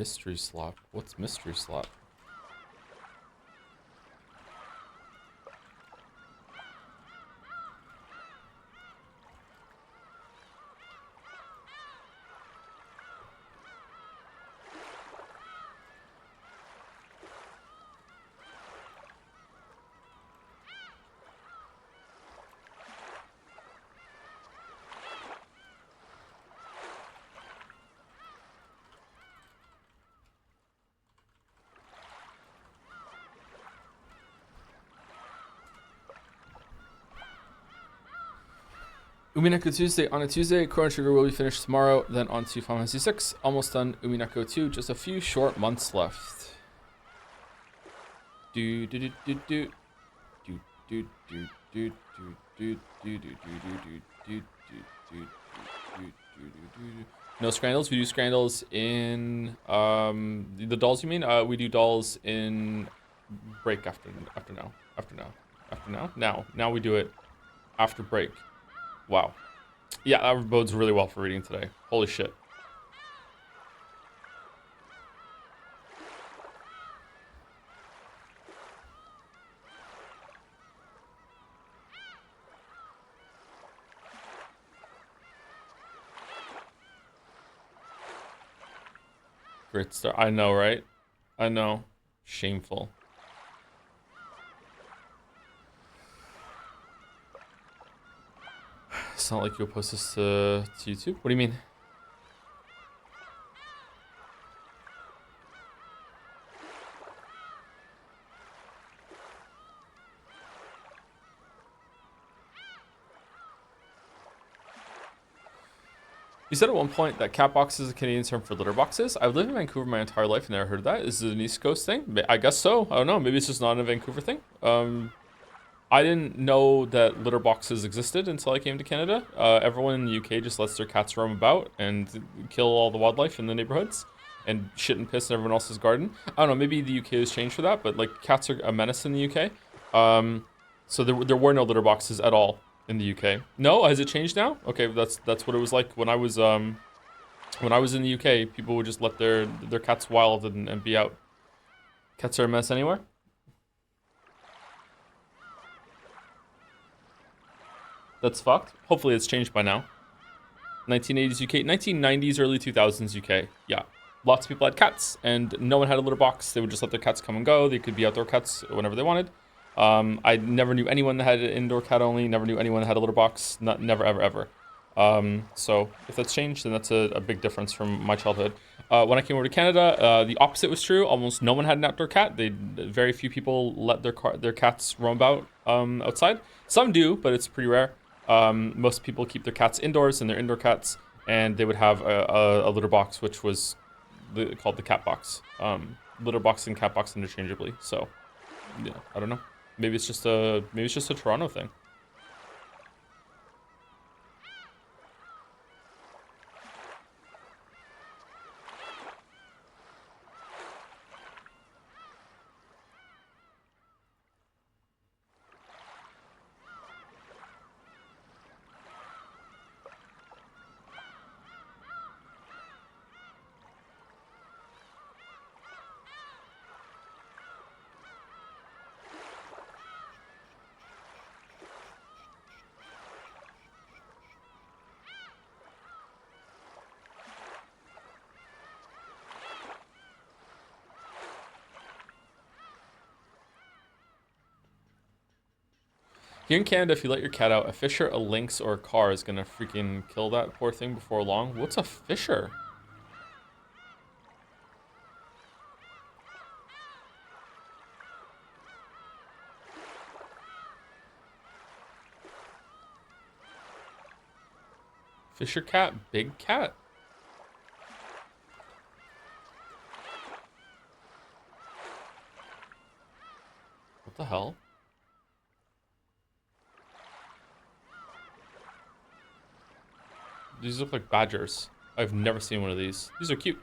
Mystery slop. What's mystery slop? Umineko Tuesday. On a Tuesday, Chrono Trigger will be finished tomorrow, then on to Final Fantasy 6. Almost done Umineko 2, just a few short months left. Do do do do do do do do do do do do do do do do. No scrandals. We do scrandals in the dolls. You mean? We do dolls in break after now. Now we do it after break. Wow. Yeah, that bodes really well for reading today. Holy shit. Great start. I know, right? I know. Shameful. It's not like you'll post this to YouTube. What do you mean? You said at one point that cat box is a Canadian term for litter boxes. I've lived in Vancouver my entire life and never heard of that. Is it an East Coast thing? I guess so. I don't know. Maybe it's just not a Vancouver thing. I didn't know that litter boxes existed until I came to Canada. Everyone in the UK just lets their cats roam about and kill all the wildlife in the neighborhoods and shit and piss in everyone else's garden. I don't know, maybe the UK has changed for that, but like cats are a menace in the UK. So there were no litter boxes at all in the UK. No, has it changed now? Okay, that's what it was like when I was in the UK. People would just let their cats wild and be out. Cats are a mess anywhere. That's fucked. Hopefully it's changed by now. 1980s UK, 1990s, early 2000s UK. Yeah. Lots of people had cats and no one had a litter box. They would just let their cats come and go. They could be outdoor cats whenever they wanted. I never knew anyone that had an indoor cat only. Never knew anyone that had a litter box. Never, ever, ever. So if that's changed, then that's a big difference from my childhood. When I came over to Canada, the opposite was true. Almost no one had an outdoor cat. Very few people let their cats roam about outside. Some do, but it's pretty rare. Most people keep their cats indoors and they're indoor cats, and they would have a litter box, which was called the cat box. Litter box and cat box interchangeably. So, yeah, I don't know. Maybe it's just a Toronto thing. Here in Canada, if you let your cat out, a fisher, a lynx, or a car is gonna freaking kill that poor thing before long. What's a fisher? Fisher cat? Big cat? What the hell? These look like badgers. I've never seen one of these. These are cute.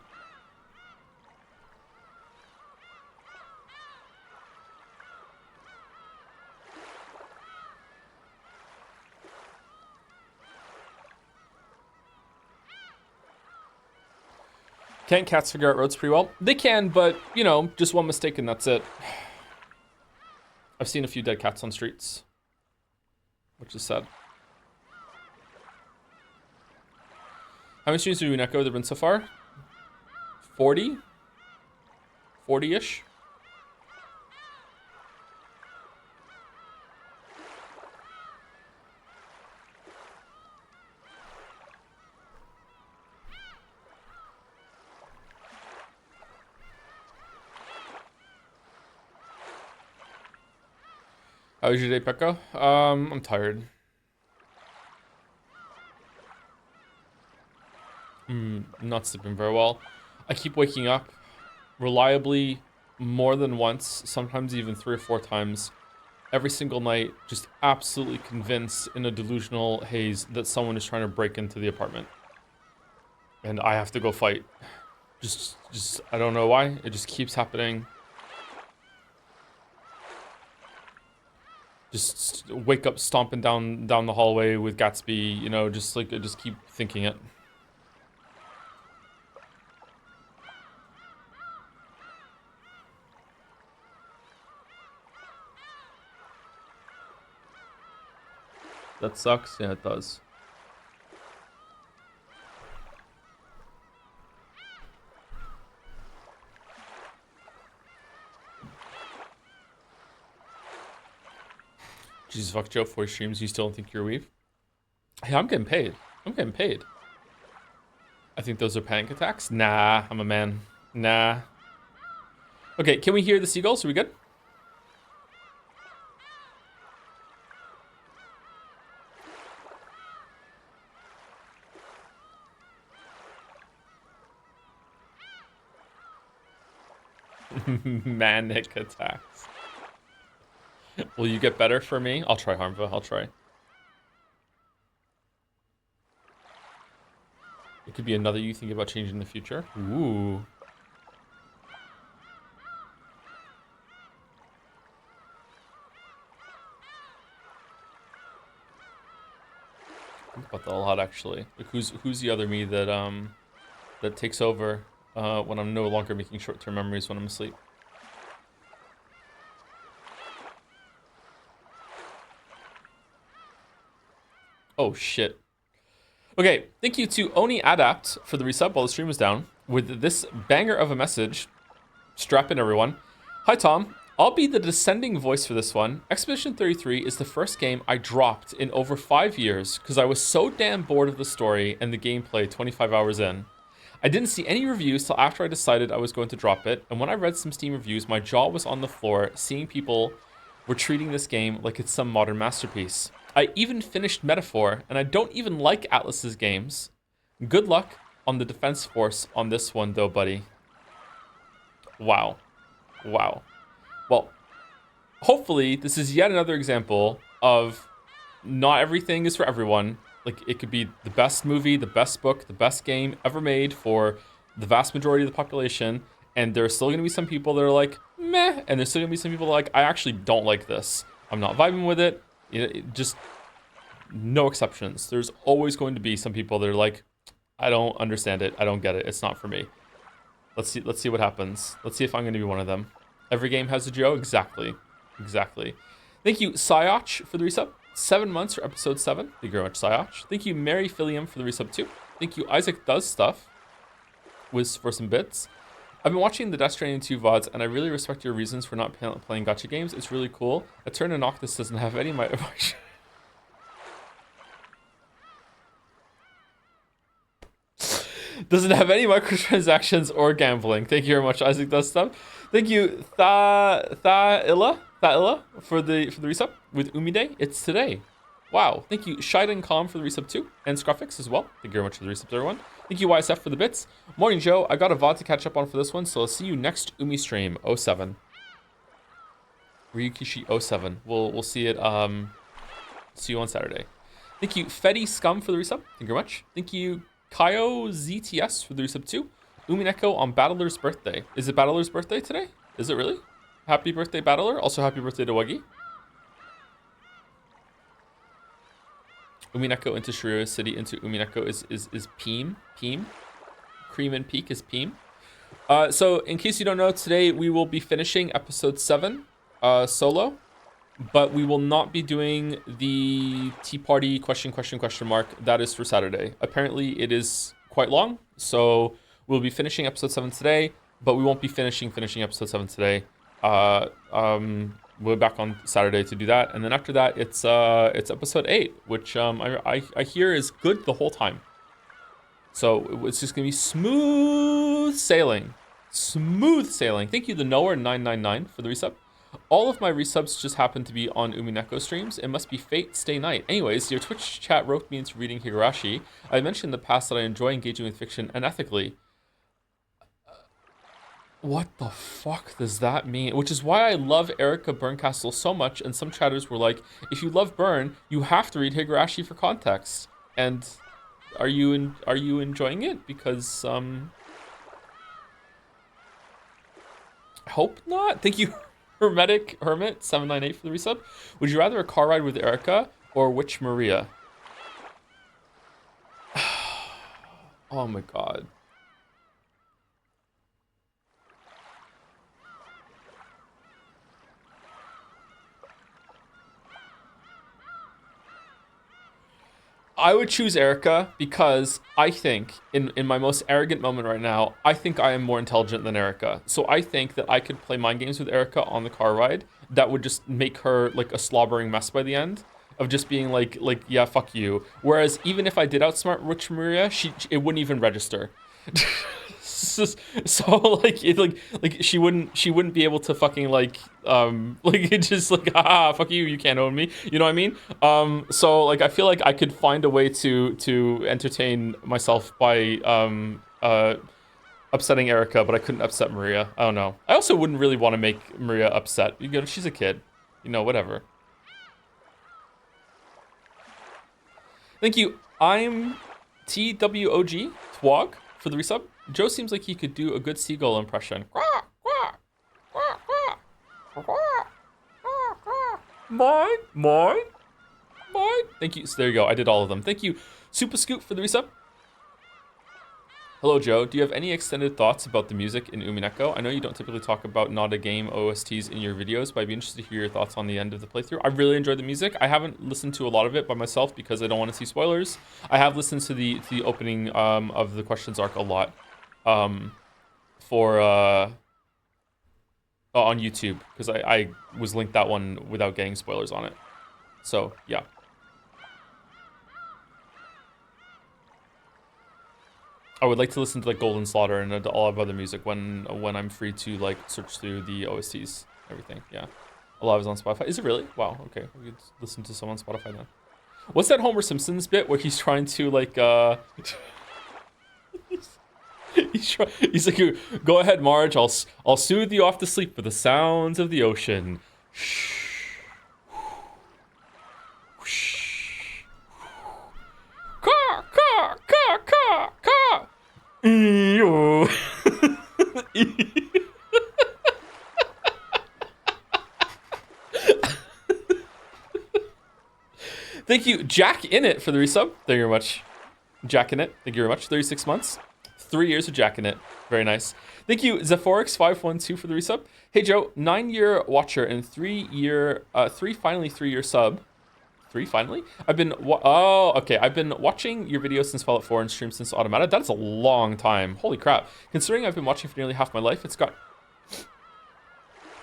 Can't cats figure out roads pretty well? They can, but, you know, just one mistake and that's it. I've seen a few dead cats on streets, which is sad. How many streams do Umineko there been so far? 40? 40-ish? How was your day, Pekka? I'm tired. Not sleeping very well. I keep waking up reliably more than once, sometimes even 3 or 4 times, every single night, just absolutely convinced in a delusional haze that someone is trying to break into the apartment. And I have to go fight. Just, I don't know why. It just keeps happening. Just wake up stomping down the hallway with Gatsby, you know, just like, I just keep thinking it. That sucks. Yeah, it does. Jesus fuck Joe, 4 streams, you still don't think you're a weave? Hey, I'm getting paid. I'm getting paid. I think those are panic attacks. Nah, I'm a man. Nah. Okay, can we hear the seagulls? Are we good? Manic attacks. Will you get better for me? I'll try, Harmva. I'll try. It could be another you thinking about changing in the future. Ooh. Think about that a lot, actually. Like, who's the other me that that takes over when I'm no longer making short-term memories when I'm asleep? Oh, shit. Okay, thank you to Oni Adapt for the resub while the stream was down with this banger of a message. Strap in, everyone. Hi, Tom. I'll be the descending voice for this one. Expedition 33 is the first game I dropped in over 5 years because I was so damn bored of the story and the gameplay 25 hours in. I didn't see any reviews till after I decided I was going to drop it, and when I read some Steam reviews, my jaw was on the floor seeing people were treating this game like it's some modern masterpiece. I even finished Metaphor, and I don't even like Atlas's games. Good luck on the Defense Force on this one, though, buddy. Wow. Wow. Well, hopefully this is yet another example of not everything is for everyone. Like, it could be the best movie, the best book, the best game ever made for the vast majority of the population, and there's still going to be some people that are like, meh, and there's still going to be some people that are like, I actually don't like this. I'm not vibing with it. Just no exceptions. There's always going to be some people that are like, I don't understand it. I don't get it. It's not for me. Let's see what happens. Let's see if I'm going to be one of them. Every game has a Joe. Exactly. Exactly. Thank you, Sayach, for the resub. 7 months for episode 7. Thank you very much, Sayach. Thank you, Mary Philium, for the resub too. Thank you, Isaac Does Stuff for some bits. I've been watching the Death Stranding 2 VODs, and I really respect your reasons for not playing gacha games. It's really cool. A Turn and Noctis doesn't have any doesn't have any microtransactions or gambling. Thank you very much, Isaac Does Stuff. Thank you, Thailla for the resub with Umide. It's today. Wow. Thank you, Shiden Calm for the resub too, and Scruffix as well. Thank you very much for the resub, everyone. Thank you, YSF, for the bits. Morning, Joe. I got a VOD to catch up on for this one, so I'll see you next Umi stream 07. Ryukishi 07. We'll see it. See you on Saturday. Thank you, Fetty Scum, for the resub. Thank you very much. Thank you, Kaio ZTS for the resub too. Umineko on Battler's birthday. Is it Battler's birthday today? Is it really? Happy birthday, Battler. Also, happy birthday to Wuggy. Umineko into Shiryu City into Umineko is Peem. cream and peak is Peem. So in case you don't know, today we will be finishing episode 7 solo, but we will not be doing the tea party question mark. That is for Saturday. Apparently it is quite long, so we'll be finishing episode 7 today, but we won't be finishing episode 7 today. We're back on Saturday to do that, and then after that it's episode 8, which I hear is good the whole time. So it's just gonna be smooth sailing. Thank you, the Knower999, for the resub. All of my resubs just happen to be on Umineko streams. It must be fate, stay night. Anyways, your Twitch chat roped me into reading Higurashi. I mentioned in the past that I enjoy engaging with fiction and ethically. What the fuck does that mean? Which is why I love Erica Berncastle so much, and some chatters were like, if you love Burn, you have to read Higurashi for context. And are you enjoying it? Because hope not. Thank you, Hermit798, for the resub. Would you rather a car ride with Erica or Witch Maria? Oh my god. I would choose Erica because I think, in my most arrogant moment right now, I think I am more intelligent than Erica. So I think that I could play mind games with Erica on the car ride that would just make her like a slobbering mess by the end of just being like yeah, fuck you. Whereas even if I did outsmart Witch Maria, it wouldn't even register. So like she wouldn't be able to fucking like it's just like, ah, fuck you, you can't own me, you know what I mean? So like I feel like I could find a way to entertain myself by upsetting Erica, but I couldn't upset Maria. I don't know. I also wouldn't really want to make Maria upset. You know, she's a kid, you know, whatever. Thank you. I'm TWOG Twog for the resub. Joe seems like he could do a good seagull impression. Mine. Thank you. So there you go. I did all of them. Thank you, Super Scoop, for the resub. Hello, Joe. Do you have any extended thoughts about the music in Umineko? I know you don't typically talk about not a game OSTs in your videos, but I'd be interested to hear your thoughts on the end of the playthrough. I really enjoyed the music. I haven't listened to a lot of it by myself because I don't want to see spoilers. I have listened to the opening of the questions arc a lot. On YouTube, because I was linked that one without getting spoilers on it. So yeah. I would like to listen to like Golden Slaughter and all of other music when I'm free to like search through the OSTs, everything. Yeah, a lot of it's on Spotify. Is it really? Wow. Okay, we could listen to some on Spotify then. What's that Homer Simpson's bit where he's trying to like He's like, go ahead, Marge. I'll soothe you off to sleep with the sounds of the ocean. Shh. Whoosh. Caw, caw, caw, caw, caw. Ew. Thank you, Jack in it, for the resub. Thank you very much. Jack in it. Thank you very much. 36 months. 3 years of Jack in it. Very nice. Thank you, Zephorix512, for the resub. Hey, Joe, 9-year watcher and 3-year sub. 3 finally? I've been watching your videos since Fallout 4 and stream since Automata. That's a long time. Holy crap. Considering I've been watching for nearly half my life, it's got...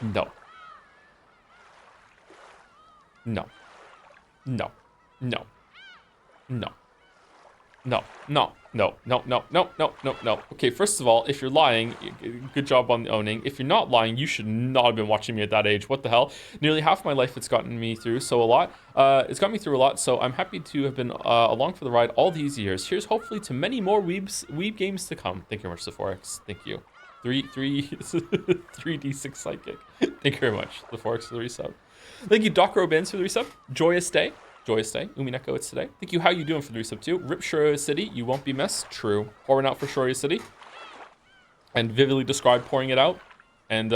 No. No. No. No. No. No, no, no, no, no, no, no, no, no. Okay, first of all, if you're lying, good job on the owning. If you're not lying, you should not have been watching me at that age. What the hell? Nearly half my life it's gotten me through, so a lot. It's got me through a lot, so I'm happy to have been along for the ride all these years. Here's hopefully to many more weeb games to come. Thank you very much, Sephorex. Thank you. 3D6 Psychic. Thank you very much, Sephorex, for the resub. Thank you, Doc Robins, for the resub. Joyous day. Joyous day. Umineko, it's today. Thank you. How you doing for the resub too? Rip Shoria City. You won't be missed. True. Pouring out for Shoria City. And vividly describe pouring it out. And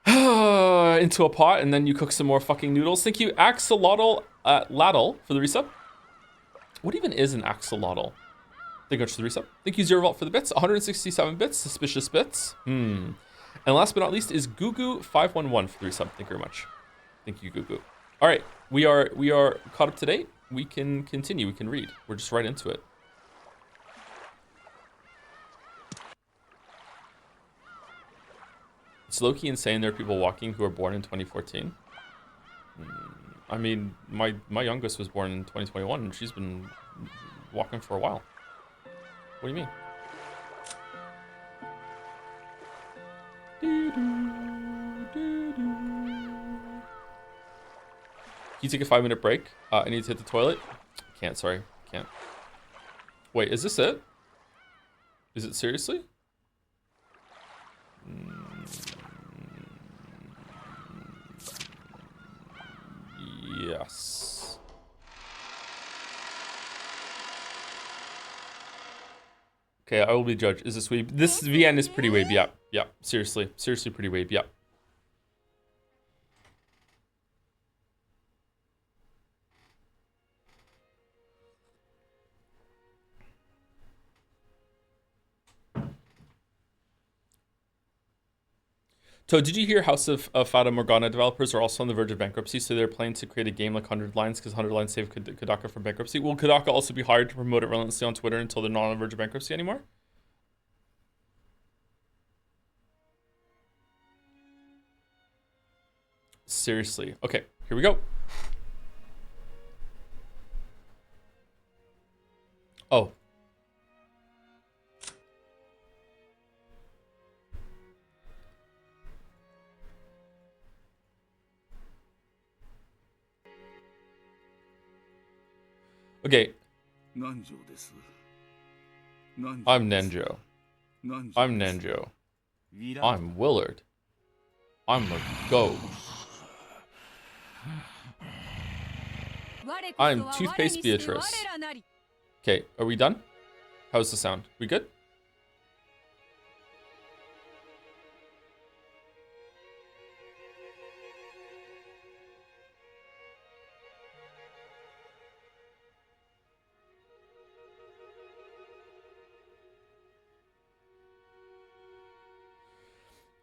into a pot. And then you cook some more fucking noodles. Thank you. Axolotl Laddle for the resub. What even is an axolotl? Thank you much for the resub. Thank you, Zero Vault, for the bits. 167 bits. Suspicious bits. And last but not least is Gugu511 for the resub. Thank you very much. Thank you, Gugu. All right, we are caught up to date. We can continue. We can read. We're just right into it. It's low-key insane there are people walking who are born in 2014. I mean, my youngest was born in 2021, and she's been walking for a while. What do you mean? Can you take a 5-minute break? I need to hit the toilet. Can't, sorry. Can't. Wait, is this it? Is it seriously? Yes. Okay, I will be judged. Is this weeb? This VN is pretty weeb, yeah. Yeah, seriously. Seriously pretty weeb, yeah. So did you hear House of Fata Morgana developers are also on the verge of bankruptcy, so they're planning to create a game like 100 Lines because 100 Lines saved Kodaka from bankruptcy? Will Kodaka also be hired to promote it relentlessly on Twitter until they're not on the verge of bankruptcy anymore? Seriously. Okay, here we go. Oh. Okay. I'm Nenjo. I'm Nenjo. I'm Willard. I'm a ghost. I'm Toothpaste Beatrice. Okay, are we done? How's the sound? We good?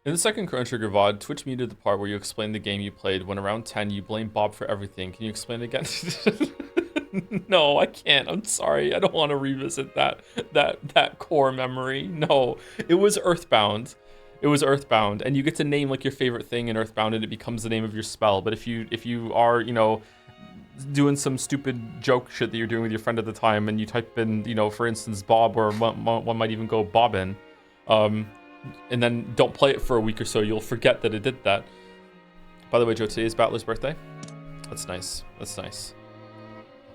In the second Chrono Trigger VOD, Twitch muted the part where you explained the game you played. When around 10, you blame Bob for everything. Can you explain it again? No, I can't. I'm sorry. I don't want to revisit that core memory. No, it was Earthbound. It was Earthbound, and you get to name like your favorite thing in Earthbound, and it becomes the name of your spell. But if you are, you know, doing some stupid joke shit that you're doing with your friend at the time, and you type in, you know, for instance, Bob, or one might even go Bobbin, and then don't play it for a week or so, you'll forget that it did that. By the way, Joe, today is Battler's birthday. That's nice. That's nice.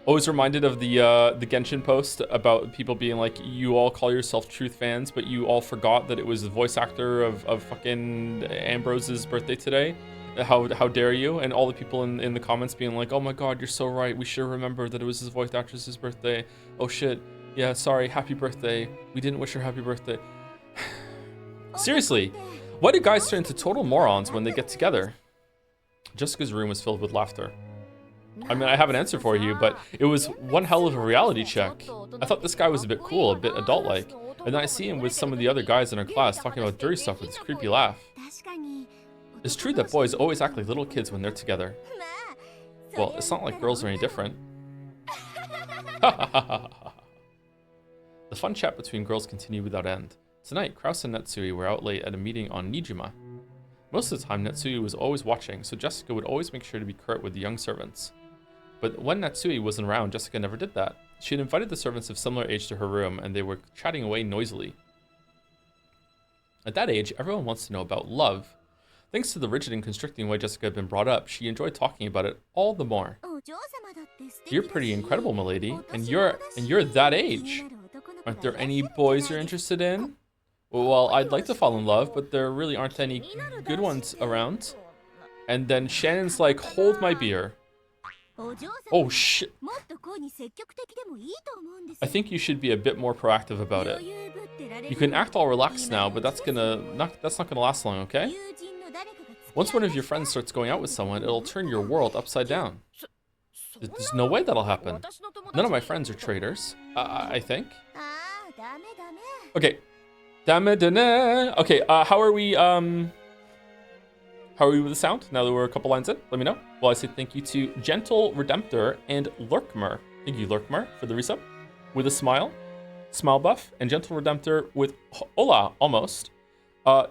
Always reminded of the Genshin post about people being like, you all call yourself Truth fans, but you all forgot that it was the voice actor of fucking Ambrose's birthday today. How dare you? And all the people in the comments being like, oh my god, you're so right. We should remember that it was his voice actress's birthday. Oh shit. Yeah, sorry. Happy birthday. We didn't wish her happy birthday. Seriously, why do guys turn into total morons when they get together? Jessica's room was filled with laughter. I mean, I have an answer for you, but it was one hell of a reality check. I thought this guy was a bit cool, a bit adult-like, and then I see him with some of the other guys in our class talking about dirty stuff with this creepy laugh. It's true that boys always act like little kids when they're together. Well, it's not like girls are any different. The fun chat between girls continued without end. Tonight, Kraus and Netsui were out late at a meeting on Nijima. Most of the time, Netsui was always watching, so Jessica would always make sure to be curt with the young servants. But when Netsui wasn't around, Jessica never did that. She had invited the servants of similar age to her room, and they were chatting away noisily. At that age, everyone wants to know about love. Thanks to the rigid and constricting way Jessica had been brought up, she enjoyed talking about it all the more. You're pretty incredible, milady, and you're that age. Aren't there any boys you're interested in? Well, I'd like to fall in love, but there really aren't any good ones around. And then Shannon's like, hold my beer. Oh shit. I think you should be a bit more proactive about it. You can act all relaxed now, but that's not gonna last long, okay? Once one of your friends starts going out with someone, it'll turn your world upside down. There's no way that'll happen. None of my friends are traitors, I think. Okay. Okay, how are we with the sound? Now that we're a couple lines in, let me know. Well, I say thank you to Gentle Redemptor and Lurkmer. Thank you, Lurkmer, for the resub. With a smile buff, and Gentle Redemptor with hola, almost.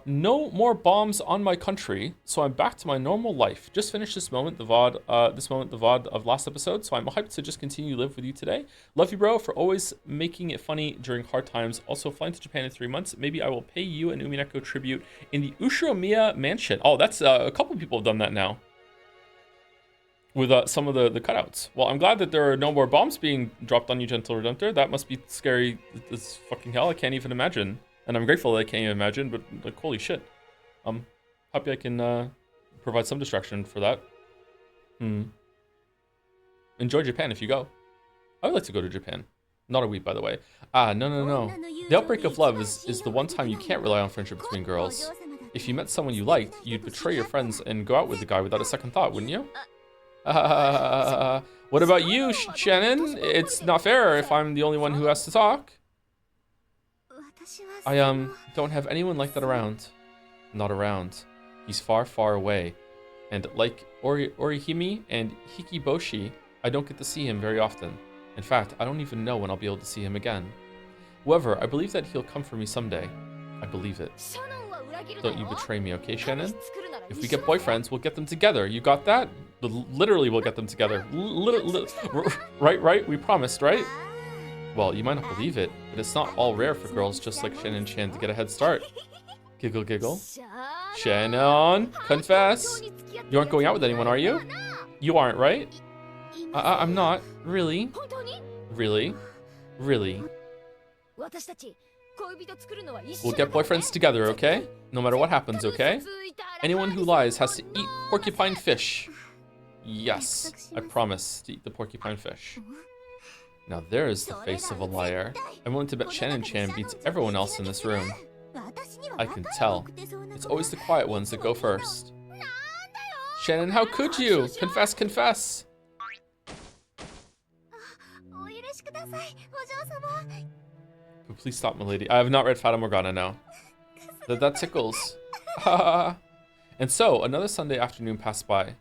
No more bombs on my country, so I'm back to my normal life. Just finished the VOD of last episode, so I'm hyped to just continue to live with you today. Love you, bro, for always making it funny during hard times. Also, flying to Japan in 3 months. Maybe I will pay you an Umineko tribute in the Ushiromiya mansion. Oh, that's a couple people have done that now. With some of the cutouts. Well, I'm glad that there are no more bombs being dropped on you, Gentle Redemptor. That must be scary as fucking hell. I can't even imagine. And I'm grateful that I can't even imagine, but like, holy shit. Happy I can provide some distraction for that. Enjoy Japan if you go. I would like to go to Japan. Not a week, by the way. No. The outbreak of love is the one time you can't rely on friendship between girls. If you met someone you liked, you'd betray your friends and go out with the guy without a second thought, wouldn't you? What about you, Shannon? It's not fair if I'm the only one who has to talk. I don't have anyone like that around. Not around. He's far, far away. And like Orihime and Hikiboshi, I don't get to see him very often. In fact, I don't even know when I'll be able to see him again. However, I believe that he'll come for me someday. I believe it. Don't you betray me, okay, Shannon? If we get boyfriends, we'll get them together. You got that? Literally, we'll get them together. Right? We promised, right? Well, you might not believe it, but it's not all rare for girls just like Shannon Chan to get a head start. Giggle, giggle. Shannon, confess. You aren't going out with anyone, are you? You aren't, right? I'm not. Really? Really? Really? We'll get boyfriends together, okay? No matter what happens, okay? Anyone who lies has to eat porcupine fish. Yes, I promise to eat the porcupine fish. Now there's the face of a liar. I'm willing to bet Shannon Chan beats everyone else in this room. I can tell. It's always the quiet ones that go first. Shannon, how could you? Confess, confess. But please stop, milady. I have not read Fata Morgana now. That tickles. And so, another Sunday afternoon passed by.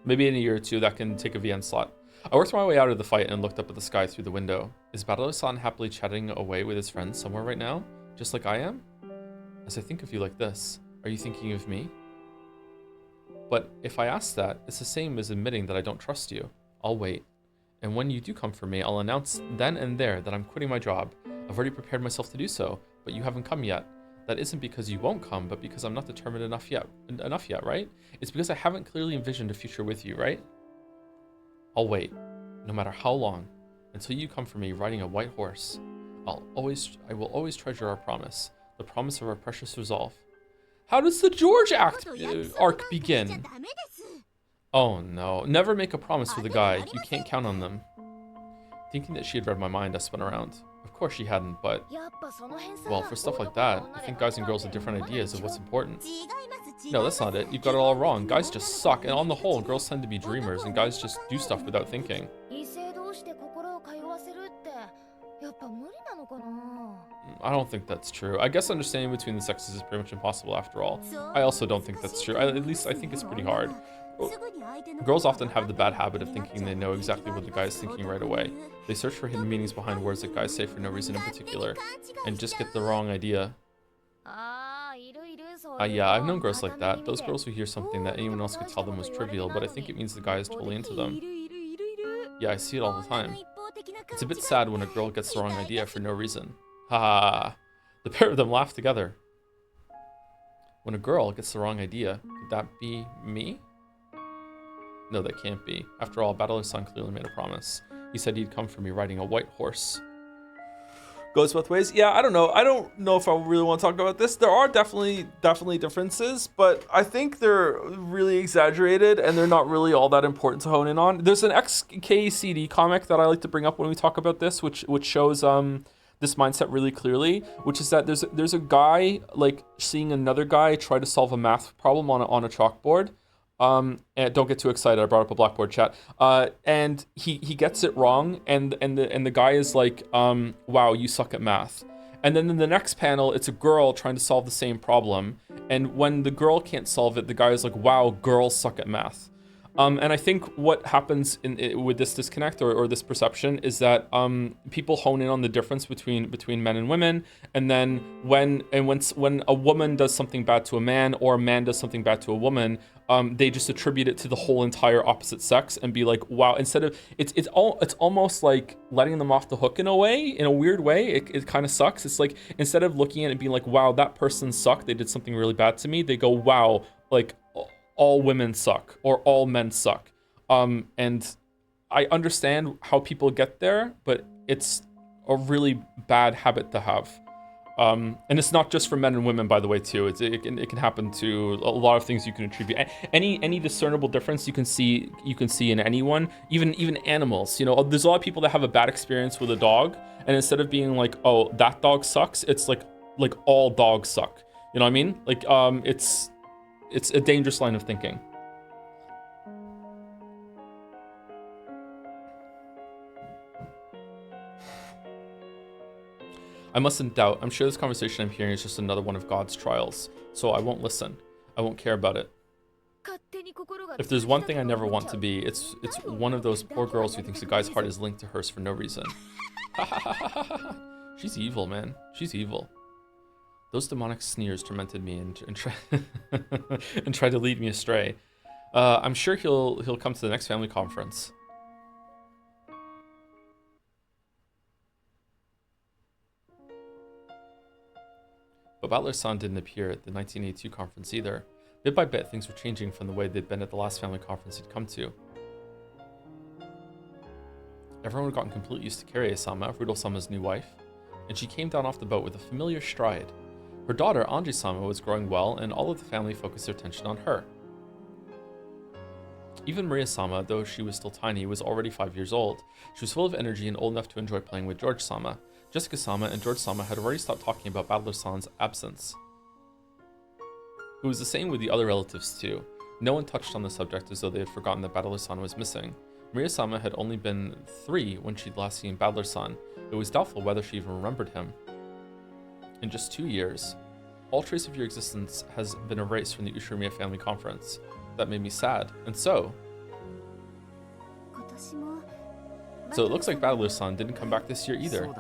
Maybe in a year or two, that can take a VN slot. I worked my way out of the fight and looked up at the sky through the window. Is Battle-san happily chatting away with his friends somewhere right now? Just like I am? As I think of you like this, are you thinking of me? But if I ask that, it's the same as admitting that I don't trust you. I'll wait. And when you do come for me, I'll announce then and there that I'm quitting my job. I've already prepared myself to do so, but you haven't come yet. That isn't because you won't come, but because I'm not determined enough yet, right? It's because I haven't clearly envisioned a future with you, right? I'll wait, no matter how long, until you come for me riding a white horse. I will always treasure our promise, the promise of our precious resolve. How does the George arc begin? Oh no, never make a promise with a guy, you can't count on them. Thinking that she had read my mind, I spun around. Of course she hadn't, but... Well, for stuff like that, I think guys and girls have different ideas of what's important. No, that's not it. You've got it all wrong. Guys just suck, and on the whole, girls tend to be dreamers, and guys just do stuff without thinking. I don't think that's true. I guess understanding between the sexes is pretty much impossible after all. I also don't think that's true. At least I think it's pretty hard. Girls often have the bad habit of thinking they know exactly what the guy is thinking right away. They search for hidden meanings behind words that guys say for no reason in particular, and just get the wrong idea. Yeah, I've known girls like that. Those girls who hear something that anyone else could tell them was trivial, but I think it means the guy is totally into them. Yeah, I see it all the time. It's a bit sad when a girl gets the wrong idea for no reason. Ha! The pair of them laugh together. When a girl gets the wrong idea, could that be me? No, that can't be. After all, Battler-san clearly made a promise. He said he'd come for me riding a white horse. Goes both ways. Yeah, I don't know. I don't know if I really want to talk about this. There are definitely differences, but I think they're really exaggerated and they're not really all that important to hone in on. There's an XKCD comic that I like to bring up when we talk about this, which shows this mindset really clearly, which is that there's a guy like seeing another guy try to solve a math problem on a chalkboard. And don't get too excited. I brought up a Blackboard chat. And he gets it wrong, and the guy is like, wow, you suck at math. And then in the next panel, it's a girl trying to solve the same problem. And when the girl can't solve it, the guy is like, wow, girls suck at math. And I think what happens with this disconnect or this perception is that people hone in on the difference between men and women, and then when a woman does something bad to a man or a man does something bad to a woman, they just attribute it to the whole entire opposite sex and be like, wow. Instead of it's almost like letting them off the hook in a way, in a weird way. It kind of sucks. It's like instead of looking at it and being like, wow, that person sucked, they did something really bad to me, they go, wow, like, all women suck or all men suck. And I understand how people get there, but it's a really bad habit to have. And it's not just for men and women, by the way, too. It can happen to a lot of things you can attribute. Any discernible difference you can see in anyone, even animals. You know, there's a lot of people that have a bad experience with a dog, and instead of being like, oh, that dog sucks, it's like all dogs suck. You know what I mean? Like, it's a dangerous line of thinking. I mustn't doubt. I'm sure this conversation I'm hearing is just another one of God's trials. So I won't listen. I won't care about it. If there's one thing I never want to be, it's one of those poor girls who thinks a guy's heart is linked to hers for no reason. She's evil, man. She's evil. Those demonic sneers tormented me and tried to lead me astray. I'm sure he'll come to the next family conference. But Butler-san didn't appear at the 1982 conference either. Bit by bit, things were changing from the way they'd been at the last family conference he'd come to. Everyone had gotten completely used to Kirie-sama, Rudolph-sama's new wife, and she came down off the boat with a familiar stride. Her daughter, Anji-sama, was growing well, and all of the family focused their attention on her. Even Maria-sama, though she was still tiny, was already 5 years old. She was full of energy and old enough to enjoy playing with George-sama. Jessica-sama and George-sama had already stopped talking about Battler-san's absence. It was the same with the other relatives too. No one touched on the subject as though they had forgotten that Battler-san was missing. Maria-sama had only been 3 when she'd last seen Battler-san. It was doubtful whether she even remembered him. In just 2 years, all trace of your existence has been erased from the Ushiromiya family conference. That made me sad, and so it looks like Battler-san didn't come back this year either.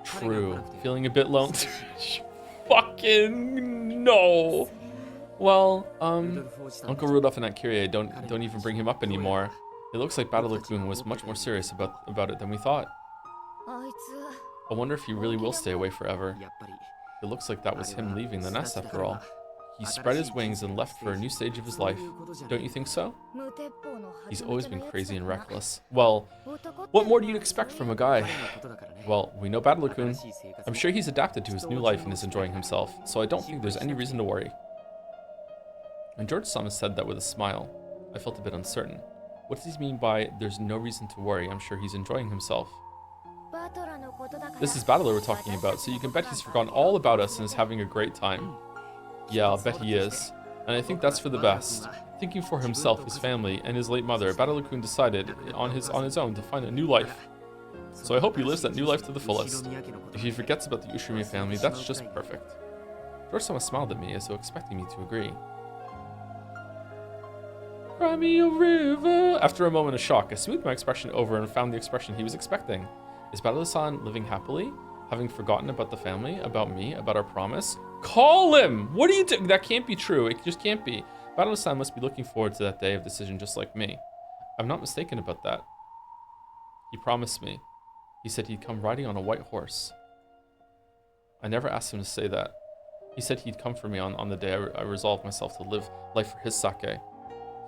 True. Feeling a bit lonely. Fucking no. Well, Uncle Rudolph and Aunt Kirie don't even bring him up anymore. It looks like Battler-kun was much more serious about it than we thought. I wonder if he really will stay away forever. It looks like that was him leaving the nest after all. He spread his wings and left for a new stage of his life. Don't you think so? He's always been crazy and reckless. Well, what more do you expect from a guy? Well, we know Battler-kun. I'm sure he's adapted to his new life and is enjoying himself, so I don't think there's any reason to worry. And George-sama said that with a smile. I felt a bit uncertain. What does he mean by, there's no reason to worry, I'm sure he's enjoying himself? This is Battler we're talking about, so you can bet he's forgotten all about us and is having a great time. Yeah, I'll bet he is. And I think that's for the best. Thinking for himself, his family, and his late mother, Battler-kun decided on his own to find a new life. So I hope he lives that new life to the fullest. If he forgets about the Ushiromiya family, that's just perfect. George-sama smiled at me as though expecting me to agree. Cry me a river. After a moment of shock, I smoothed my expression over and found the expression he was expecting. Is Battler-san living happily? Having forgotten about the family? About me? About our promise? Call him! What are you doing? That can't be true. It just can't be. Battler-san must be looking forward to that day of decision just like me. I'm not mistaken about that. He promised me. He said he'd come riding on a white horse. I never asked him to say that. He said he'd come for me on the day I resolved myself to live life for his sake.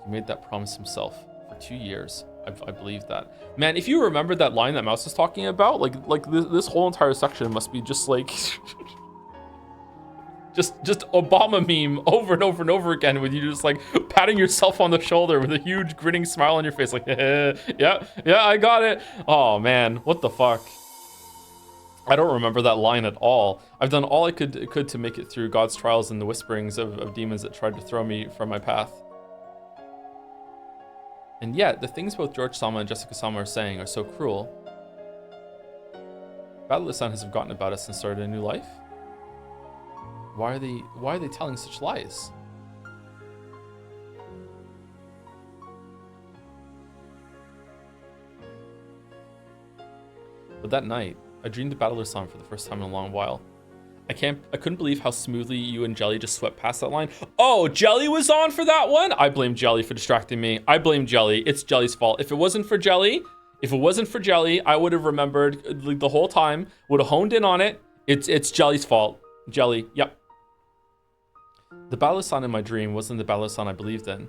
He made that promise himself for 2 years. I believe that. Man, if you remember that line that Mouse is talking about, like this whole entire section must be just like just Obama meme over and over and over again, with you just like patting yourself on the shoulder with a huge grinning smile on your face, like yeah, I got it. Oh man, what the fuck? I don't remember that line at all. I've done all I could to make it through God's trials and the whisperings of demons that tried to throw me from my path. And yet, the things both George-sama and Jessica-sama are saying are so cruel. Battle-san has forgotten about us and started a new life? Why are they telling such lies? But that night, I dreamed of Battler-san for the first time in a long while. I couldn't believe how smoothly you and Jelly just swept past that line. Oh, Jelly was on for that one? I blame Jelly for distracting me. I blame Jelly. It's Jelly's fault. If it wasn't for Jelly, I would have remembered the whole time, would have honed in on it. It's Jelly's fault. Jelly, yep. The Battler-san in my dream wasn't the Battler-san I believed in.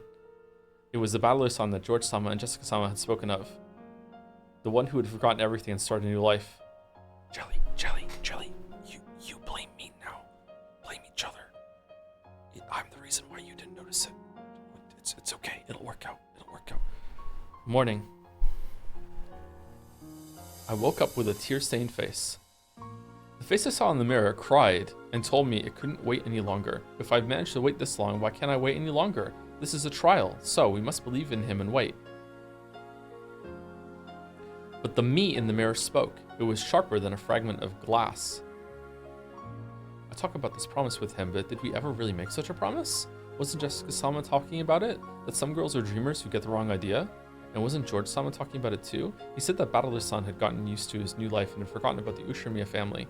It was the Battler-san that George-sama and Jessica-sama had spoken of. The one who had forgotten everything and started a new life. Jelly, you blame me now. Blame each other. I'm the reason why you didn't notice it. It's okay. It'll work out. Morning. I woke up with a tear-stained face. The face I saw in the mirror cried and told me it couldn't wait any longer. If I've managed to wait this long, why can't I wait any longer? This is a trial, so we must believe in him and wait. But the me in the mirror spoke. It was sharper than a fragment of glass. I talk about this promise with him, but did we ever really make such a promise? Wasn't Jessica-sama talking about it? That some girls are dreamers who get the wrong idea? And wasn't George-sama talking about it too? He said that Battler-san had gotten used to his new life and had forgotten about the Ushimiya family.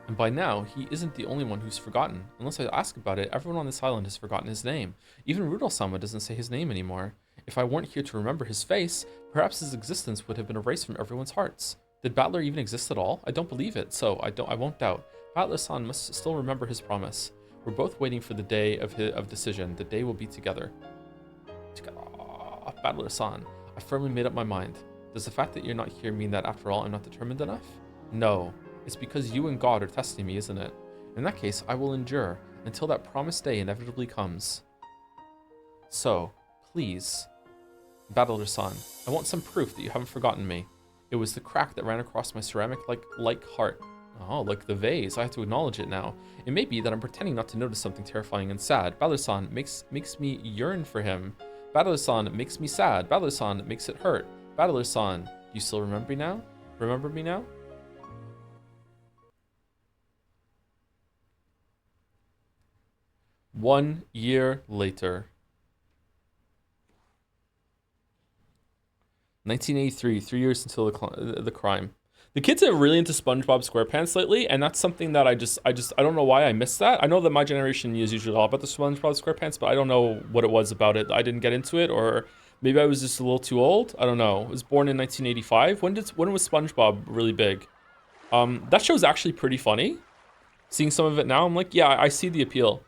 And by now, he isn't the only one who's forgotten. Unless I ask about it, everyone on this island has forgotten his name. Even Rudolph-sama doesn't say his name anymore. If I weren't here to remember his face, perhaps his existence would have been erased from everyone's hearts. Did Battler even exist at all? I don't believe it, so I won't doubt. Battler-san must still remember his promise. We're both waiting for the day of decision. The day we'll be together. Battler-san, I firmly made up my mind. Does the fact that you're not here mean that after all I'm not determined enough? No. It's because you and God are testing me, isn't it? In that case, I will endure until that promised day inevitably comes. So, please, Battler-san, I want some proof that you haven't forgotten me. It was the crack that ran across my ceramic-like heart. Oh, like the vase. I have to acknowledge it now. It may be that I'm pretending not to notice something terrifying and sad. Battler-san makes me yearn for him. Battler-san makes me sad. Battler-san makes it hurt. Battler-san, do you still remember me now? Remember me now? One year later. 1983, 3 years until the crime. The kids are really into SpongeBob SquarePants lately, and that's something that I don't know why I missed that. I know that my generation is usually all about the SpongeBob SquarePants, but I don't know what it was about it. I didn't get into it, or maybe I was just a little too old. I don't know. I was born in 1985. When was SpongeBob really big? That show's actually pretty funny. Seeing some of it now, I'm like, yeah, I see the appeal.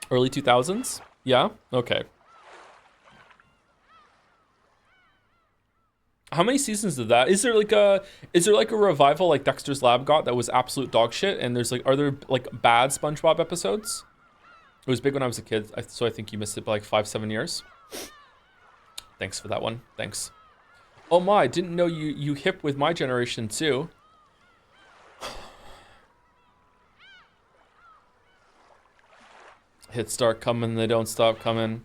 Early 2000s? Yeah? Okay. How many seasons did that? Is there like a revival like Dexter's Lab got that was absolute dog shit? And are there like bad SpongeBob episodes? It was big when I was a kid, so I think you missed it by like 5-7 years. Thanks for that one. Thanks. Oh my, didn't know you hip with my generation too. Hits start coming, they don't stop coming.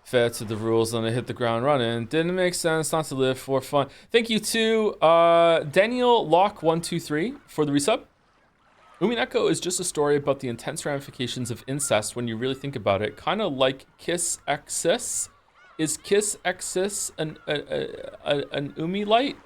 Fair to the rules and they hit the ground running. Didn't make sense not to live for fun. Thank you to Daniel Locke 123 for the resub. Umineko is just a story about the intense ramifications of incest when you really think about it. Kind of like Kiss Exis. Is Kiss Exis an Umi light?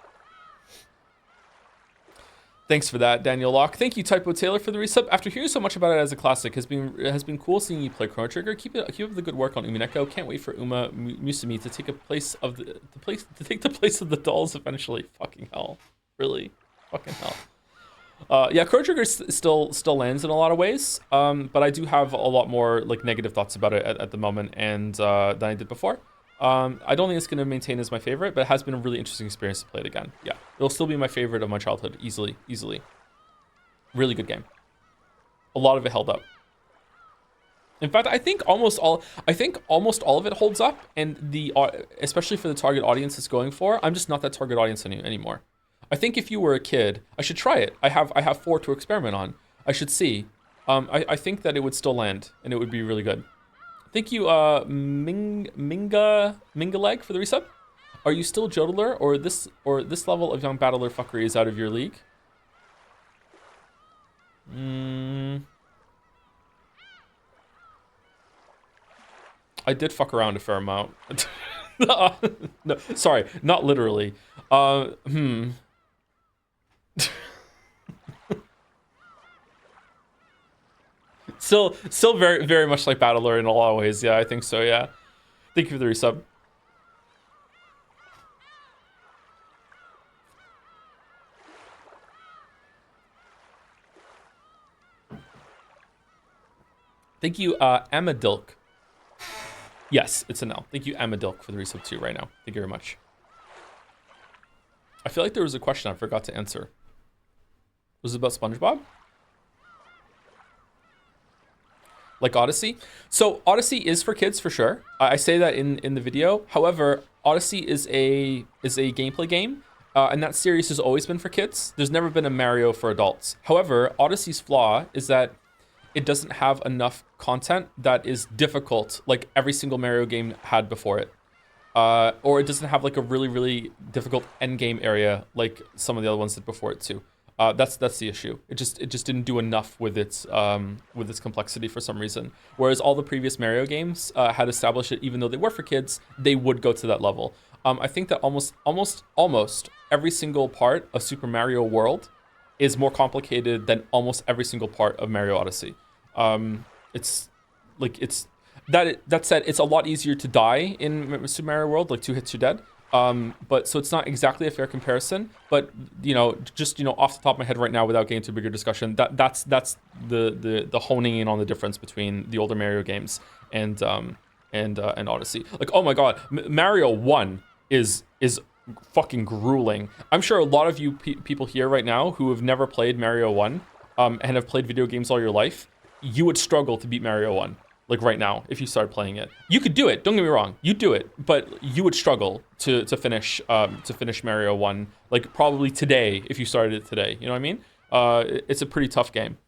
Thanks for that, Daniel Locke. Thank you, Typo Taylor, for the resub. After hearing so much about it as a classic, has been cool seeing you play Chrono Trigger. Keep up the good work on Umineko. Can't wait for Uma Musume to take the place of the dolls eventually. Fucking hell, really, fucking hell. Yeah, Chrono Trigger still lands in a lot of ways, but I do have a lot more like negative thoughts about it at the moment and than I did before. I don't think it's going to maintain as my favorite, but it has been a really interesting experience to play it again. Yeah, it'll still be my favorite of my childhood, easily. Really good game. A lot of it held up. In fact, I think almost all of it holds up, and especially for the target audience it's going for, I'm just not that target audience anymore. I think if you were a kid, I should try it. I have 4 to experiment on. I should see. I think that it would still land, and it would be really good. Thank you, Mingaleg for the resub. Are you still Jodler, or this level of young battler fuckery is out of your league? I did fuck around a fair amount. No, sorry, not literally. Still very, very much like Battler in a lot of ways. Yeah, I think so. Yeah. Thank you for the resub. Thank you, Amadilk. Yes, it's an L. Thank you, Amadilk, for the resub too right now. Thank you very much. I feel like there was a question I forgot to answer. Was it about SpongeBob? Like Odyssey? So Odyssey is for kids for sure. I say that in the video. However, Odyssey is a gameplay game, and that series has always been for kids. There's never been a Mario for adults. However, Odyssey's flaw is that it doesn't have enough content that is difficult like every single Mario game had before it. Or it doesn't have like a really, really difficult end game area like some of the other ones did before it too. That's the issue. It just didn't do enough with its complexity for some reason. Whereas all the previous Mario games had established it, even though they were for kids, they would go to that level. I think that almost every single part of Super Mario World is more complicated than almost every single part of Mario Odyssey. That said, it's a lot easier to die in Super Mario World, like 2 hits you're dead. But so it's not exactly a fair comparison, but just off the top of my head right now, without getting into a bigger discussion, that's the honing in on the difference between the older Mario games and Odyssey. Like, oh my god, Mario 1 is fucking grueling. I'm sure a lot of you people here right now who have never played Mario 1 and have played video games all your life, you would struggle to beat Mario 1. Like right now, if you started playing it, you could do it. Don't get me wrong, you do it, but you would struggle to finish Mario 1. Like probably today, if you started it today. You know what I mean? It's a pretty tough game,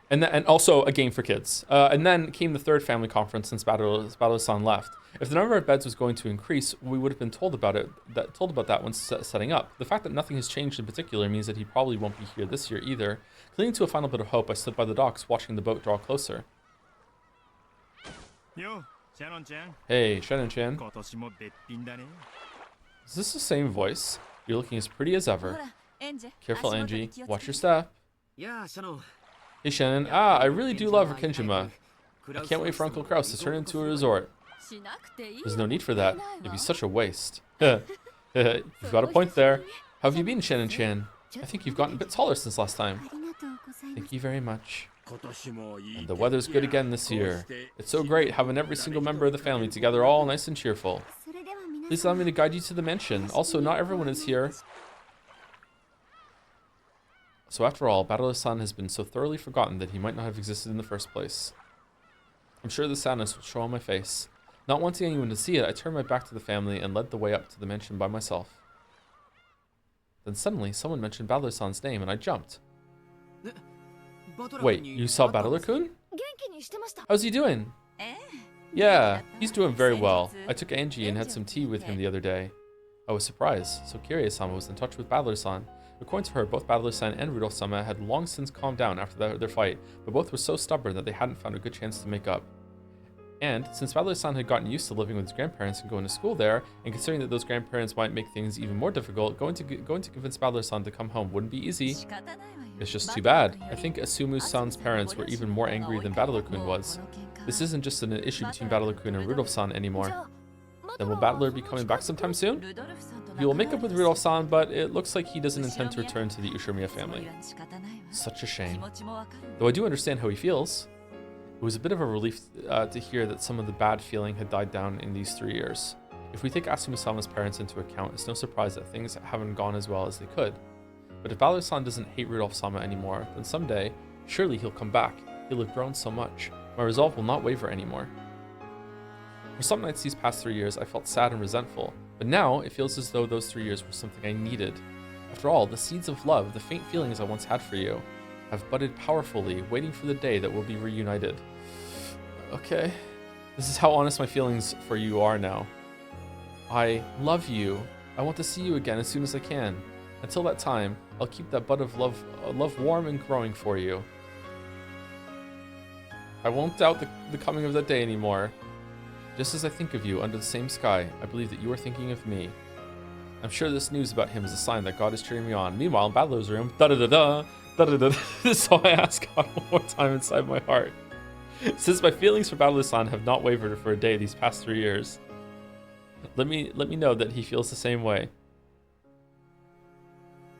and also a game for kids. And then came the third family conference since Battle-san left. If the number of beds was going to increase, we would have been told about that when setting up. The fact that nothing has changed in particular means that he probably won't be here this year either. Clinging to a final bit of hope, I stood by the docks watching the boat draw closer. Hey, Shannon-chan. Is this the same voice? You're looking as pretty as ever. Careful, Angie. Watch your step. Hey, Shannon. I really do love Rikenjima. I can't wait for Uncle Kraus to turn into a resort. There's no need for that. It'd be such a waste. You've got a point there. How have you been, Shannon-chan? I think you've gotten a bit taller since last time. Thank you very much. And the weather's good again this year. It's so great having every single member of the family together all nice and cheerful. Please allow me to guide you to the mansion. Also, not everyone is here. So after all, Battle-san has been so thoroughly forgotten that he might not have existed in the first place. I'm sure the sadness will show on my face. Not wanting anyone to see it, I turned my back to the family and led the way up to the mansion by myself. Then suddenly, someone mentioned Battler-san's name and I jumped. Wait, you saw Battler-kun? How's he doing? Yeah, he's doing very well. I took Angie and had some tea with him the other day. I was surprised, so Kirie-sama was in touch with Battler-san. According to her, both Battler-san and Rudolph-sama had long since calmed down after their fight, but both were so stubborn that they hadn't found a good chance to make up. And since Battler-san had gotten used to living with his grandparents and going to school there, and considering that those grandparents might make things even more difficult, going to convince Battler-san to come home wouldn't be easy. It's just too bad. I think Asumu-san's parents were even more angry than Battler-kun was. This isn't just an issue between Battler-kun and Rudolph-san anymore. Then will Battler be coming back sometime soon? He will make up with Rudolph-san, but it looks like he doesn't intend to return to the Ushiromiya family. Such a shame. Though I do understand how he feels. It was a bit of a relief to hear that some of the bad feeling had died down in these 3 years. If we take Asumu-sama's parents into account, it's no surprise that things haven't gone as well as they could. But if Battler-san doesn't hate Rudolph-sama anymore, then someday, surely he'll come back. He'll have grown so much. My resolve will not waver anymore. For some nights these past 3 years, I felt sad and resentful, but now it feels as though those 3 years were something I needed. After all, the seeds of love, the faint feelings I once had for you, have budded powerfully, waiting for the day that we'll be reunited. Okay. This is how honest my feelings for you are now. I love you. I want to see you again as soon as I can. Until that time, I'll keep that bud of love warm and growing for you. I won't doubt the coming of that day anymore. Just as I think of you under the same sky, I believe that you are thinking of me. I'm sure this news about him is a sign that God is cheering me on. Meanwhile, in Battler's room, da-da-da-da, da-da-da-da. So I ask God one more time inside my heart. Since my feelings for Battler-san have not wavered for a day these past 3 years, let me know that he feels the same way.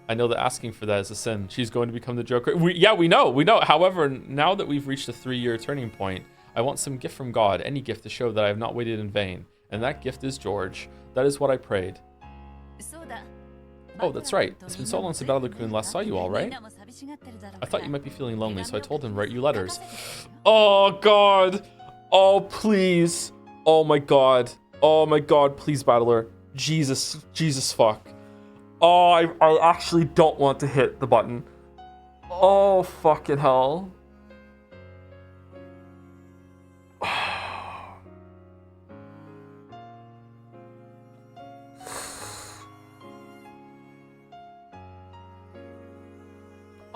I know that asking for that is a sin. She's going to become the Joker. We know. However, now that we've reached a 3-year turning point, I want some gift from God, any gift to show that I have not waited in vain. And that gift is George. That is what I prayed. Oh, that's right. It's been so long since Battler-kun last saw you all, right? I thought you might be feeling lonely, so I told him to write you letters. Oh, God. Oh, please. Oh, my God. Oh, my God. Please, Battler. Jesus fuck. Oh, I actually don't want to hit the button. Oh, fucking hell.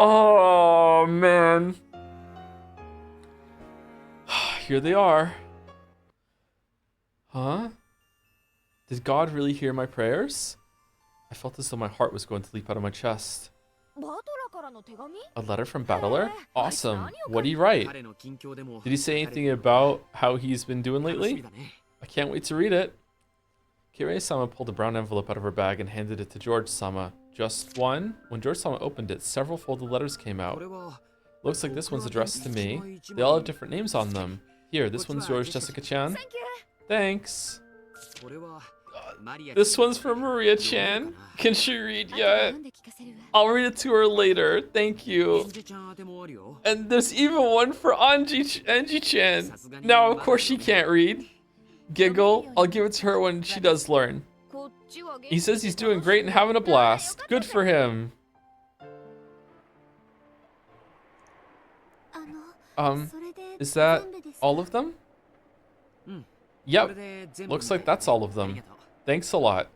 Oh, man. Here they are. Huh? Did God really hear my prayers? I felt as though my heart was going to leap out of my chest. A letter from Battler? Awesome. What did he write? Did he say anything about how he's been doing lately? I can't wait to read it. Kirei-sama pulled a brown envelope out of her bag and handed it to George-sama. Just one? When George-sama opened it, several folded letters came out. Looks like this one's addressed to me. They all have different names on them. Here, this one's yours, Jessica-chan. Thanks. This one's from Maria-chan. Can she read yet? I'll read it to her later. Thank you. And there's even one for Angie-chan. Now, of course, she can't read. Giggle. I'll give it to her when she does learn. He says he's doing great and having a blast. Good for him. Is that all of them? Yep. Looks like that's all of them. Thanks a lot.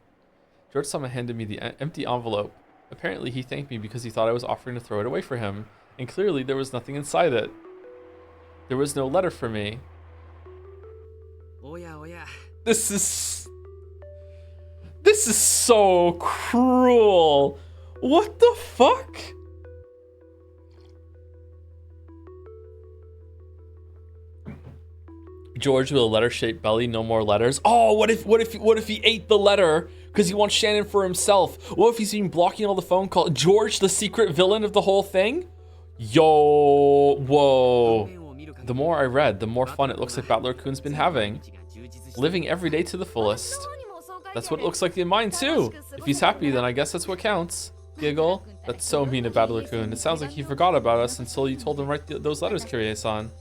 George-sama handed me the empty envelope. Apparently he thanked me because he thought I was offering to throw it away for him. And clearly there was nothing inside it. There was no letter for me. This is so cruel. What the fuck? George with a letter-shaped belly, no more letters. Oh, what if he ate the letter because he wants Shannon for himself? What if he's been blocking all the phone calls? George, the secret villain of the whole thing? Yo, whoa. The more I read, the more fun it looks like Battler-kun's been having. Living every day to the fullest. That's what it looks like in mine too. If he's happy, then I guess that's what counts. Giggle. That's so mean of Battler-kun. It sounds like he forgot about us until you told him to write those letters, Kirie-san.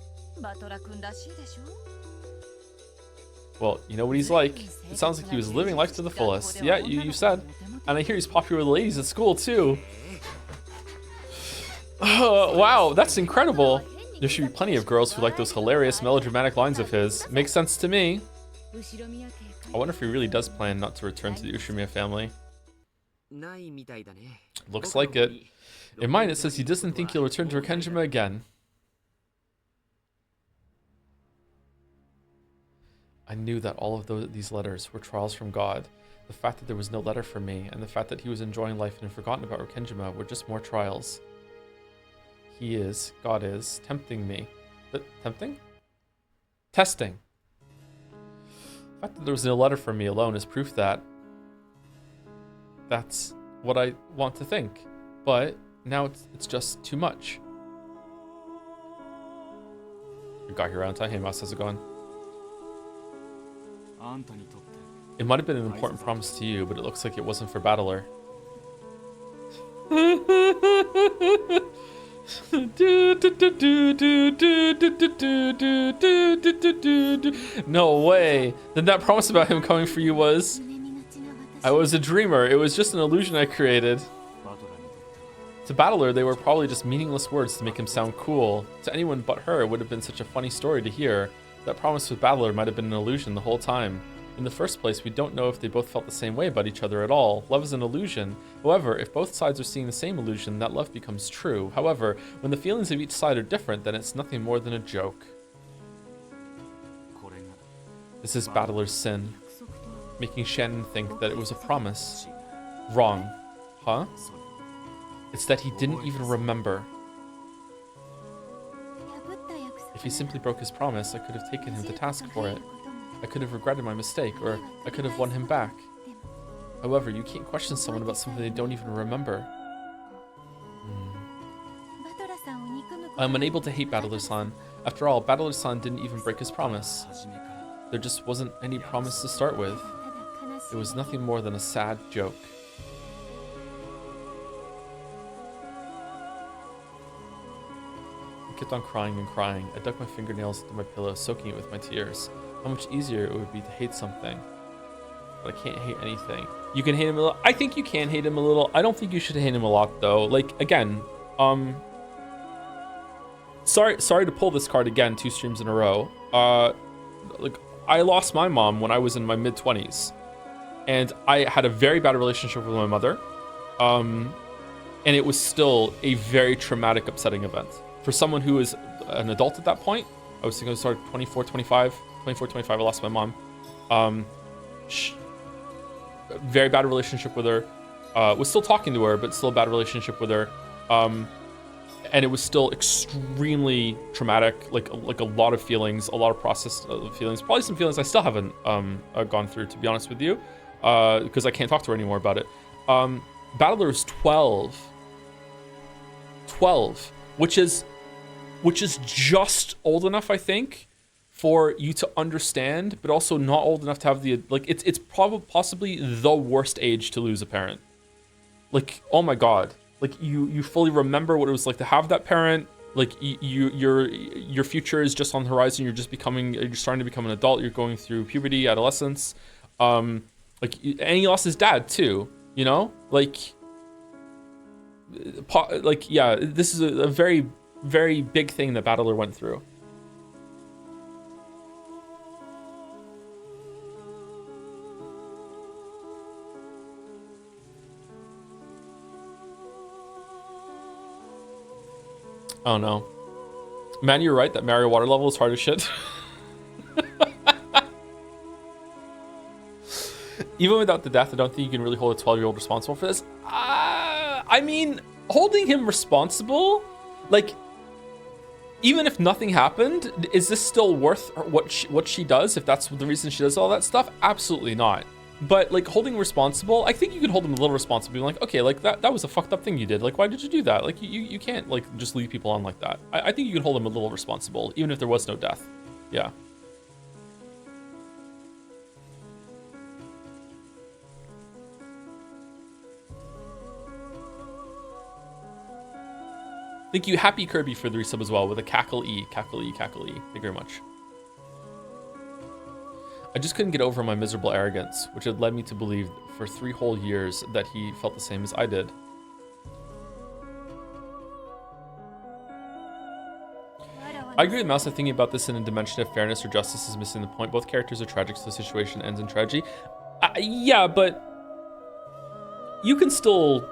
Well, you know what he's like. It sounds like he was living life to the fullest. Yeah, you said. And I hear he's popular with the ladies at school too. Wow, that's incredible. There should be plenty of girls who like those hilarious melodramatic lines of his. Makes sense to me. I wonder if he really does plan not to return to the Ushimiya family. Looks like it. In mine, it says he doesn't think he'll return to Rokkenjima again. I knew that all of these letters were trials from God. The fact that there was no letter for me, and the fact that he was enjoying life and had forgotten about Rokkenjima were just more trials. God is, tempting me. Tempting? Testing. The fact that there was no letter for me alone is proof that that's what I want to think. But now it's just too much. You got here on time. Hey, Mas, how's it going? It might have been an important promise to you, but it looks like it wasn't for Battler. No way. Then that promise about him coming for you was... I was a dreamer. It was just an illusion I created. To Battler, they were probably just meaningless words to make him sound cool. To anyone but her, it would have been such a funny story to hear. That promise with Battler might have been an illusion the whole time. In the first place, we don't know if they both felt the same way about each other at all. Love is an illusion. However, if both sides are seeing the same illusion, that love becomes true. However, when the feelings of each side are different, then it's nothing more than a joke. This is Battler's sin, making Shannon think that it was a promise. Wrong. Huh? It's that he didn't even remember. If he simply broke his promise, I could have taken him to task for it. I could have regretted my mistake, or I could have won him back. However, you can't question someone about something they don't even remember. I'm unable to hate Battler-san. After all, Battler-san didn't even break his promise. There just wasn't any promise to start with. It was nothing more than a sad joke. I kept on crying and crying. I dug my fingernails into my pillow, soaking it with my tears. How much easier it would be to hate something. But I can't hate anything. You can hate him a little. I think you can hate him a little. I don't think you should hate him a lot, though. Like, again, sorry to pull this card again 2 streams in a row. Like, I lost my mom when I was in my mid-20s. And I had a very bad relationship with my mother. And it was still a very traumatic, upsetting event. For someone who is an adult at that point, I was thinking I was 24, 25, I lost my mom. Very bad relationship with her. Was still talking to her, but still a bad relationship with her. And it was still extremely traumatic, like a lot of feelings, a lot of processed feelings. Probably some feelings I still haven't gone through, to be honest with you, because I can't talk to her anymore about it. Battler is 12, which is just old enough, I think, for you to understand, but also not old enough to have the, like, it's probably possibly the worst age to lose a parent. Like, oh my God. Like, you fully remember what it was like to have that parent. Like, your future is just on the horizon. You're starting to become an adult. You're going through puberty, adolescence. And he lost his dad too, you know? Yeah, this is a very, very big thing that Battler went through. Oh no. Man, you're right, that Mario water level is hard as shit. Even without the death, I don't think you can really hold a 12-year-old responsible for this. I mean, holding him responsible, like, even if nothing happened, is this still worth what she does, if that's the reason she does all that stuff? Absolutely not. But, like, holding responsible, I think you could hold him a little responsible, being like, okay, like, that was a fucked up thing you did. Like, why did you do that? Like, you can't, like, just leave people on like that. I think you can hold him a little responsible, even if there was no death. Yeah. Thank you, Happy Kirby, for the resub as well, with a cackle E. Cackle E, cackle E. Thank you very much. I just couldn't get over my miserable arrogance, which had led me to believe for 3 whole years that he felt the same as I did. I agree with Mouse. I'm thinking about this in a dimension of fairness or justice is missing the point. Both characters are tragic, so the situation ends in tragedy. Yeah, but you can still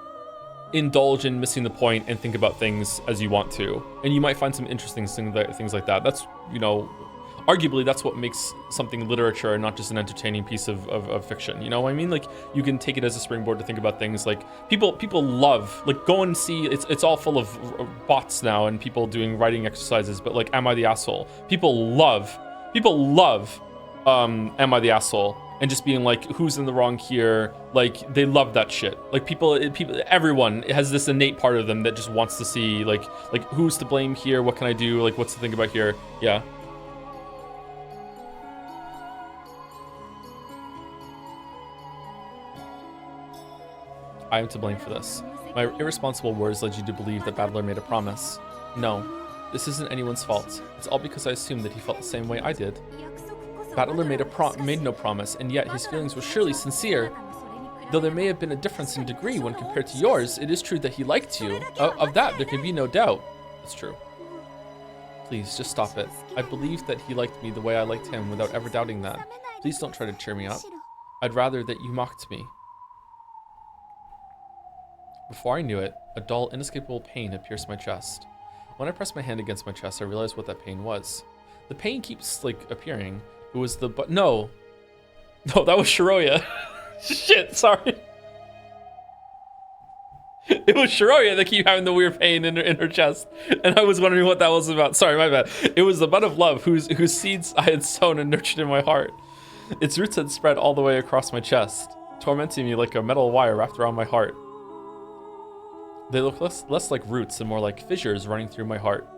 indulge in missing the point and think about things as you want to. And you might find some interesting things like that. That's, you know, arguably that's what makes something literature and not just an entertaining piece of fiction. You know what I mean? Like, you can take it as a springboard to think about things like people love, like, go and see, it's all full of bots now and people doing writing exercises, but like, am I the asshole? People love am I the asshole? And just being like, who's in the wrong here? Like, they love that shit. Like, everyone has this innate part of them that just wants to see, like who's to blame here? What can I do? Like, what's to think about here? Yeah. I am to blame for this. My irresponsible words led you to believe that Battler made a promise. No, this isn't anyone's fault. It's all because I assumed that he felt the same way I did. Battler made no promise, and yet his feelings were surely sincere. Though there may have been a difference in degree when compared to yours, it is true that he liked you. Of that, there can be no doubt. It's true. Please, just stop it. I believed that he liked me the way I liked him without ever doubting that. Please don't try to cheer me up. I'd rather that you mocked me. Before I knew it, a dull, inescapable pain had pierced my chest. When I pressed my hand against my chest, I realized what that pain was. The pain keeps, appearing. It was the no. No, that was Shiroya. Shit, sorry. It was Shiroya that kept having the weird pain in her chest. And I was wondering what that was about. Sorry, my bad. It was the bud of love whose seeds I had sown and nurtured in my heart. Its roots had spread all the way across my chest, tormenting me like a metal wire wrapped around my heart. They look less like roots and more like fissures running through my heart.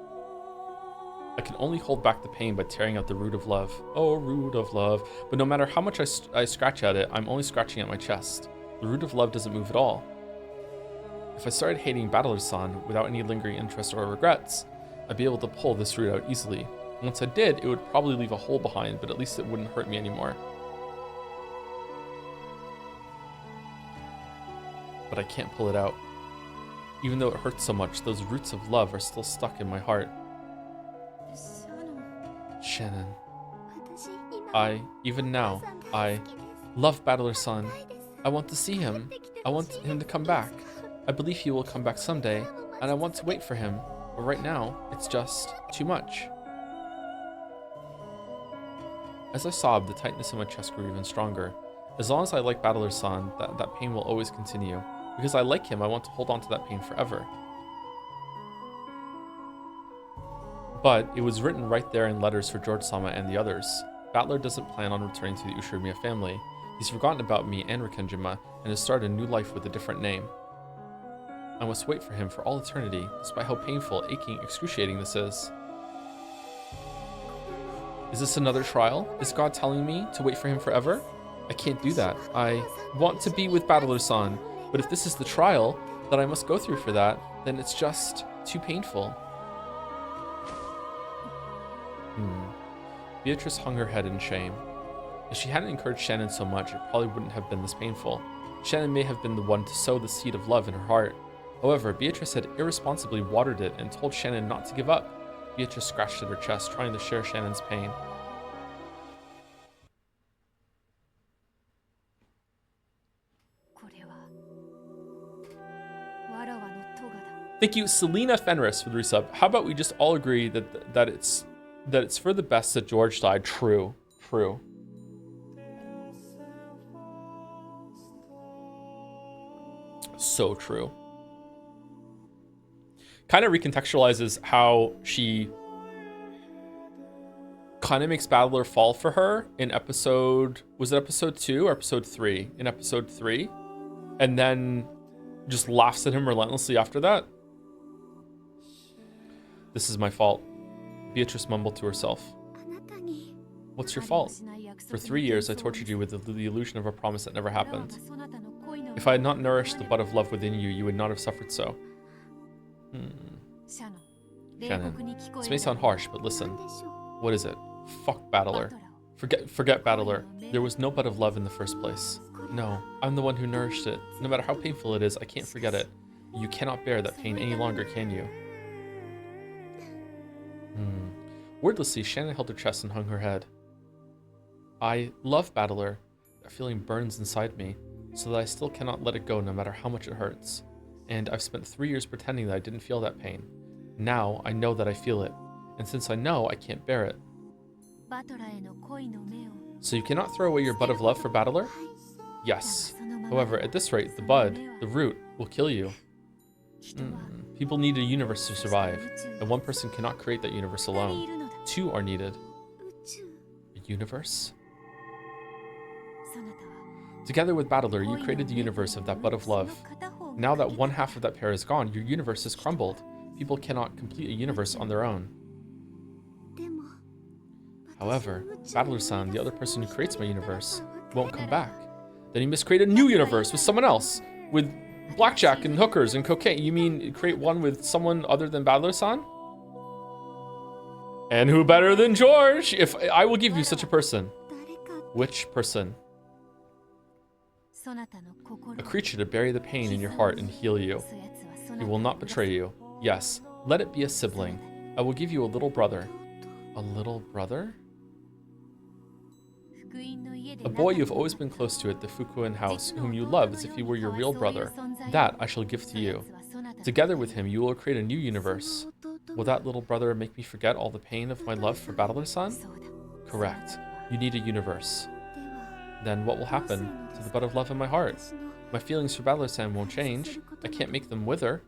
I can only hold back the pain by tearing out the root of love. Oh, root of love. But no matter how much I scratch at it, I'm only scratching at my chest. The root of love doesn't move at all. If I started hating Battler-san without any lingering interest or regrets, I'd be able to pull this root out easily. Once I did, it would probably leave a hole behind, but at least it wouldn't hurt me anymore. But I can't pull it out. Even though it hurts so much, those roots of love are still stuck in my heart. Shannon. Even now, I love Battler-san. I want to see him. I want him to come back. I believe he will come back someday, and I want to wait for him. But right now, it's just too much. As I sobbed, the tightness in my chest grew even stronger. As long as I like Battler-san, that pain will always continue. Because I like him, I want to hold on to that pain forever. But it was written right there in letters for George-sama and the others. Battler doesn't plan on returning to the Ushiromiya family. He's forgotten about me and Rikenjima and has started a new life with a different name. I must wait for him for all eternity, despite how painful, aching, excruciating this is. Is this another trial? Is God telling me to wait for him forever? I can't do that. I want to be with Battler-san, but if this is the trial that I must go through for that, then it's just too painful. Beatrice hung her head in shame. If she hadn't encouraged Shannon so much, it probably wouldn't have been this painful. Shannon may have been the one to sow the seed of love in her heart. However, Beatrice had irresponsibly watered it and told Shannon not to give up. Beatrice scratched at her chest, trying to share Shannon's pain. Thank you, Selena Fenris, for the resub. How about we just all agree that it's for the best that George died? True. So true. Kind of recontextualizes how she kind of makes Battler fall for her in episode... Was it episode 2 or episode 3? In episode 3. And then just laughs at him relentlessly after that. This is my fault. Beatrice mumbled to herself. What's your fault? For 3 years, I tortured you with the illusion of a promise that never happened. If I had not nourished the bud of love within you, you would not have suffered so. Shannon, this may sound harsh, but listen. What is it? Fuck Battler. Forget Battler. There was no bud of love in the first place. No, I'm the one who nourished it. No matter how painful it is, I can't forget it. You cannot bear that pain any longer, can you? Wordlessly, Shannon held her chest and hung her head. I love Battler. That feeling burns inside me, so that I still cannot let it go no matter how much it hurts. And I've spent 3 years pretending that I didn't feel that pain. Now, I know that I feel it. And since I know, I can't bear it. So you cannot throw away your bud of love for Battler? Yes. However, at this rate, the bud, the root, will kill you. People need a universe to survive, and one person cannot create that universe alone. 2 are needed. A universe? Together with Battler, you created the universe of that bud of love. Now that one half of that pair is gone, your universe has crumbled. People cannot complete a universe on their own. However, Battler-san, the other person who creates my universe, won't come back. Then you must create a new universe with someone else, with blackjack and hookers and cocaine. You mean create one with someone other than Battler-san? And who better than George? If I will give you such a person. Which person? A creature to bury the pain in your heart and heal you. He will not betray you. Yes, let it be a sibling. I will give you a little brother. A little brother? A boy you have always been close to at the Fukuen house, whom you love as if he were your real brother. That I shall give to you. Together with him, you will create a new universe. Will that little brother make me forget all the pain of my love for Battler-san? Correct. You need a universe. Then what will happen to the bud of love in my heart? My feelings for Battler-san won't change. I can't make them wither.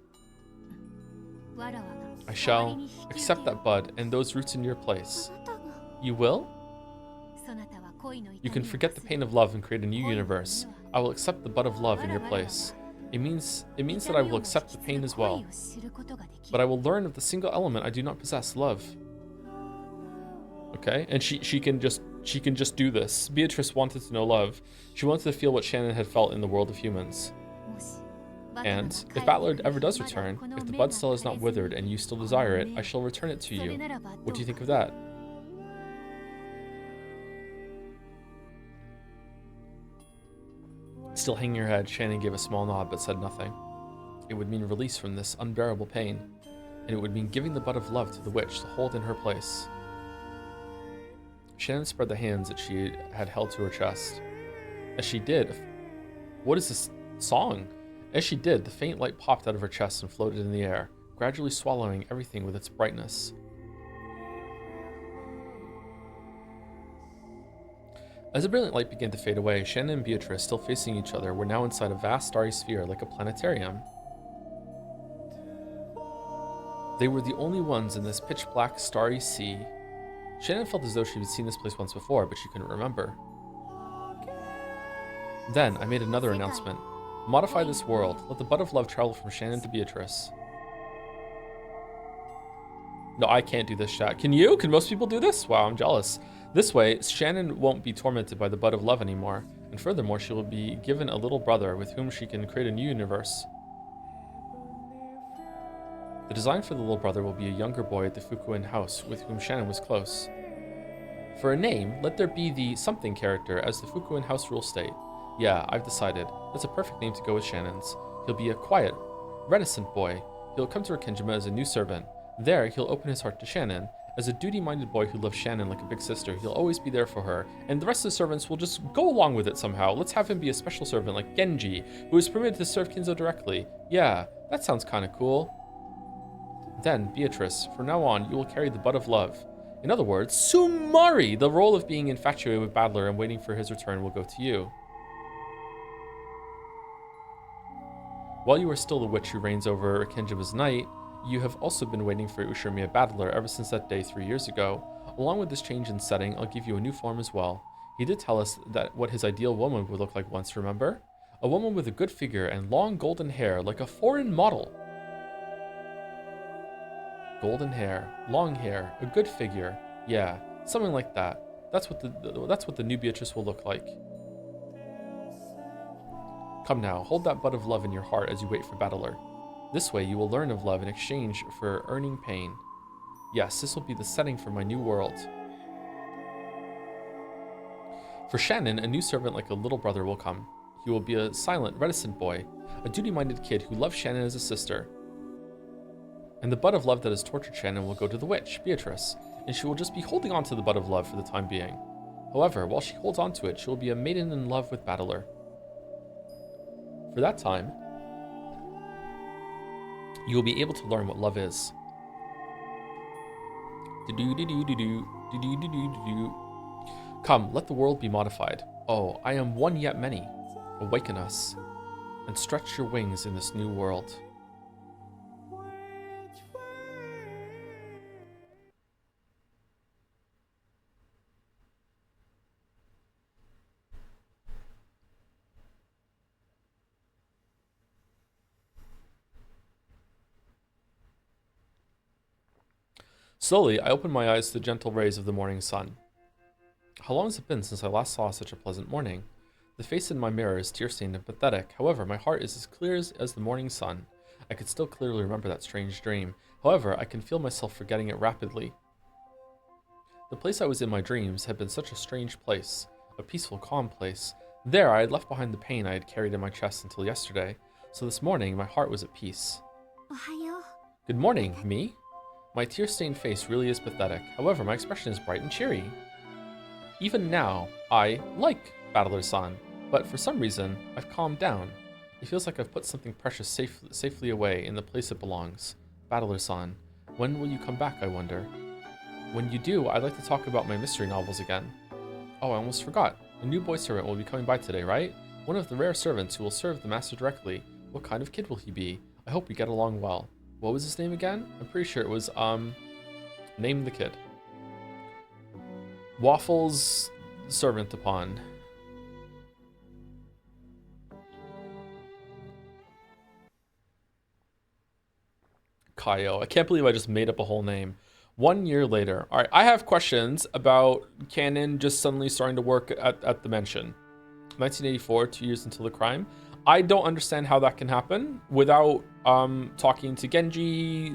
I shall accept that bud and those roots in your place. You will? You can forget the pain of love and create a new universe. I will accept the bud of love in your place. It means that I will accept the pain as well. But I will learn of the single element I do not possess, love. Okay, and she can just do this. Beatrice wanted to know love. She wanted to feel what Shannon had felt in the world of humans. And if Battler ever does return, if the bud still is not withered and you still desire it, I shall return it to you. What do you think of that? Still hanging her head, Shannon gave a small nod but said nothing. It would mean release from this unbearable pain, and it would mean giving the bud of love to the witch to hold in her place. Shannon spread the hands that she had held to her chest. As she did, what is this song? As she did, the faint light popped out of her chest and floated in the air, gradually swallowing everything with its brightness. As the brilliant light began to fade away, Shannon and Beatrice, still facing each other, were now inside a vast starry sphere like a planetarium. They were the only ones in this pitch-black starry sea. Shannon felt as though she had seen this place once before, but she couldn't remember. Then, I made another announcement. Modify this world. Let the bud of love travel from Shannon to Beatrice. No, I can't do this, chat. Can you? Can most people do this? Wow, I'm jealous. This way, Shannon won't be tormented by the bud of love anymore, and furthermore, she will be given a little brother with whom she can create a new universe. The design for the little brother will be a younger boy at the Fukuen house with whom Shannon was close. For a name, let there be the something character as the Fukuen house rules state. Yeah, I've decided. That's a perfect name to go with Shannon's. He'll be a quiet, reticent boy. He'll come to Rikenjima as a new servant. There, he'll open his heart to Shannon. As a duty-minded boy who loves Shannon like a big sister, he'll always be there for her, and the rest of the servants will just go along with it somehow. Let's have him be a special servant like Genji, who is permitted to serve Kinzo directly. Yeah, that sounds kinda cool. Then, Beatrice, from now on, you will carry the bud of love. In other words, Sumari! The role of being infatuated with Battler and waiting for his return will go to you. While you are still the witch who reigns over Rikenjima's night, you have also been waiting for Ushiromiya Battler ever since that day 3 years ago. Along with this change in setting, I'll give you a new form as well. He did tell us that what his ideal woman would look like once, remember? A woman with a good figure and long golden hair, like a foreign model. Golden hair, long hair, a good figure. Yeah, something like that. That's what the new Beatrice will look like. Come now, hold that bud of love in your heart as you wait for Battler. This way you will learn of love in exchange for earning pain. Yes, this will be the setting for my new world. For Shannon, a new servant like a little brother will come. He will be a silent, reticent boy, a duty-minded kid who loves Shannon as a sister. And the bud of love that has tortured Shannon will go to the witch, Beatrice, and she will just be holding on to the bud of love for the time being. However, while she holds on to it, she will be a maiden in love with Battler. For that time, you will be able to learn what love is. Come, let the world be modified. Oh, I am one yet many. Awaken us, and stretch your wings in this new world. Slowly, I opened my eyes to the gentle rays of the morning sun. How long has it been since I last saw such a pleasant morning? The face in my mirror is tear-stained and pathetic. However, my heart is as clear as the morning sun. I could still clearly remember that strange dream. However, I can feel myself forgetting it rapidly. The place I was in my dreams had been such a strange place, a peaceful, calm place. There, I had left behind the pain I had carried in my chest until yesterday, so this morning my heart was at peace. Good morning, me. My tear-stained face really is pathetic. However, my expression is bright and cheery. Even now, I like Battler-san, but for some reason, I've calmed down. It feels like I've put something precious safely away in the place it belongs. Battler-san, when will you come back, I wonder? When you do, I'd like to talk about my mystery novels again. Oh, I almost forgot. A new boy servant will be coming by today, right? One of the rare servants who will serve the master directly. What kind of kid will he be? I hope we get along well. What was his name again? I'm pretty sure it was, name the kid. Waffles servant upon. Kaio. I can't believe I just made up a whole name. 1 year later. All right, I have questions about Canon just suddenly starting to work at the mansion. 1984, 2 years until the crime. I don't understand how that can happen without talking to Genji.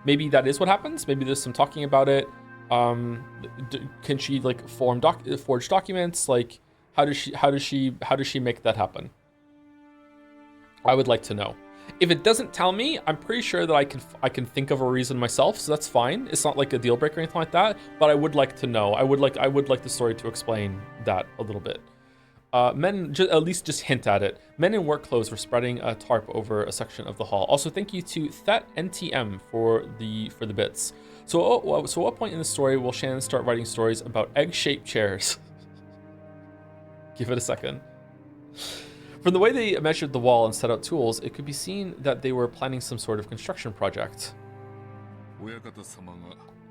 Maybe that is what happens. Maybe there's some talking about it. Can she like forge documents? Like, how does she make that happen? I would like to know. If it doesn't tell me, I'm pretty sure that I can think of a reason myself, so that's fine. It's not like a deal breaker or anything like that, but I would like to know. I would like the story to explain that a little bit. Men, at least just hint at it. Men in work clothes were spreading a tarp over a section of the hall. Also, thank you to Thet NTM for the bits. So at what point in the story will Shannon start writing stories about egg-shaped chairs? Give it a second. From the way they measured the wall and set out tools, it could be seen that they were planning some sort of construction project.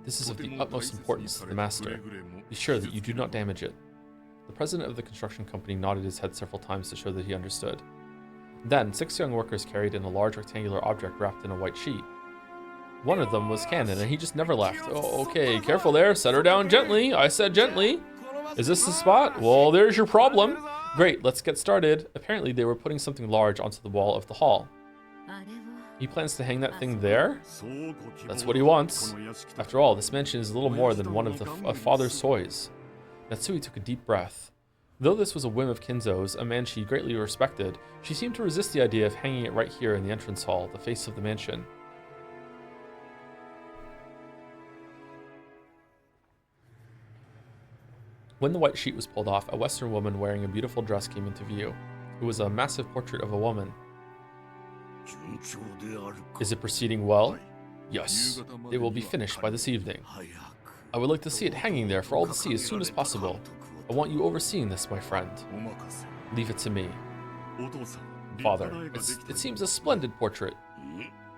This is of the utmost importance to the master. Be sure that you do not damage it. The president of the construction company nodded his head several times to show that he understood. Then, 6 young workers carried in a large rectangular object wrapped in a white sheet. One of them was Cannon, and he just never left. Oh, okay, careful there. Set her down gently. I said gently. Is this the spot? Well, there's your problem. Great, let's get started. Apparently, they were putting something large onto the wall of the hall. He plans to hang that thing there? That's what he wants. After all, this mansion is a little more than one of a father's toys. Natsui took a deep breath. Though this was a whim of Kinzo's, a man she greatly respected, she seemed to resist the idea of hanging it right here in the entrance hall, the face of the mansion. When the white sheet was pulled off, a Western woman wearing a beautiful dress came into view. It was a massive portrait of a woman. Is it proceeding well? Yes. It will be finished by this evening. I would like to see it hanging there for all to see as soon as possible. I want you overseeing this, my friend. Leave it to me. Father, it seems a splendid portrait.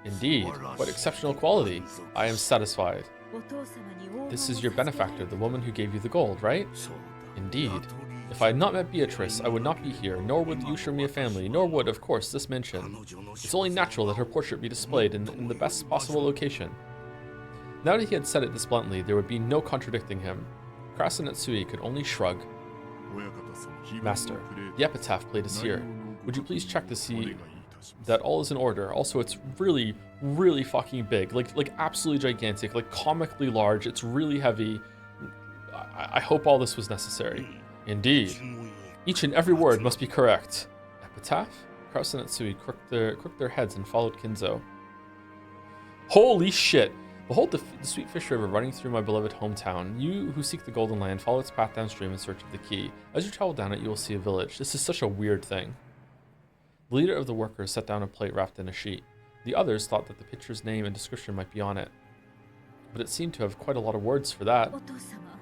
Indeed, what exceptional quality. I am satisfied. This is your benefactor, the woman who gave you the gold, right? Indeed. If I had not met Beatrice, I would not be here, nor would you show me a family, nor would, of course, this mansion. It's only natural that her portrait be displayed in the best possible location. Now that he had said it this bluntly, there would be no contradicting him. Krasa Natsui could only shrug. Master, the epitaph plate is here. Would you please check to see that all is in order? Also, it's really, really fucking big. Like absolutely gigantic, like comically large. It's really heavy. I hope all this was necessary. Indeed. Each and every word must be correct. Epitaph? Krasa and Natsui crooked their heads and followed Kinzo. Holy shit! Behold the sweet fish river running through my beloved hometown. You who seek the golden land, follow its path downstream in search of the key. As you travel down it, you will see a village. This is such a weird thing. The leader of the workers set down a plate wrapped in a sheet. The others thought that the picture's name and description might be on it. But it seemed to have quite a lot of words for that.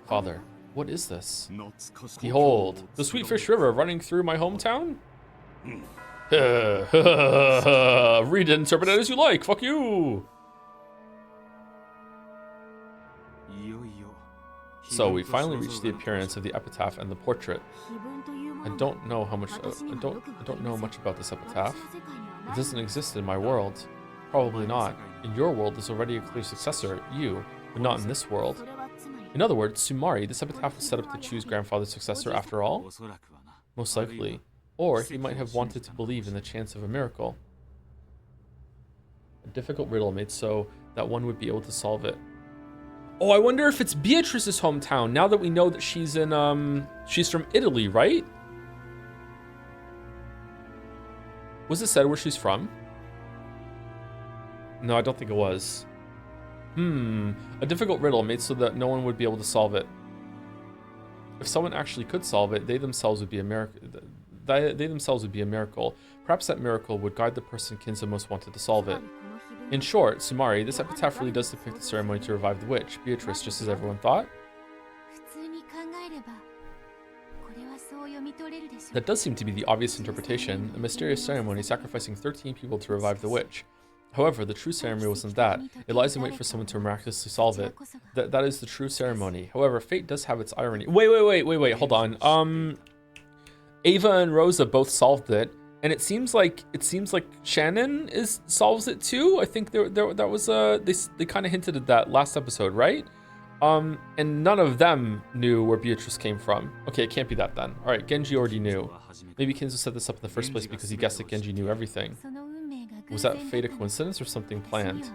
Father, what is this? Behold, the sweet fish river running through my hometown? Read it and interpret it as you like. Fuck you! So we finally reached the appearance of the epitaph and the portrait. I don't know much about this epitaph. It doesn't exist in my world. Probably not. In your world, there's already a clear successor, you, but not in this world. In other words, Sumari, this epitaph was set up to choose grandfather's successor after all? Most likely. Or he might have wanted to believe in the chance of a miracle. A difficult riddle made so that one would be able to solve it. Oh, I wonder if it's Beatrice's hometown, now that we know that she's in, she's from Italy, right? Was it said where she's from? No, I don't think it was. A difficult riddle made so that no one would be able to solve it. If someone actually could solve it, they themselves would be a miracle. They themselves would be a miracle. Perhaps that miracle would guide the person Kinzo most wanted to solve it. In short, Sumari, this epitaph really does depict the ceremony to revive the witch, Beatrice, just as everyone thought. That does seem to be the obvious interpretation, a mysterious ceremony sacrificing 13 people to revive the witch. However, the true ceremony wasn't that. It lies in wait for someone to miraculously solve it. That is the true ceremony. However, fate does have its irony. Wait, hold on. Ava and Rosa both solved it, and it seems like Shannon solves it too. I think that was they kind of hinted at that last episode, right? And none of them knew where Beatrice came from. Okay, it can't be that then. All right, Genji already knew. Maybe Kinzo set this up in the first place because he guessed that Genji knew everything. Was that fate a coincidence or something planned?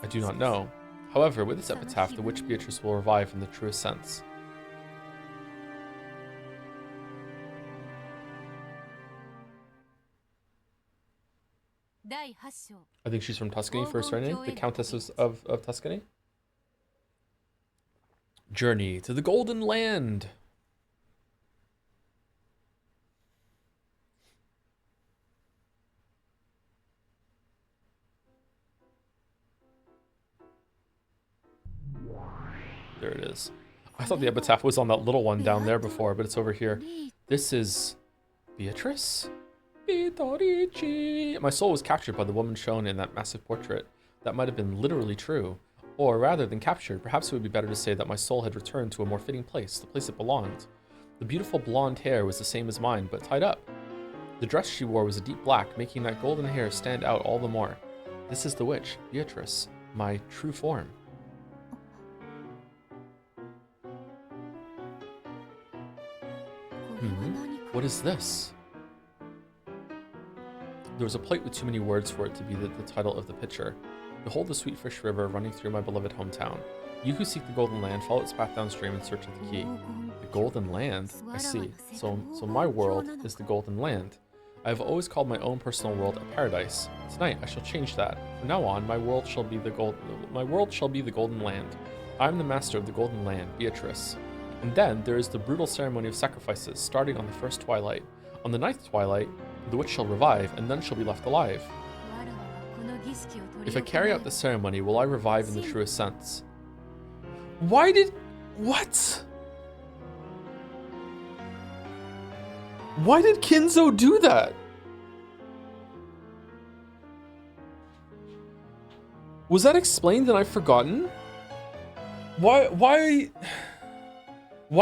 I do not know. However, with this epitaph, the witch Beatrice will revive in the truest sense. I think she's from Tuscany for her surname, the Countess of Tuscany. Journey to the Golden Land. There it is. I thought the epitaph was on that little one down there before, but it's over here. This is Beatrice? My soul was captured by the woman shown in that massive portrait. That might have been literally true. Or rather than captured, perhaps it would be better to say that my soul had returned to a more fitting place, the place it belonged. The beautiful blonde hair was the same as mine, but tied up. The dress she wore was a deep black, making that golden hair stand out all the more. This is the witch, Beatrice, my true form. What is this? There was a plate with too many words for it to be the title of the picture. Behold the sweet fish river running through my beloved hometown. You who seek the Golden Land, follow its path downstream in search of the key. The Golden Land? I see. So my world is the Golden Land. I have always called my own personal world a paradise. Tonight I shall change that. From now on, my world shall be the Golden Land. I am the master of the Golden Land, Beatrice. And then there is the brutal ceremony of sacrifices, starting on the first twilight. On the ninth twilight, the witch shall revive, and then shall be left alive. If I carry out the ceremony, will I revive in the truest sense? What? Why did Kinzo do that? Was that explained and I've forgotten? Why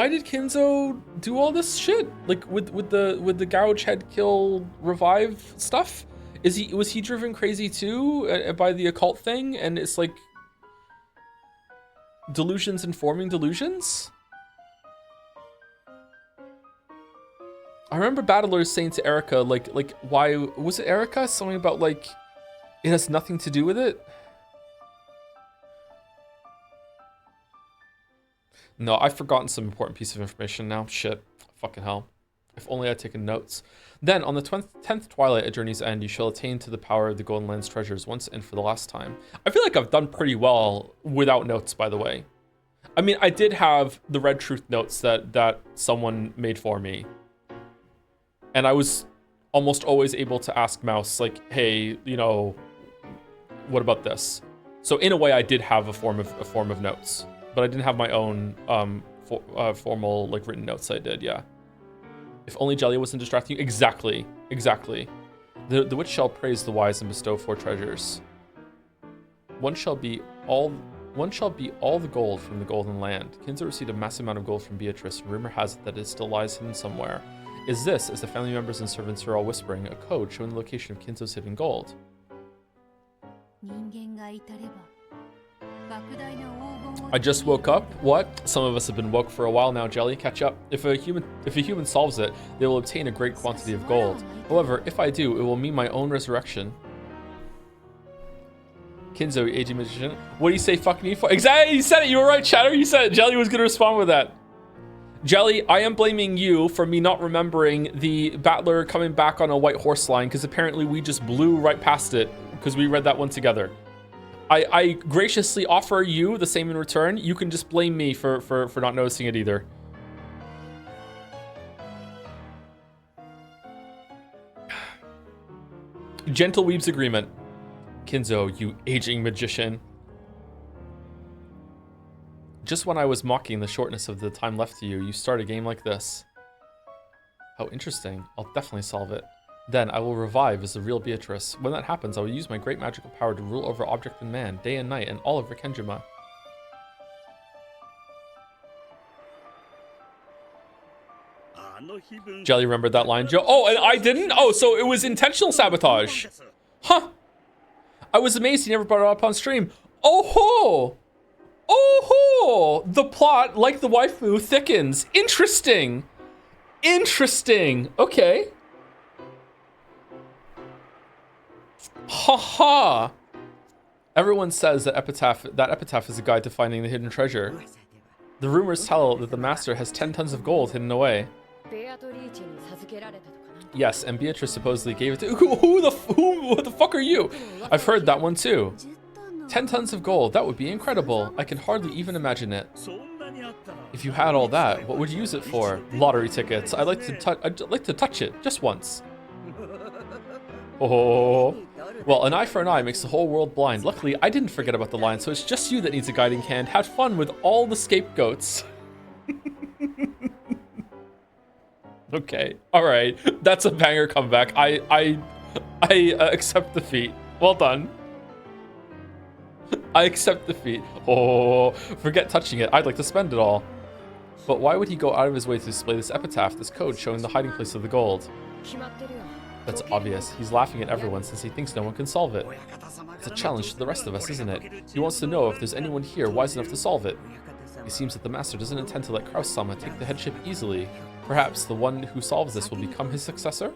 did Kinzo do all this shit? Like with the gouge head kill revive stuff? Was he driven crazy too by the occult thing? And it's like delusions informing delusions? I remember battlers saying to Erica, like why was it Erica? Something about like it has nothing to do with it. No, I've forgotten some important piece of information now. Shit. Fucking hell. If only I'd taken notes. Then, on the 10th twilight at Journey's End, you shall attain to the power of the Golden Land's treasures once and for the last time. I feel like I've done pretty well without notes, by the way. I mean, I did have the Red Truth notes that someone made for me. And I was almost always able to ask Mouse, like, hey, you know, what about this? So in a way, I did have a form of notes. But I didn't have my own formal, like, written notes I did, yeah. If only Jelly wasn't distracting you. Exactly. The witch shall praise the wise and bestow 4 treasures. One shall be all the gold from the Golden Land. Kinzo received a massive amount of gold from Beatrice, and rumor has it that it still lies hidden somewhere. Is this, as the family members and servants are all whispering, a code showing the location of Kinzo's hidden gold? I just woke up. What? Some of us have been woke for a while now, Jelly. Catch up. If a human solves it, they will obtain a great quantity of gold. However, if I do, it will mean my own resurrection. Kinzo, aging magician. What do you say fuck me for? Exactly, you said it. You were right, Chatter. You said it. Jelly was going to respond with that. Jelly, I am blaming you for me not remembering the battler coming back on a white horse line, because apparently we just blew right past it because we read that one together. I graciously offer you the same in return. You can just blame me for not noticing it either. Gentle Weeb's agreement. Kinzo, you aging magician. Just when I was mocking the shortness of the time left to you, you start a game like this. How interesting. I'll definitely solve it. Then I will revive as the real Beatrice. When that happens, I will use my great magical power to rule over object and man, day and night, and all over Kenjima. Jelly remembered that line, Joe. Oh, and I didn't? Oh, so it was intentional sabotage. Huh. I was amazed he never brought it up on stream. Oh ho! Oh ho! The plot, like the waifu, thickens. Interesting. Interesting. Okay. Ha ha. Everyone says that epitaph is a guide to finding the hidden treasure. The rumors tell that the master has 10 tons of gold hidden away. Yes, and Beatrice supposedly gave it to what the fuck are you? I've heard that one too. 10 tons of gold, that would be incredible. I can hardly even imagine it. If you had all that, what would you use it for? Lottery tickets. I'd like to touch it just once. Oh. Well, an eye for an eye makes the whole world blind. Luckily, I didn't forget about the line, so it's just you that needs a guiding hand. Have fun with all the scapegoats. Okay, all right. That's a banger comeback. I accept defeat. Well done. I accept defeat. Oh, forget touching it. I'd like to spend it all. But why would he go out of his way to display this epitaph, this code showing the hiding place of the gold? That's obvious. He's laughing at everyone since he thinks no one can solve it. It's a challenge to the rest of us, isn't it? He wants to know if there's anyone here wise enough to solve it. It seems that the master doesn't intend to let Kraus-sama take the headship easily. Perhaps the one who solves this will become his successor?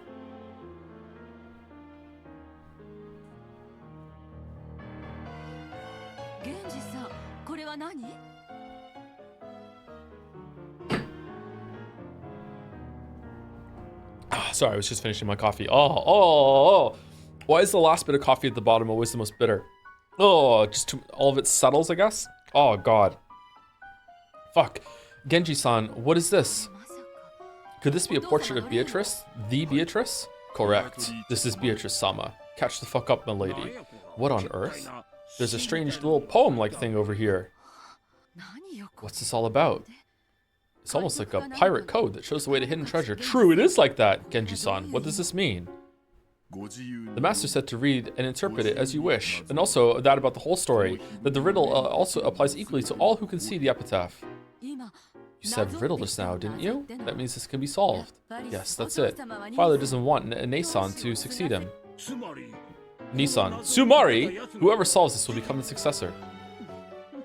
Sorry, I was just finishing my coffee. Oh. Why is the last bit of coffee at the bottom always the most bitter? Oh, just all of it settles, I guess? Oh, God. Fuck. Genji-san, what is this? Could this be a portrait of Beatrice? The Beatrice? Correct. This is Beatrice-sama. Catch the fuck up, milady. What on earth? There's a strange little poem-like thing over here. What's this all about? It's almost like a pirate code that shows the way to hidden treasure. True, it is like that, Genji-san. What does this mean? The master said to read and interpret it as you wish. And also that about the whole story, that the riddle also applies equally to all who can see the epitaph. You said riddle just now, didn't you? That means this can be solved. Yes, that's it. Father doesn't want Nissan to succeed him. Nissan. Sumari! Whoever solves this will become the successor.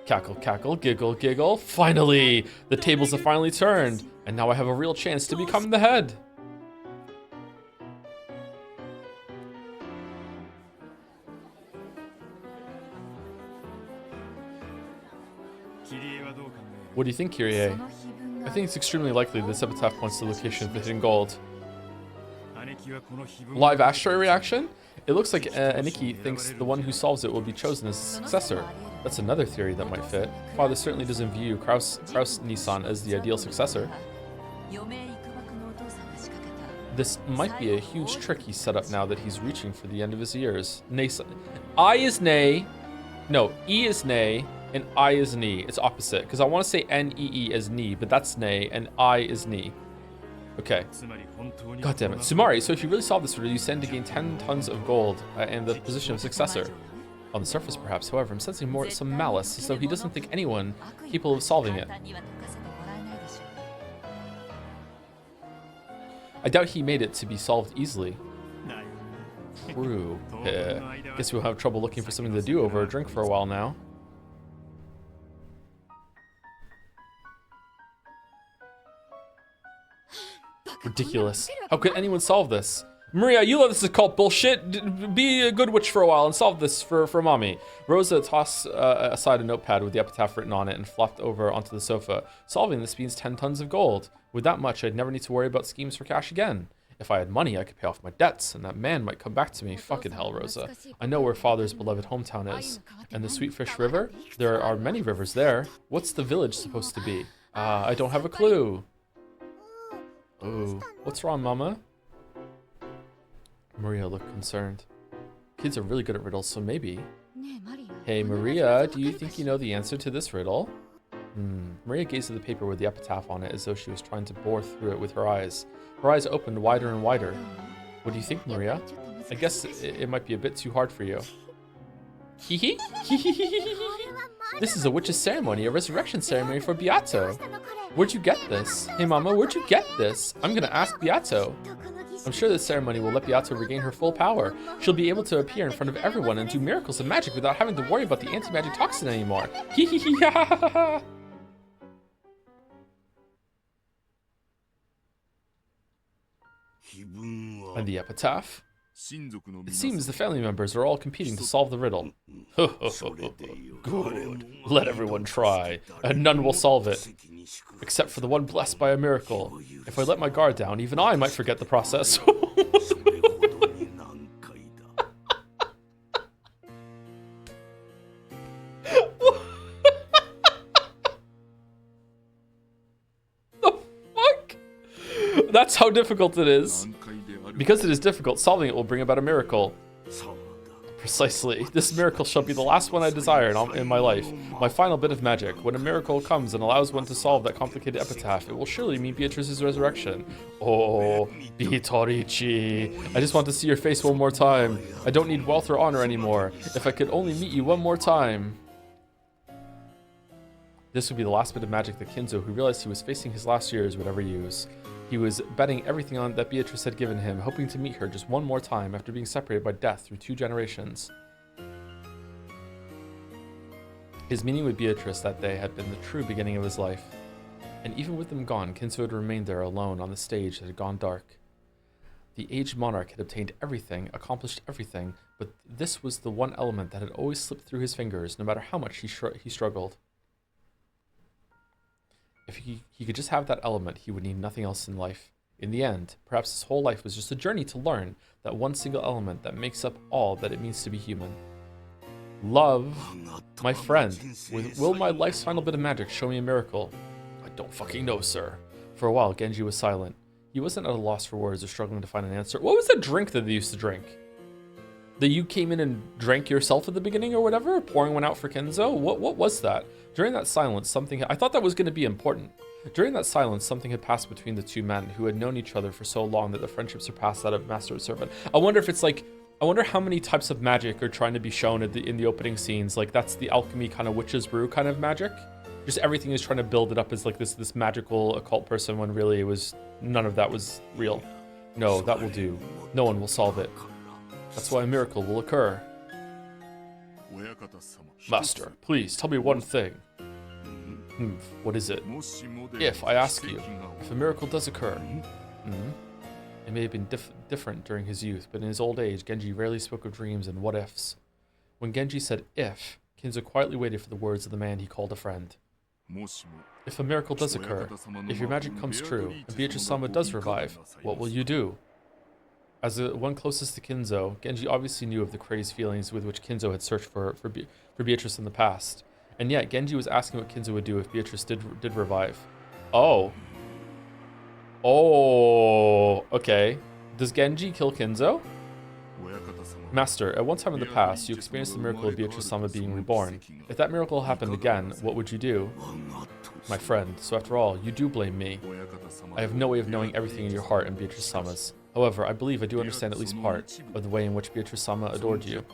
Cackle, cackle, giggle, giggle. Finally! The tables have finally turned. And now I have a real chance to become the head. What do you think, Kyrie? I think it's extremely likely this epitaph points to the location of the hidden gold. Live Ashtray reaction? It looks like Aniki thinks the one who solves it will be chosen as the successor. That's another theory that might fit. Father certainly doesn't view Kraus Nissan as the ideal successor. This might be a huge trick he's set up now that he's reaching for the end of his years. I is nay. No, E is nay. And I is knee. It's opposite. Because I want to say N-E-E as knee, but that's nay, and I is knee. Okay. God damn it. Sumari, so if you really solve this riddle, you stand to gain 10 tons of gold and the position of successor. On the surface, perhaps, however, I'm sensing some malice, so he doesn't think anyone capable of solving it. I doubt he made it to be solved easily. True. Guess we'll have trouble looking for something to do over a drink for a while now. Ridiculous. How could anyone solve this? Maria, you know this is called bullshit. Be a good witch for a while and solve this for mommy. Rosa tossed aside a notepad with the epitaph written on it and flopped over onto the sofa. Solving this means 10 tons of gold. With that much, I'd never need to worry about schemes for cash again. If I had money, I could pay off my debts, and that man might come back to me. Fucking hell, Rosa. I know where father's beloved hometown is. And the Sweetfish River? There are many rivers there. What's the village supposed to be? I don't have a clue. Ooh, what's wrong, Mama? Maria looked concerned. Kids are really good at riddles, so maybe. Hey, Maria, do you think you know the answer to this riddle? Maria gazed at the paper with the epitaph on it as though she was trying to bore through it with her eyes. Her eyes opened wider and wider. What do you think, Maria? I guess it might be a bit too hard for you. Hee. This is a witch's ceremony, a resurrection ceremony for Beato. Where'd you get this? Hey, Mama, where'd you get this? I'm gonna ask Beato. I'm sure this ceremony will let Beato regain her full power. She'll be able to appear in front of everyone and do miracles and magic without having to worry about the anti-magic toxin anymore. Hee. And the epitaph? It seems the family members are all competing to solve the riddle. Good. Let everyone try, and none will solve it. Except for the one blessed by a miracle. If I let my guard down, even I might forget the process. The fuck? That's how difficult it is. Because it is difficult, solving it will bring about a miracle. Precisely. This miracle shall be the last one I desire in my life. My final bit of magic. When a miracle comes and allows one to solve that complicated epitaph, it will surely mean Beatrice's resurrection. Oh, Beatrice. I just want to see your face one more time. I don't need wealth or honor anymore. If I could only meet you one more time. This would be the last bit of magic that Kinzo, who realized he was facing his last years, would ever use. He was betting everything on that Beatrice had given him, hoping to meet her just one more time after being separated by death through 2 generations. His meeting with Beatrice that day had been the true beginning of his life. And even with them gone, Kinzo had remained there alone on the stage that had gone dark. The aged monarch had obtained everything, accomplished everything, but this was the one element that had always slipped through his fingers, no matter how much he struggled. If he could just have that element, he would need nothing else in life. In the end, perhaps his whole life was just a journey to learn that one single element that makes up all that it means to be human. Love, my friend. Will my life's final bit of magic show me a miracle? I don't fucking know, sir. For a while, Genji was silent. He wasn't at a loss for words or struggling to find an answer. What was the drink that they used to drink? That you came in and drank yourself at the beginning or whatever? Pouring one out for Kinzo? What was that? During that silence, I thought that was going to be important. During that silence, something had passed between the two men who had known each other for so long that the friendship surpassed that of master and servant. I wonder if it's like, I wonder how many types of magic are trying to be shown in the opening scenes. Like that's the alchemy kind of witch's brew kind of magic. Just everything is trying to build it up as like this magical occult person when really it was, none of that was real. No, that will do. No one will solve it. That's why a miracle will occur. Master, please tell me one thing. What is it? If, I ask you, if a miracle does occur. It may have been different during his youth, but in his old age, Genji rarely spoke of dreams and what-ifs. When Genji said if, Kinzo quietly waited for the words of the man he called a friend. If a miracle does occur, if your magic comes true, and Beatrice-sama does revive, what will you do? As the one closest to Kinzo, Genji obviously knew of the crazed feelings with which Kinzo had searched for Beatrice in the past. And yet, Genji was asking what Kinzo would do if Beatrice did revive. Oh. Oh, okay. Does Genji kill Kinzo? Master, at one time in the past, you experienced the miracle of Beatrice-sama being reborn. If that miracle happened again, what would you do? My friend, so after all, you do blame me. I have no way of knowing everything in your heart and Beatrice-sama's. However, I believe I do understand at least part of the way in which Beatrice-sama adored you.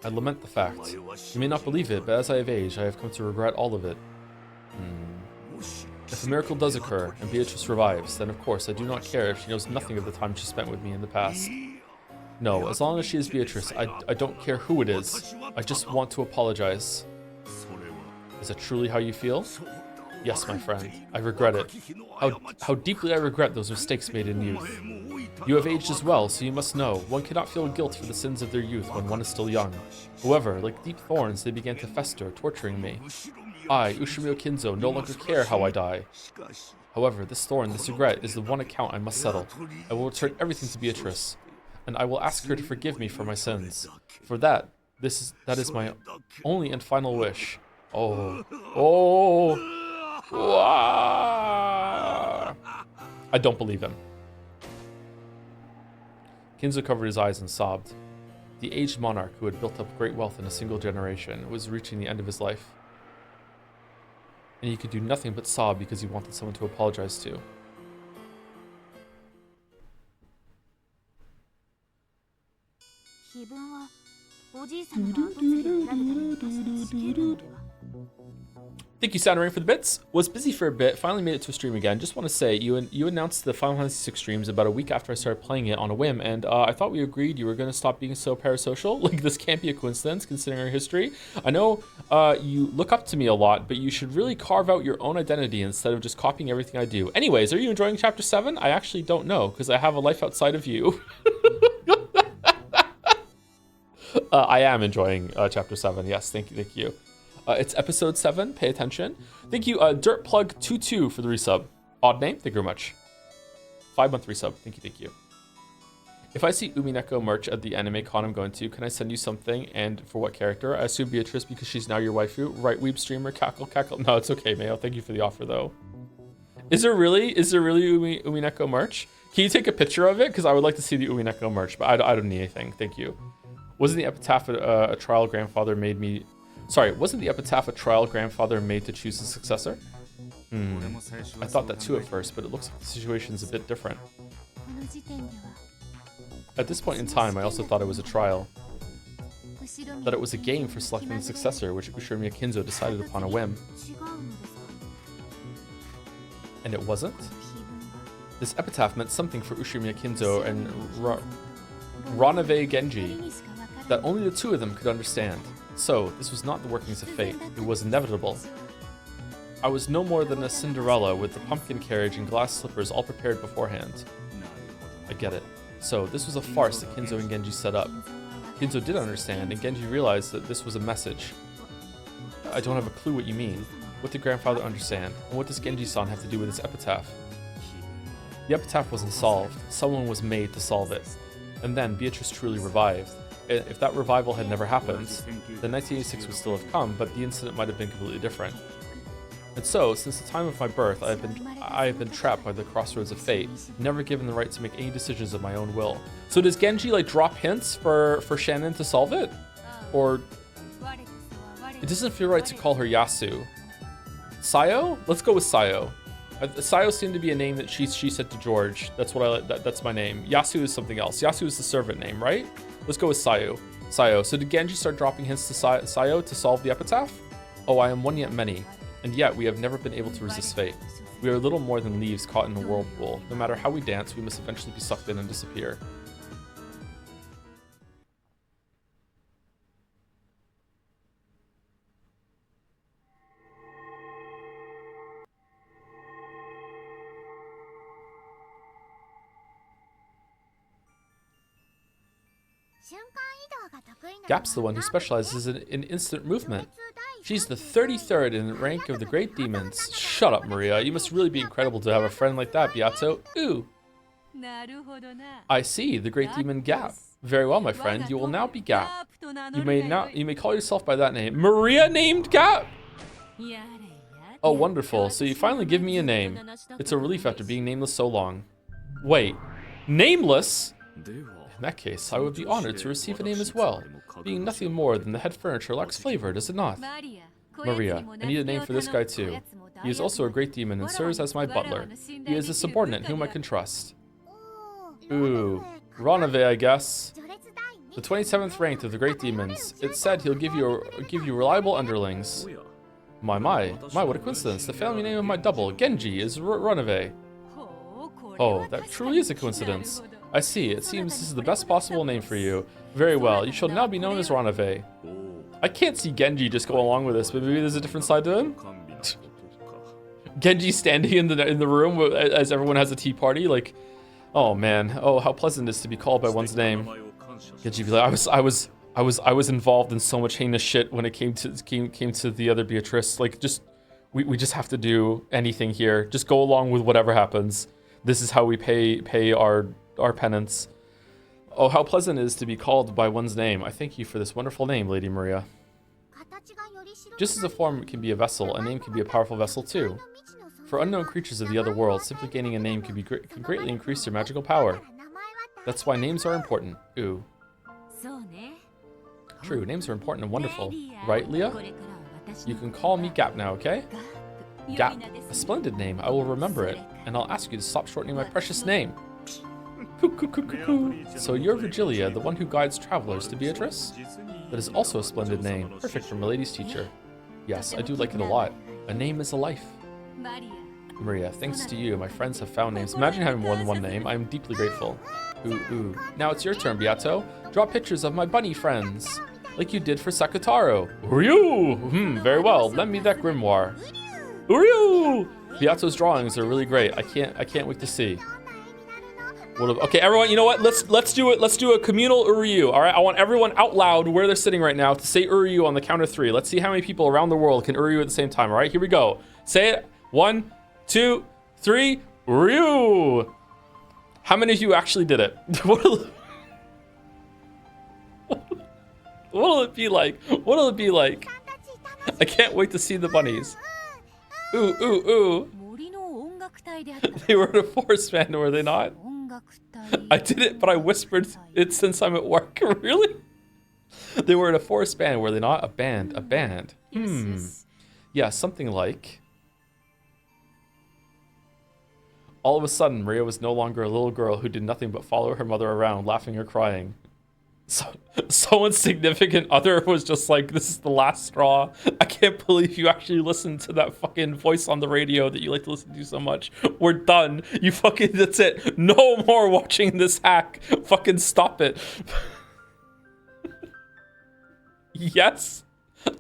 I lament the fact. You may not believe it, but as I have aged, I have come to regret all of it. If a miracle does occur, and Beatrice revives, then of course I do not care if she knows nothing of the time she spent with me in the past. No, as long as she is Beatrice, I don't care who it is. I just want to apologize. Is that truly how you feel? Yes, my friend, I regret it. How deeply I regret those mistakes made in youth. You have aged as well, so you must know, one cannot feel guilt for the sins of their youth when one is still young. However, like deep thorns, they began to fester, torturing me. I, Ushimio Kinzo, no longer care how I die. However, this thorn, this regret, is the one account I must settle. I will return everything to Beatrice, and I will ask her to forgive me for my sins. For that is my only and final wish. I don't believe him. Kinzo covered his eyes and sobbed. The aged monarch who had built up great wealth in a single generation was reaching the end of his life. And he could do nothing but sob because he wanted someone to apologize to. Thank you, Soundering, for the bits. Was busy for a bit, finally made it to a stream again. Just want to say, you announced the Final Fantasy VI streams about a week after I started playing it on a whim, and I thought we agreed you were going to stop being so parasocial. Like, this can't be a coincidence, considering our history. I know you look up to me a lot, but you should really carve out your own identity instead of just copying everything I do. Anyways, are you enjoying Chapter 7? I actually don't know, because I have a life outside of you. I am enjoying Chapter 7, yes, thank you. It's episode 7, pay attention. Thank you, DirtPlug22 for the resub. Odd name, thank you very much. 5-month resub, thank you. If I see Umineko merch at the anime con I'm going to, can I send you something, and for what character? I assume Beatrice because she's now your waifu. Right, weeb streamer, cackle. No, it's okay, Mayo, thank you for the offer though. Is there really Umineko merch? Can you take a picture of it? Because I would like to see the Umineko merch, but I don't need anything, thank you. Wasn't the epitaph a trial grandfather made me... Sorry, wasn't the epitaph a trial grandfather made to choose his successor? I thought that too at first, but it looks like the situation's a bit different. At this point in time, I also thought it was a trial. That it was a game for selecting the successor, which Ushirimiya Kinzo decided upon a whim. And it wasn't? This epitaph meant something for Ushirimiya Kinzo and Ranave Genji that only the two of them could understand. So, this was not the workings of fate, it was inevitable. I was no more than a Cinderella with the pumpkin carriage and glass slippers all prepared beforehand. I get it. So, this was a farce that Kinzo and Genji set up. Kinzo did understand, and Genji realized that this was a message. I don't have a clue what you mean. What did grandfather understand? And what does Genji-san have to do with this epitaph? The epitaph wasn't solved. Someone was made to solve it. And then Beatrice truly revived. If that revival had never happened, then 1986 would still have come, but the incident might have been completely different. And so, since the time of my birth, I have been trapped by the crossroads of fate, never given the right to make any decisions of my own will. So does Genji like drop hints for Shannon to solve it? Or it doesn't feel right to call her Yasu. Sayo? Let's go with Sayo. Sayo seemed to be a name that she said to George. That's what that's my name. Yasu is something else. Yasu is the servant name, right? Let's go with Sayo. So did Genji start dropping hints to Sayo to solve the epitaph? Oh, I am one yet many. And yet, we have never been able to resist fate. We are little more than leaves caught in a whirlpool. No matter how we dance, we must eventually be sucked in and disappear. Gap's the one who specializes in instant movement. She's the 33rd in the rank of the great demons. Shut up, Maria. You must really be incredible to have a friend like that, Beato. Ooh. I see, the great demon Gap. Very well, my friend. You will now be Gap. You may call yourself by that name. Maria named Gap? Oh, wonderful. So you finally give me a name. It's a relief after being nameless so long. Wait, nameless? In that case, I would be honored to receive a name as well. Being nothing more than the head furniture lacks flavor, does it not? Maria, I need a name for this guy too. He is also a great demon and serves as my butler. He is a subordinate whom I can trust. Ooh, Ranave, I guess. The 27th ranked of the great demons. It said he'll give you reliable underlings. My, what a coincidence. The family name of my double, Genji, is Ranave. Oh, that truly is a coincidence. I see, it seems this is the best possible name for you. Very well, you shall now be known as Ranave. I can't see Genji just go along with this, but maybe there's a different side to him? Genji standing in the room as everyone has a tea party, like, oh man, oh how pleasant it is to be called by one's name. Genji be like, I was involved in so much heinous shit when it came to the other Beatrice. Like, just we just have to do anything here. Just go along with whatever happens. This is how we pay our penance. Oh, how pleasant it is to be called by one's name. I thank you for this wonderful name, Lady Maria. Just as a form can be a vessel, a name can be a powerful vessel too. For unknown creatures of the other world, simply gaining a name can greatly increase their magical power. That's why names are important. Ooh. True, names are important and wonderful. Right, Leah? You can call me Gap now, okay? Gap, a splendid name. I will remember it, and I'll ask you to stop shortening my precious name. So you're Virgilia, the one who guides travelers to Beatrice? That is also a splendid name, perfect for Milady's teacher. Yes, I do like it a lot. A name is a life. Maria, thanks to you, my friends have found names. Imagine having more than one name. I am deeply grateful. Ooh. Now it's your turn, Beato. Draw pictures of my bunny friends, like you did for Sakutaro. Uryu! Very well. Lend me that grimoire. Uryu! Beato's drawings are really great. I can't wait to see. Okay, everyone, you know what? Let's do it. Let's do a communal Uryu. All right, I want everyone out loud where they're sitting right now to say Uryu on the count of 3. Let's see how many people around the world can Uryu at the same time. All right, here we go. Say it. 1, 2, 3. Uryu. How many of you actually did it? What'll it be like? What'll it be like? I can't wait to see the bunnies. Ooh. They were in a forest band, were they not? I did it, but I whispered it since I'm at work. Really? They were in a forest band, were they not? A band. Yeah, something like... All of a sudden, Maria was no longer a little girl who did nothing but follow her mother around, laughing or crying. Someone's significant other was just like, this is the last straw. I can't believe you actually listened to that fucking voice on the radio that you like to listen to so much. We're done. You fucking, that's it. No more watching this hack. Fucking stop it. Yes.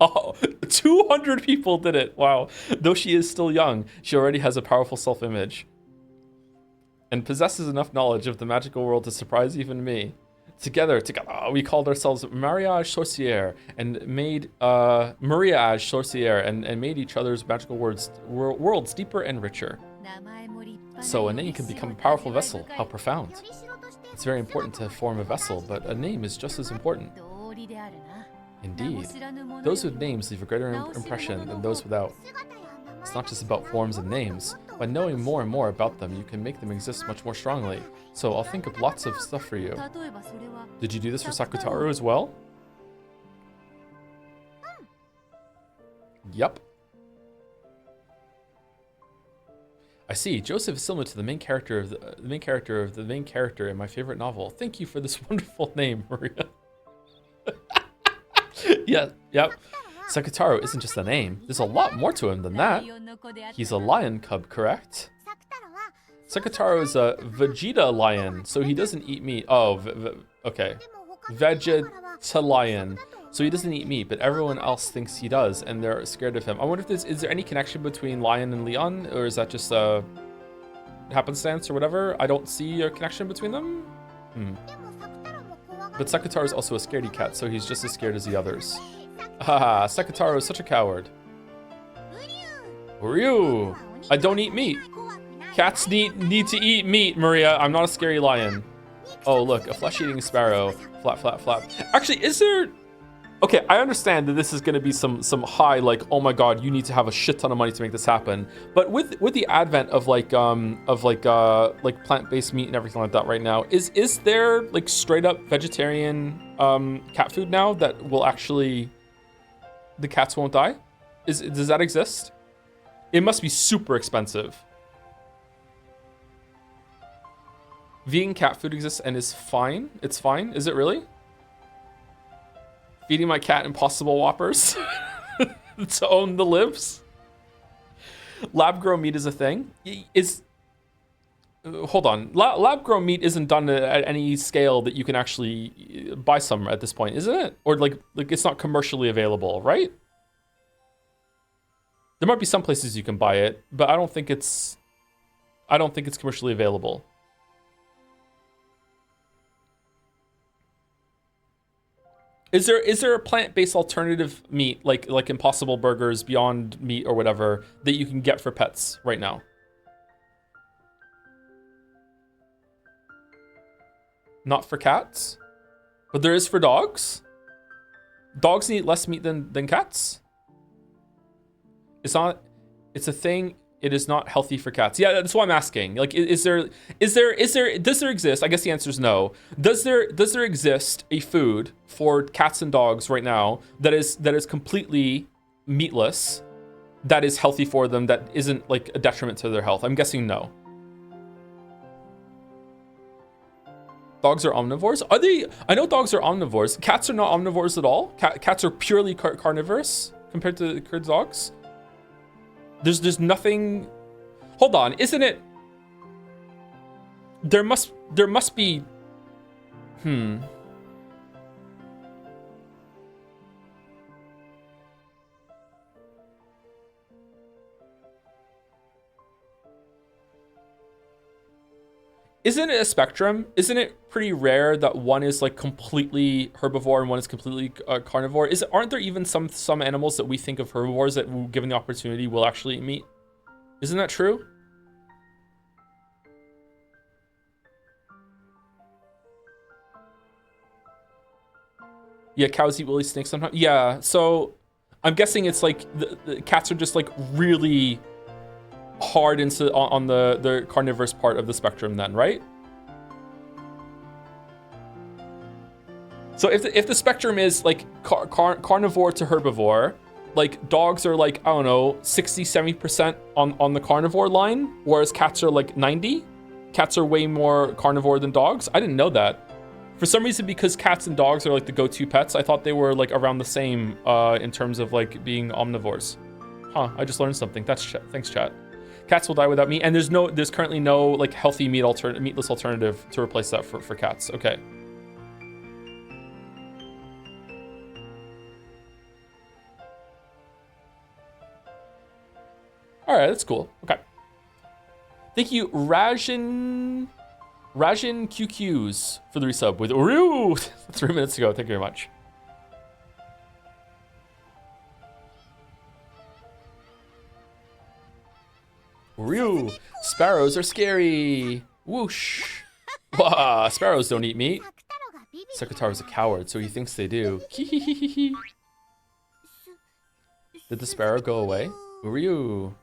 Oh, 200 people did it. Wow. Though she is still young, she already has a powerful self-image and possesses enough knowledge of the magical world to surprise even me. Together, we called ourselves Mariage Sorcière and made Mariage Sorcière and made each other's magical worlds deeper and richer. So a name can become a powerful vessel. How profound. It's very important to form a vessel, but a name is just as important. Indeed. Those with names leave a greater impression than those without. It's not just about forms and names. By knowing more and more about them, you can make them exist much more strongly. So I'll think of lots of stuff for you. Did you do this for Sakutaro as well? Yup. I see. Joseph is similar to the main character in my favorite novel. Thank you for this wonderful name, Maria. Yep. Sakutaro isn't just a name. There's a lot more to him than that. He's a lion cub, correct? Sakutaro is a Vegeta lion, so he doesn't eat meat. Oh, okay. Vegetalion. So he doesn't eat meat, but everyone else thinks he does, and they're scared of him. I wonder if is there any connection between Lion and Leon, or is that just a happenstance or whatever? I don't see a connection between them. But Sakutaro is also a scaredy cat, so he's just as scared as the others. Haha, Sakutaro is such a coward. Uryu! I don't eat meat. Cats need to eat meat, Maria. I'm not a scary lion. Oh, look, a flesh-eating sparrow. Flap. Actually, is there... Okay, I understand that this is going to be some high, like, oh my god, you need to have a shit ton of money to make this happen. But with the advent of like plant-based meat and everything like that right now, is there like straight up vegetarian cat food now that will actually the cats won't die? Does that exist? It must be super expensive. Vegan cat food exists and is fine. It's fine. Is it really? Feeding my cat Impossible Whoppers to own the libs. Lab grown meat is a thing. Hold on. Lab grown meat isn't done at any scale that you can actually buy some at this point, isn't it? Or like it's not commercially available, right? There might be some places you can buy it, but I don't think it's commercially available. Is there a plant-based alternative meat like Impossible Burgers, Beyond Meat, or whatever that you can get for pets right now? Not for cats, but there is for dogs. Dogs eat less meat than cats. It's not. It's a thing. It is not healthy for cats. Yeah, that's why I'm asking. Like, does there exist? I guess the answer is no. Does there exist a food for cats and dogs right now that is completely meatless, that is healthy for them, that isn't like a detriment to their health? I'm guessing no. Dogs are omnivores? Are they? I know dogs are omnivores. Cats are not omnivores at all. Cats are purely carnivorous compared to dogs. There's nothing. Hold on, isn't it? There must be. Isn't it a spectrum? Isn't it pretty rare that one is like completely herbivore and one is completely carnivore? Aren't there even some animals that we think of herbivores that, given the opportunity, will actually eat meat? Isn't that true? Yeah, cows eat woolly snakes sometimes. Yeah, so I'm guessing it's like the cats are just like really hard into on the carnivorous part of the spectrum then, right? So if the spectrum is like carnivore to herbivore, like dogs are like, I don't know, 60-70% on the carnivore line, whereas cats are like 90. Cats are way more carnivore than dogs. I didn't know that. For some reason, because cats and dogs are like the go-to pets, I thought they were like around the same in terms of like being omnivores. Huh, I just learned something. Thanks, chat. Cats will die without meat, and there's currently no like healthy meatless alternative to replace that for cats. Okay. All right, that's cool. Okay. Thank you, Rajan QQs for the resub with Uru 3 minutes ago. Thank you very much. Ryu, sparrows are scary. Whoosh. Wah, sparrows don't eat meat. Sakutaro's a coward, so he thinks they do. Did the sparrow go away? Ryu.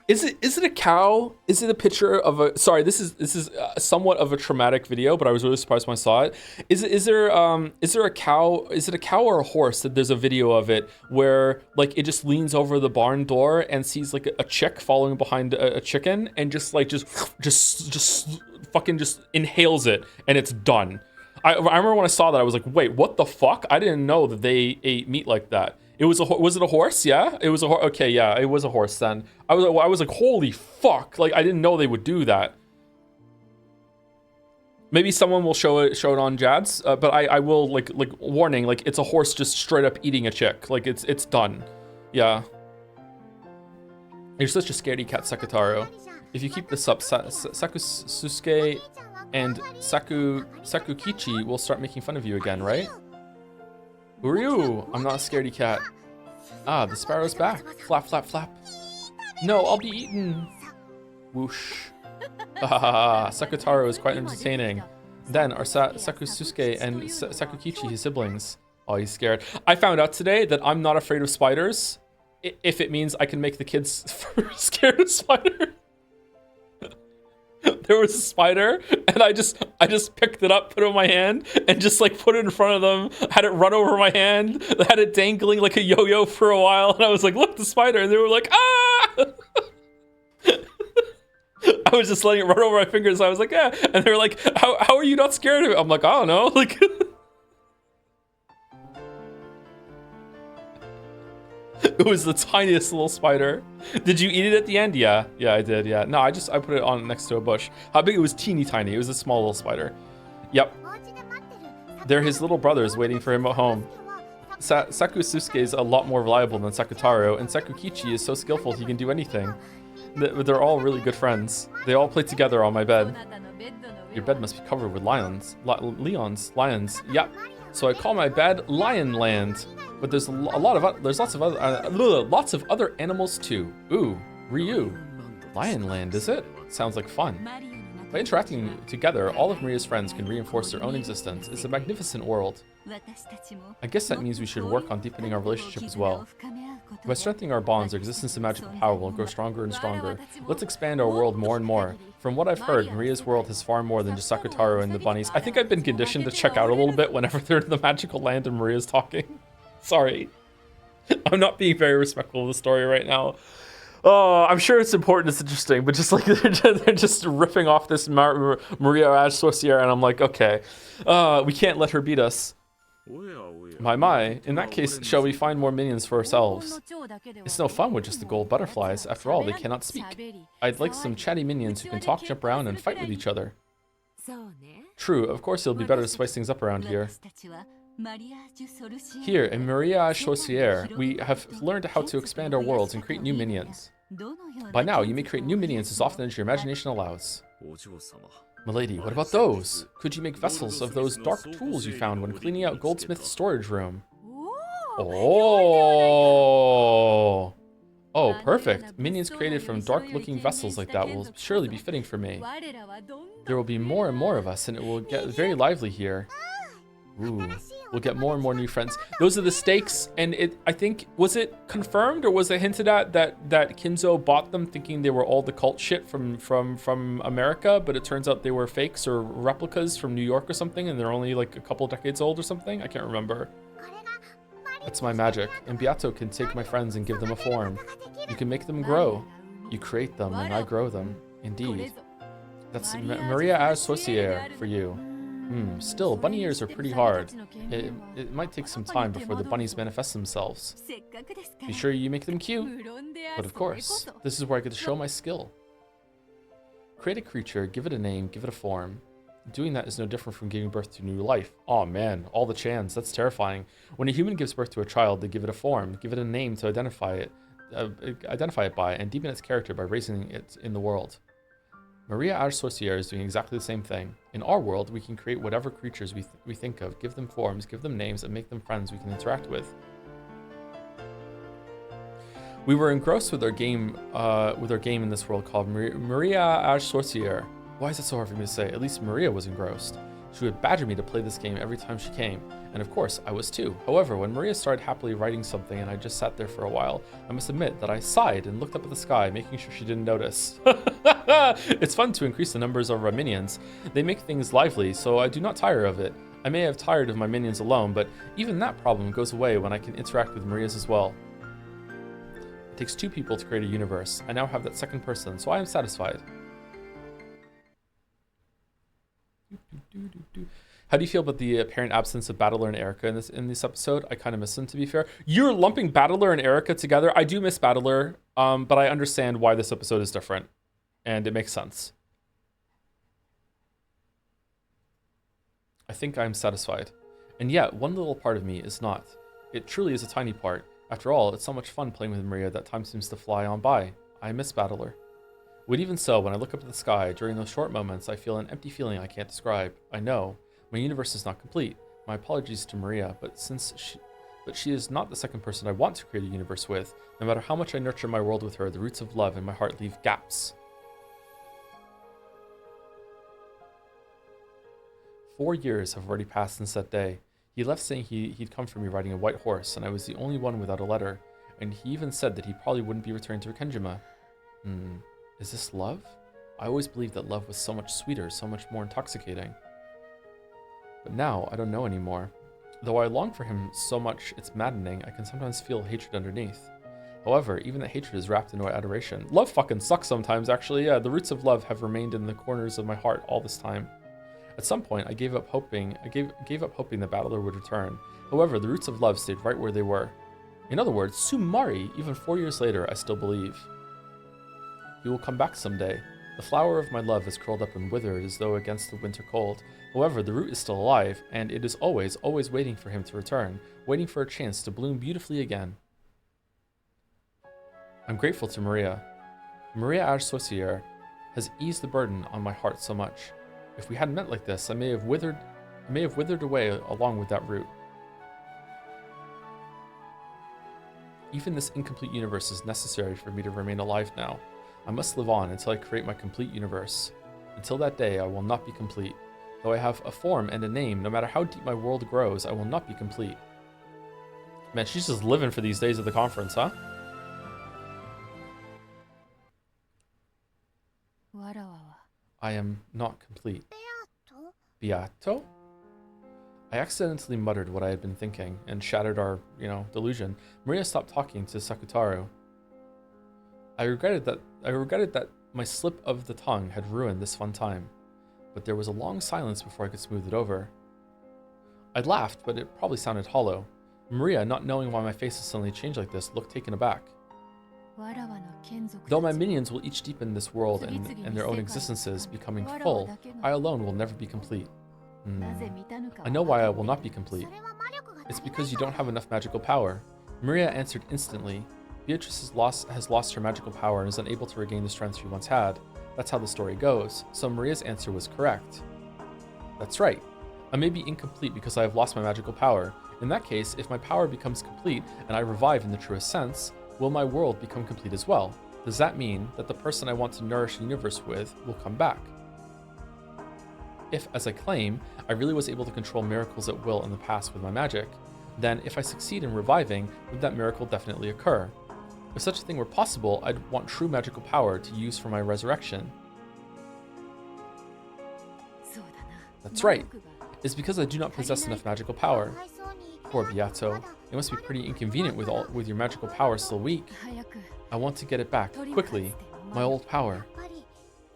Is it a cow? Is it a picture of a? Sorry, this is somewhat of a traumatic video, but I was really surprised when I saw it. Is there a cow? Is it a cow or a horse that there's a video of it where like it just leans over the barn door and sees like a chick following behind a chicken and just fucking just inhales it and it's done. I remember when I saw that I was like, wait, what the fuck? I didn't know that they ate meat like that. Was it a horse? Yeah, it was a horse. Okay, yeah, it was a horse then. I was like, holy fuck! Like I didn't know they would do that. Maybe someone will show it on Jad's, but I will like warning, like it's a horse just straight up eating a chick. Like it's done. Yeah. You're such a scaredy cat, Sakutaro. If you keep this up, Sakusuke and Sakukichi will start making fun of you again, right? Uryu, I'm not a scaredy cat. Ah, the sparrow's back. Flap, flap, flap. No, I'll be eaten. Whoosh. Sakutaro is quite entertaining. Then our Sakusuke and Sakukichi, his siblings. Oh, he's scared. I found out today that I'm not afraid of spiders, if it means I can make the kids scared of spiders. There was a spider, and I just picked it up, put it in my hand, and just like put it in front of them, had it run over my hand, had it dangling like a yo-yo for a while, and I was like, look, the spider, and they were like, ah! I was just letting it run over my fingers, I was like, yeah, and they were like, how are you not scared of it? I'm like, I don't know, like... It was the tiniest little spider. Did you eat it at the end? Yeah, I did, yeah. No, I put it on next to a bush. How big? It was teeny tiny. It was a small little spider. Yep. They're his little brothers waiting for him at home. Sakususuke is a lot more reliable than Sakutaro, and Sakukichi is so skillful he can do anything. They're all really good friends. They all play together on my bed. Your bed must be covered with lions. Lions. Yep. So I call my bed Lion Land. But there's lots of other animals too. Ooh, Ryu. Lion Land, is it? Sounds like fun. By interacting together, all of Maria's friends can reinforce their own existence. It's a magnificent world. I guess that means we should work on deepening our relationship as well. By strengthening our bonds, our existence and magical power will grow stronger and stronger. Let's expand our world more and more. From what I've heard, Maria's world has far more than just Sakutaro and the bunnies. I think I've been conditioned to check out a little bit whenever they're in the magical land and Maria's talking. Sorry. I'm not being very respectful of the story right now. Oh, I'm sure it's important, it's interesting, but just like they're just ripping off this Maria Ash Sorcière, and I'm like, okay, we can't let her beat us. My, in that case, shall we find more minions for ourselves? It's no fun with just the gold butterflies. After all, they cannot speak. I'd like some chatty minions who can talk, jump around, and fight with each other. True, of course it'll be better to spice things up around here. Here, in Maria Sorcière, we have learned how to expand our worlds and create new minions. By now, you may create new minions as often as your imagination allows. Milady, what about those? Could you make vessels of those dark tools you found when cleaning out Goldsmith's storage room? Oh! Oh, perfect. Minions created from dark-looking vessels like that will surely be fitting for me. There will be more and more of us, and it will get very lively here. Ooh, we'll get more and more new friends. Those are the stakes, and I think, was it confirmed or was it hinted at that Kinzo bought them thinking they were all the cult shit from America, but it turns out they were fakes or replicas from New York or something, and they're only like a couple decades old or something? I can't remember. That's my magic, and Beato can take my friends and give them a form. You can make them grow. You create them, and I grow them. Indeed. That's Maria As Sorcière for you. Still, bunny ears are pretty hard. It might take some time before the bunnies manifest themselves. Be sure you make them cute. But of course, this is where I get to show my skill. Create a creature, give it a name, give it a form. Doing that is no different from giving birth to new life. Oh man, all the chans, that's terrifying. When a human gives birth to a child, they give it a form, give it a name to identify it by, and deepen its character by raising it in the world. Maria As Sorcière is doing exactly the same thing. In our world, we can create whatever creatures we think of, give them forms, give them names, and make them friends we can interact with. We were engrossed with our game in this world called Maria As Sorcière. Why is it so hard for me to say? At least Maria was engrossed. She would badger me to play this game every time she came, and of course, I was too. However, when Maria started happily writing something and I just sat there for a while, I must admit that I sighed and looked up at the sky, making sure she didn't notice. It's fun to increase the numbers of our minions. They make things lively, so I do not tire of it. I may have tired of my minions alone, but even that problem goes away when I can interact with Maria's as well. It takes two people to create a universe. I now have that second person, so I am satisfied. How do you feel about the apparent absence of Battler and Erica in this episode? I kind of miss them, to be fair. You're lumping Battler and Erica together. I do miss Battler, but I understand why this episode is different, and it makes sense. I think I'm satisfied. And yet, one little part of me is not. It truly is a tiny part. After all, it's so much fun playing with Maria that time seems to fly on by. I miss Battler. But even so, when I look up at the sky, during those short moments, I feel an empty feeling I can't describe. I know. My universe is not complete. My apologies to Maria, but she is not the second person I want to create a universe with. No matter how much I nurture my world with her, the roots of love in my heart leave gaps. 4 years have already passed since that day. He left saying he'd come for me riding a white horse, and I was the only one without a letter. And he even said that he probably wouldn't be returning to Rikenjima. Is this love? I always believed that love was so much sweeter, so much more intoxicating. But now, I don't know anymore. Though I long for him so much it's maddening, I can sometimes feel hatred underneath. However, even that hatred is wrapped into adoration. Love fucking sucks sometimes, actually. Yeah, the roots of love have remained in the corners of my heart all this time. At some point, I gave up hoping the Battler would return. However, the roots of love stayed right where they were. In other words, Sumari, even 4 years later, I still believe. He will come back someday. The flower of my love is curled up and withered as though against the winter cold. However, the root is still alive, and it is always, always waiting for him to return, waiting for a chance to bloom beautifully again. I'm grateful to Maria. Maria Associer has eased the burden on my heart so much. If we hadn't met like this, I may have withered away along with that root. Even this incomplete universe is necessary for me to remain alive now. I must live on until I create my complete universe. Until that day, I will not be complete. Though I have a form and a name, no matter how deep my world grows, I will not be complete. Man, she's just living for these days of the conference, huh? I am not complete. Beato? I accidentally muttered what I had been thinking and shattered our, delusion. Maria stopped talking to Sakutaru. I regretted that my slip of the tongue had ruined this fun time, but there was a long silence before I could smooth it over. I'd laughed, but it probably sounded hollow. Maria, not knowing why my face had suddenly changed like this, looked taken aback. Though my minions will each deepen this world and their own existences, becoming full, I alone will never be complete. I know why I will not be complete. It's because you don't have enough magical power. Maria answered instantly. Beatrice has lost her magical power and is unable to regain the strength she once had. That's how the story goes, so Maria's answer was correct. That's right. I may be incomplete because I have lost my magical power. In that case, if my power becomes complete and I revive in the truest sense, will my world become complete as well? Does that mean that the person I want to nourish the universe with will come back? If, as I claim, I really was able to control miracles at will in the past with my magic, then if I succeed in reviving, would that miracle definitely occur? If such a thing were possible, I'd want true magical power to use for my resurrection. That's right. It's because I do not possess enough magical power. Poor Beato. It must be pretty inconvenient with your magical power still weak. I want to get it back, quickly. My old power.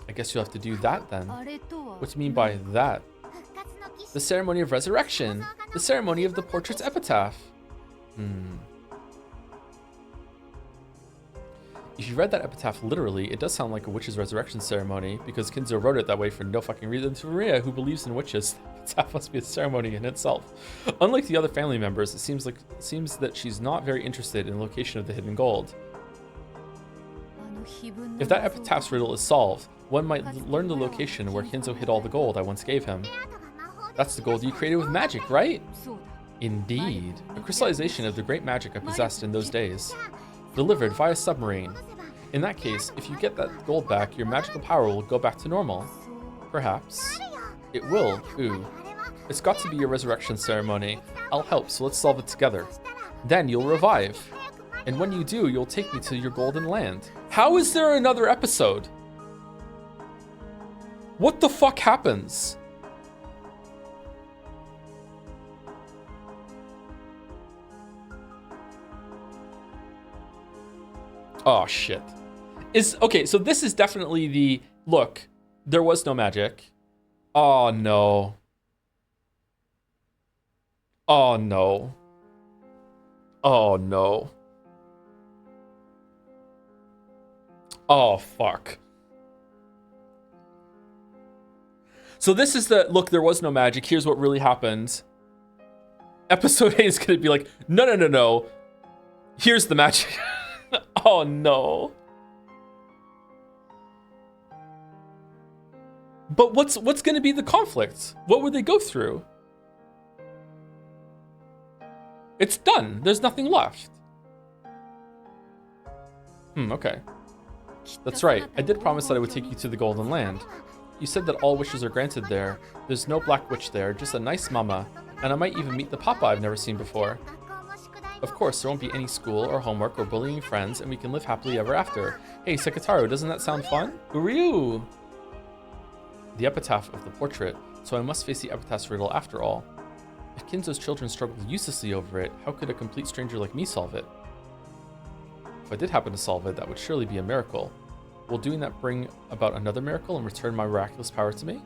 I guess you'll have to do that then. What do you mean by that? The ceremony of resurrection. The ceremony of the portrait's epitaph. If you read that epitaph literally, it does sound like a witch's resurrection ceremony, because Kinzo wrote it that way for no fucking reason. To Maria, who believes in witches, the epitaph must be a ceremony in itself. Unlike the other family members, it seems that she's not very interested in the location of the hidden gold. If that epitaph's riddle is solved, one might learn the location where Kinzo hid all the gold I once gave him. That's the gold you created with magic, right? Indeed. A crystallization of the great magic I possessed in those days. Delivered via submarine. In that case, if you get that gold back, your magical power will go back to normal. Perhaps. It will, ooh. It's got to be a resurrection ceremony. I'll help, so let's solve it together. Then you'll revive. And when you do, you'll take me to your golden land. How is there another episode? What the fuck happens? Oh, shit. Okay, so this is definitely the... Look, there was no magic. Oh, no. Oh, no. Oh, no. Oh, fuck. So this is the... Look, there was no magic. Here's what really happened. Episode 8 is going to be like, no, no, no, no. Here's the magic. Oh, no. But what's going to be the conflict? What would they go through? It's done. There's nothing left. Okay. That's right. I did promise that I would take you to the Golden Land. You said that all wishes are granted there. There's no black witch there, just a nice mama. And I might even meet the papa I've never seen before. Of course, there won't be any school or homework or bullying friends, and we can live happily ever after. Hey, Sekitaru, doesn't that sound fun? Uryu! The epitaph of the portrait, so I must face the epitaph's riddle after all. If Kinzo's children struggled uselessly over it, how could a complete stranger like me solve it? If I did happen to solve it, that would surely be a miracle. Will doing that bring about another miracle and return my miraculous power to me?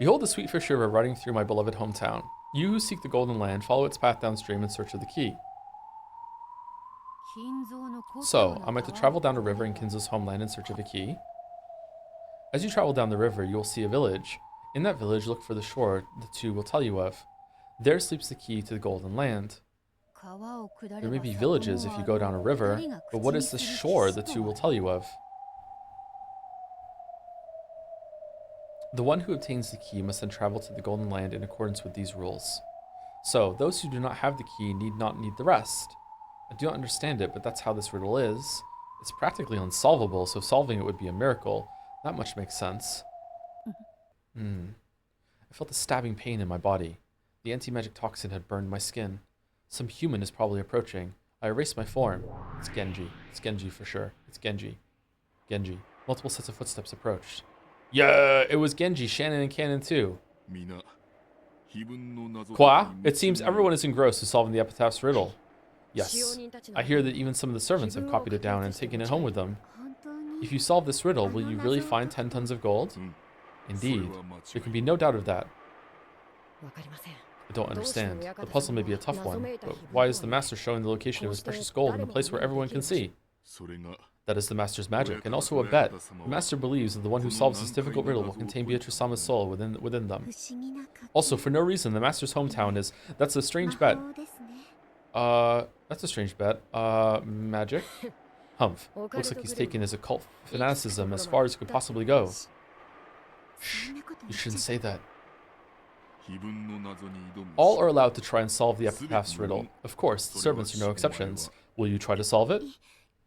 Behold the sweet fish river running through my beloved hometown. You who seek the golden land, follow its path downstream in search of the key. So, am I to travel down a river in Kinzo's homeland in search of a key? As you travel down the river, you will see a village. In that village, look for the shore the two will tell you of. There sleeps the key to the golden land. There may be villages if you go down a river, but what is the shore the two will tell you of? The one who obtains the key must then travel to the golden land in accordance with these rules. So, those who do not have the key need not need the rest. I do not understand it, but that's how this riddle is. It's practically unsolvable, so solving it would be a miracle. That much makes sense. I felt a stabbing pain in my body. The anti-magic toxin had burned my skin. Some human is probably approaching. I erased my form. It's Genji. It's Genji for sure. It's Genji. Genji. Multiple sets of footsteps approached. Yeah, it was Genji, Shannon, and Cannon too. Qua? It seems everyone is engrossed with solving the epitaph's riddle. Yes. I hear that even some of the servants have copied it down and taken it home with them. If you solve this riddle, will you really find 10 tons of gold? Indeed. There can be no doubt of that. I don't understand. The puzzle may be a tough one, but why is the master showing the location of his precious gold in a place where everyone can see? That is the master's magic, and also a bet. The master believes that the one who solves this difficult riddle will contain Beatrice-sama's soul within them. Also, for no reason, the master's hometown is... That's a strange bet. That's a strange bet. Magic? Humph. Looks like he's taken his occult fanaticism as far as it could possibly go. Shh. You shouldn't say that. All are allowed to try and solve the epitaph's riddle. Of course, the servants are no exceptions. Will you try to solve it?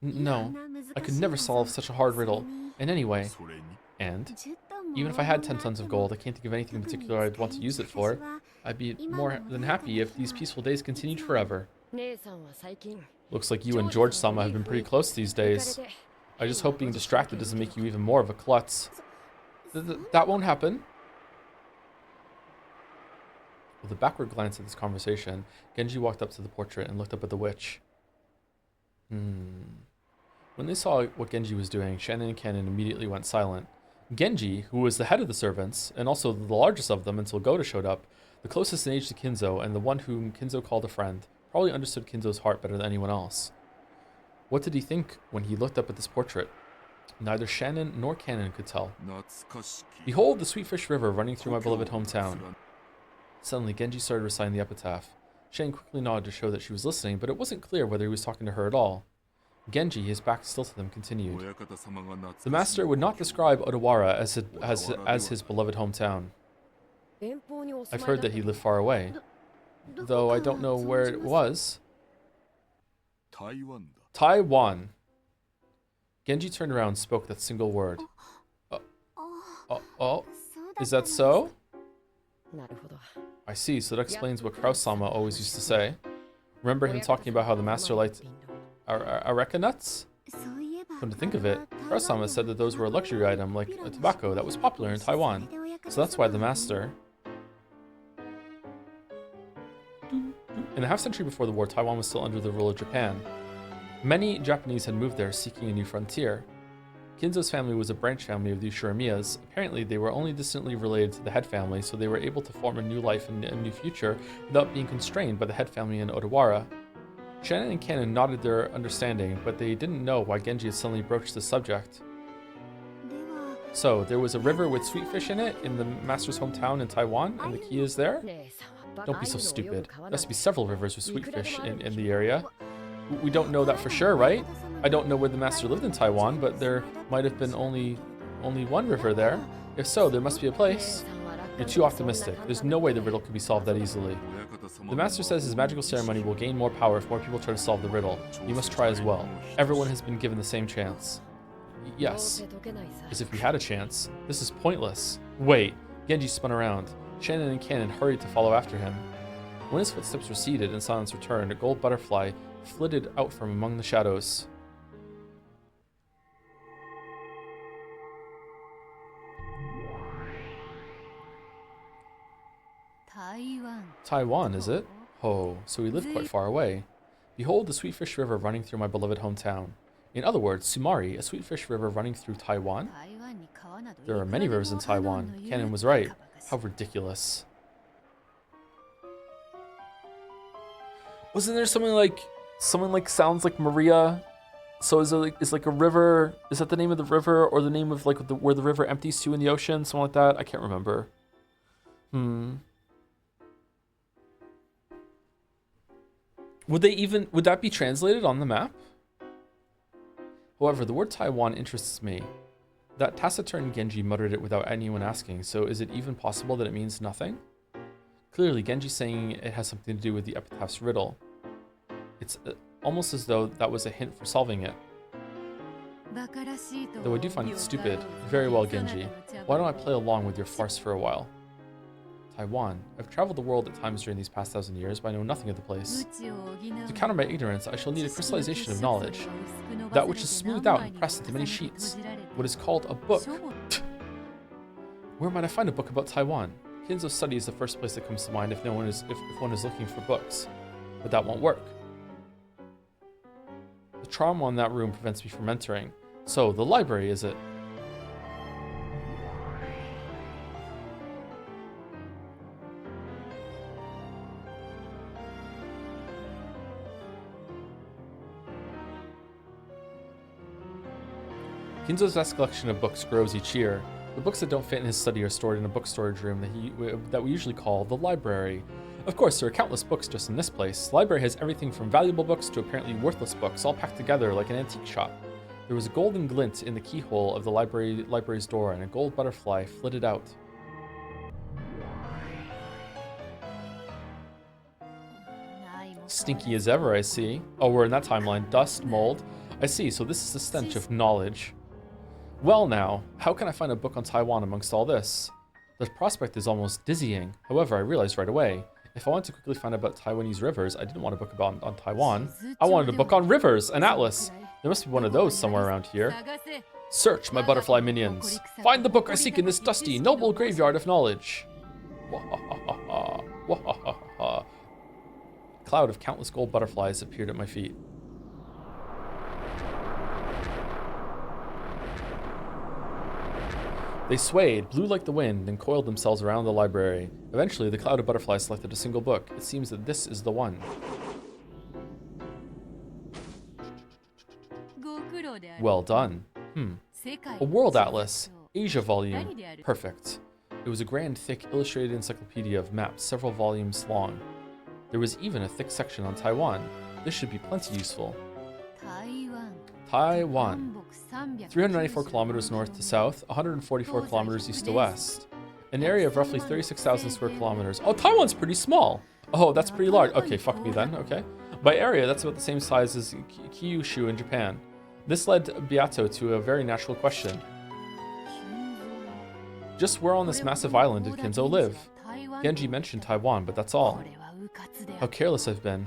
No. I could never solve such a hard riddle. And anyway... And? Even if I had 10 tons of gold, I can't think of anything in particular I'd want to use it for. I'd be more than happy if these peaceful days continued forever. Looks like you and George-sama have been pretty close these days. I just hope being distracted doesn't make you even more of a klutz. That won't happen. With a backward glance at this conversation, Genji walked up to the portrait and looked up at the witch. When they saw what Genji was doing, Shannon and Cannon immediately went silent. Genji, who was the head of the servants, and also the largest of them until Goda showed up, the closest in age to Kinzo, and the one whom Kinzo called a friend, probably understood Kinzo's heart better than anyone else. What did he think when he looked up at this portrait? Neither Shannon nor Cannon could tell. Behold the Sweetfish River running through my beloved hometown. Suddenly, Genji started reciting the epitaph. Shannon quickly nodded to show that she was listening, but it wasn't clear whether he was talking to her at all. Genji, his back still to them, continued. The master would not describe Odawara as his beloved hometown. I've heard that he lived far away, though I don't know where it was. Taiwan. Genji turned around and spoke that single word. Oh, is that so? I see, so that explains what Kraus-sama always used to say. Remember him talking about how the master liked areca nuts? Come to think of it, Kraus-sama said that those were a luxury item, like a tobacco that was popular in Taiwan. So that's why the master... In the half-century before the war, Taiwan was still under the rule of Japan. Many Japanese had moved there seeking a new frontier. Kinzo's family was a branch family of the Ushiramiyas. Apparently, they were only distantly related to the head family, so they were able to form a new life and a new future without being constrained by the head family in Odawara. Shannon and Cannon nodded their understanding, but they didn't know why Genji had suddenly broached the subject. So, there was a river with sweet fish in it in the master's hometown in Taiwan, and the key is there? Don't be so stupid. There has to be several rivers with sweet fish in the area. We don't know that for sure, right? I don't know where the master lived in Taiwan, but there might have been only one river there. If so, there must be a place. You're too optimistic. There's no way the riddle could be solved that easily. The master says his magical ceremony will gain more power if more people try to solve the riddle. You must try as well. Everyone has been given the same chance. Yes. As if we had a chance. This is pointless. Wait. Genji spun around. Shannon and Cannon hurried to follow after him. When his footsteps receded and silence returned, a gold butterfly flitted out from among the shadows. Taiwan, is it? Oh, so we live quite far away. Behold the Sweetfish River running through my beloved hometown. In other words, Sumari, a Sweetfish River running through Taiwan? There are many rivers in Taiwan. Cannon was right. How ridiculous. Wasn't there something like sounds like Maria? So is like a river? Is that the name of the river or the name of like where the river empties to in the ocean? Something like that. I can't remember. Would that be translated on the map? However, the word Taiwan interests me. That taciturn Genji muttered it without anyone asking, so is it even possible that it means nothing? Clearly, Genji saying it has something to do with the epitaph's riddle. It's almost as though that was a hint for solving it. Though I do find it stupid. Very well, Genji. Why don't I play along with your farce for a while? Taiwan. I've traveled the world at times during these past 1,000 years, but I know nothing of the place. To counter my ignorance, I shall need a crystallization of knowledge. That which is smoothed out and pressed into many sheets. What is called a book. Where might I find a book about Taiwan? Kinzo study is the first place that comes to mind if one is looking for books. But that won't work. The trauma in that room prevents me from entering. So, the library, is it? Kinzo's vast collection of books grows each year. The books that don't fit in his study are stored in a book storage room that we usually call the library. Of course, there are countless books just in this place. The library has everything from valuable books to apparently worthless books, all packed together like an antique shop. There was a golden glint in the keyhole of the library's door, and a gold butterfly flitted out. Stinky as ever, I see. Oh, we're in that timeline. Dust, mold. I see, so this is the stench of knowledge. Well now, how can I find a book on Taiwan amongst all this? The prospect is almost dizzying. However, I realized right away, if I wanted to quickly find out about Taiwanese rivers, I didn't want a book on Taiwan. I wanted a book on rivers, an atlas. There must be one of those somewhere around here. Search, my butterfly minions. Find the book I seek in this dusty, noble graveyard of knowledge. Wahahaha. Wahahaha. A cloud of countless gold butterflies appeared at my feet. They swayed, blew like the wind, and coiled themselves around the library. Eventually, the cloud of butterflies selected a single book. It seems that this is the one. Well done. A world atlas. Asia volume. Perfect. It was a grand, thick, illustrated encyclopedia of maps, several volumes long. There was even a thick section on Taiwan. This should be plenty useful. Taiwan. 394 kilometers north to south, 144 kilometers east to west. An area of roughly 36,000 square kilometers. Oh, Taiwan's pretty small. Oh, that's pretty large. Okay, fuck me then, okay. By area, that's about the same size as Kyushu in Japan. This led Beato to a very natural question. Just where on this massive island did Kinzo live? Genji mentioned Taiwan, but that's all. How careless I've been.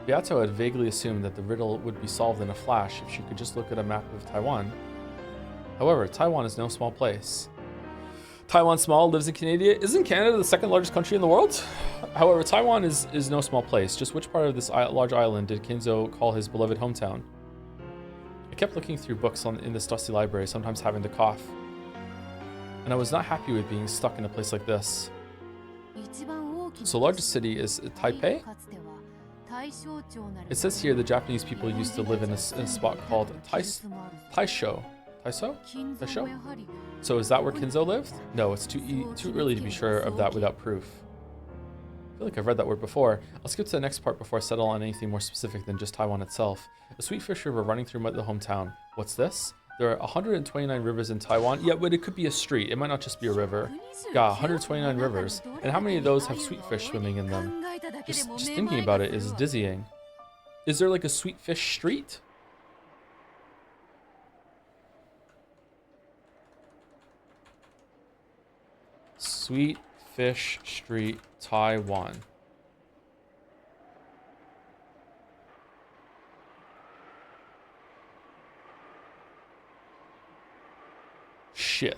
Beato had vaguely assumed that the riddle would be solved in a flash if she could just look at a map of Taiwan. However, Taiwan is no small place. Taiwan small, lives in Canada. Isn't Canada the second largest country in the world? However, Taiwan is no small place. Just which part of this large island did Kinzo call his beloved hometown? I kept looking through books in this dusty library, sometimes having to cough. And I was not happy with being stuck in a place like this. So largest city is Taipei? It says here the Japanese people used to live in a spot called Taisho. Taiso? Taisho? So is that where Kinzo lived? No, it's too early to be sure of that without proof. I feel like I've read that word before. I'll skip to the next part before I settle on anything more specific than just Taiwan itself. A sweet fish river running through the hometown. What's this? There are 129 rivers in Taiwan. Yeah, but it could be a street. It might not just be a river. Yeah, 129 rivers. And how many of those have sweet fish swimming in them? Just thinking about it is dizzying. Is there like a sweet fish street? Sweet Fish Street, Taiwan. Shit.